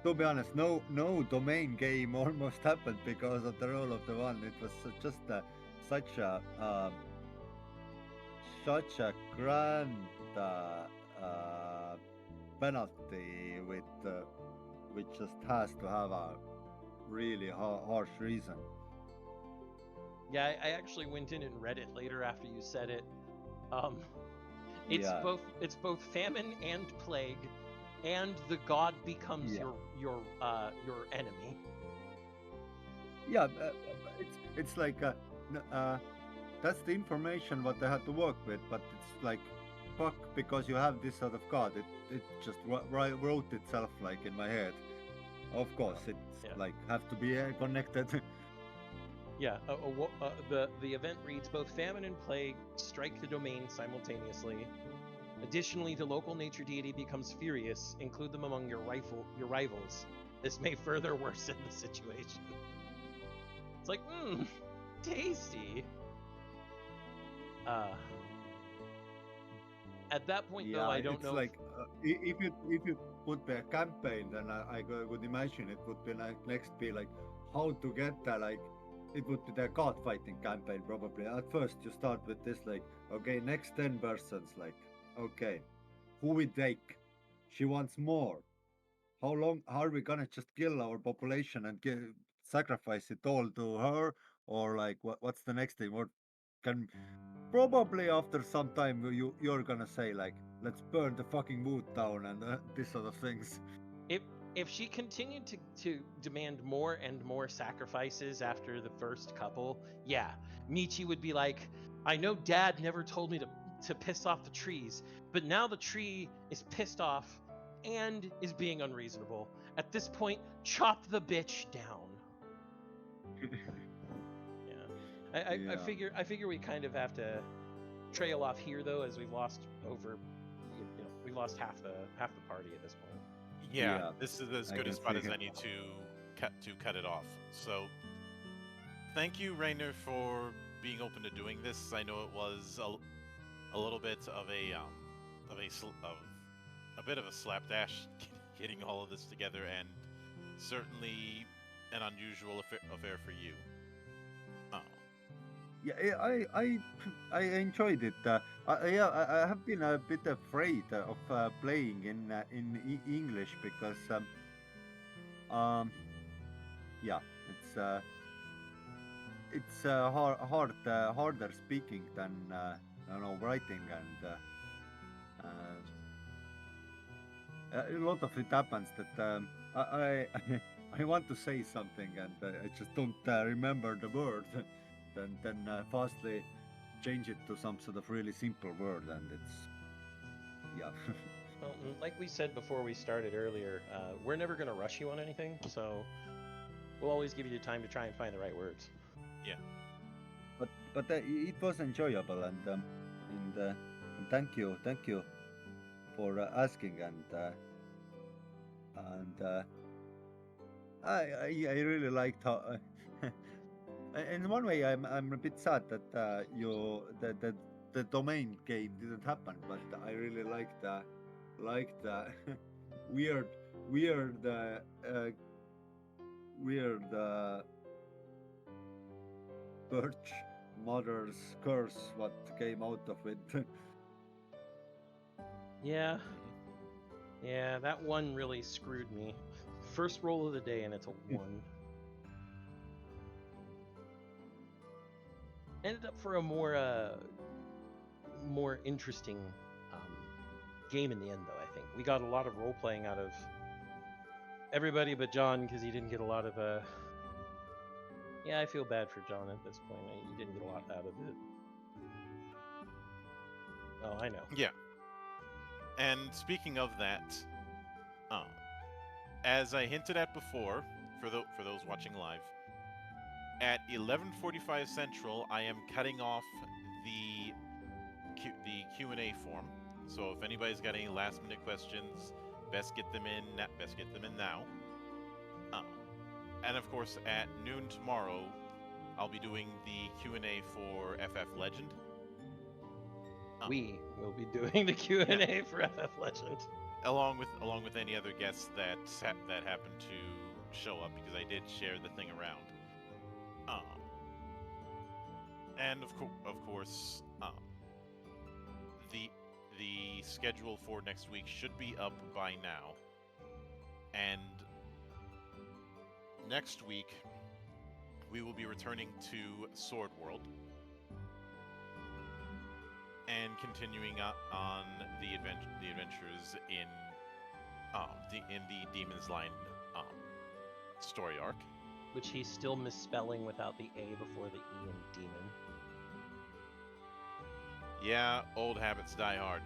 S2: to be honest, no domain game almost happened because of the roll of the 1. It was just such a grand penalty which just has to have a really harsh reason.
S3: Yeah, I actually went in and read it later after you said it. It's
S2: Yeah.
S3: both famine and plague, and the god becomes
S2: Yeah.
S3: your enemy.
S2: Yeah, it's like that's the information what they had to work with, but it's like fuck, because you have this sort of god, it just wrote itself like in my head. Of course, it's like have to be connected.
S3: Yeah, the event reads, both famine and plague strike the domain simultaneously. Additionally, the local nature deity becomes furious. Include them among your rivals. This may further worsen the situation. It's like, tasty. At that point, though, I don't know.
S2: Like if you put the campaign, then I would imagine it would be like next be like how to get that, like it would be the god fighting campaign probably. At first you start with this like, okay, next 10 persons, like, okay, who we take? She wants more. How long are we gonna just kill our population and sacrifice it all to her? Or like what's the next thing? What can probably after some time you're gonna say like, let's burn the fucking wood down and this sort of things.
S3: If she continued to demand more and more sacrifices after the first couple, yeah, Michi would be like, I know Dad never told me to piss off the trees, but now the tree is pissed off and is being unreasonable. At this point, chop the bitch down. Yeah. I figure we kind of have to trail off here though, as we've lost we've lost half the party at this point.
S4: Yeah, this is as good a spot as any to cut it off. So, thank you, Rainer, for being open to doing this. I know it was a little bit of a bit of a slapdash getting all of this together, and certainly an unusual affair for you.
S2: Yeah, I enjoyed it. I have been a bit afraid of playing in English because yeah, it's harder speaking than writing, and a lot of it happens that I I want to say something and I just don't remember the word. Then fastly change it to some sort of really simple word, and it's yeah.
S3: Well, like we said before we started earlier, we're never going to rush you on anything, so we'll always give you the time to try and find the right words.
S4: Yeah.
S2: But it was enjoyable, and thank you for asking, and I really liked how. In one way, I'm a bit sad that the domain game didn't happen, but I really liked the weird Birch Mother's curse what came out of it.
S3: Yeah, that one really screwed me. First roll of the day, and it's a 1. Ended up for a more interesting game in the end, though. I think we got a lot of role playing out of everybody but John, because he didn't get a lot of. Yeah, I feel bad for John at this point. He didn't get a lot out of it. Oh, I know.
S4: Yeah. And speaking of that, as I hinted at before, for those watching live, at 11:45 Central, I am cutting off the Q&A form. So if anybody's got any last-minute questions, best get them in now. And of course, at noon tomorrow, I'll be doing the Q&A for FF Legend.
S3: We will be doing the Q&A for FF Legend,
S4: along with any other guests that happen to show up, because I did share the thing around. And of course, the schedule for next week should be up by now. And next week, we will be returning to Sword World and continuing on the adventures in the Demon's Line story arc,
S3: which he's still misspelling without the A before the E in demon.
S4: Yeah, old habits die hard.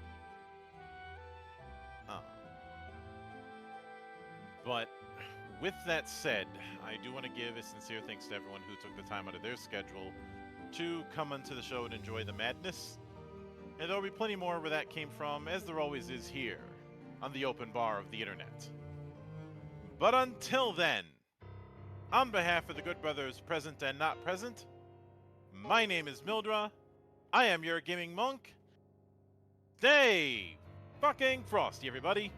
S4: But with that said, I do want to give a sincere thanks to everyone who took the time out of their schedule to come onto the show and enjoy the madness. And there'll be plenty more where that came from, as there always is here, on the open bar of the internet. But until then, on behalf of the good brothers present and not present, my name is Mildra, I am your gaming monk. Stay fucking frosty, everybody!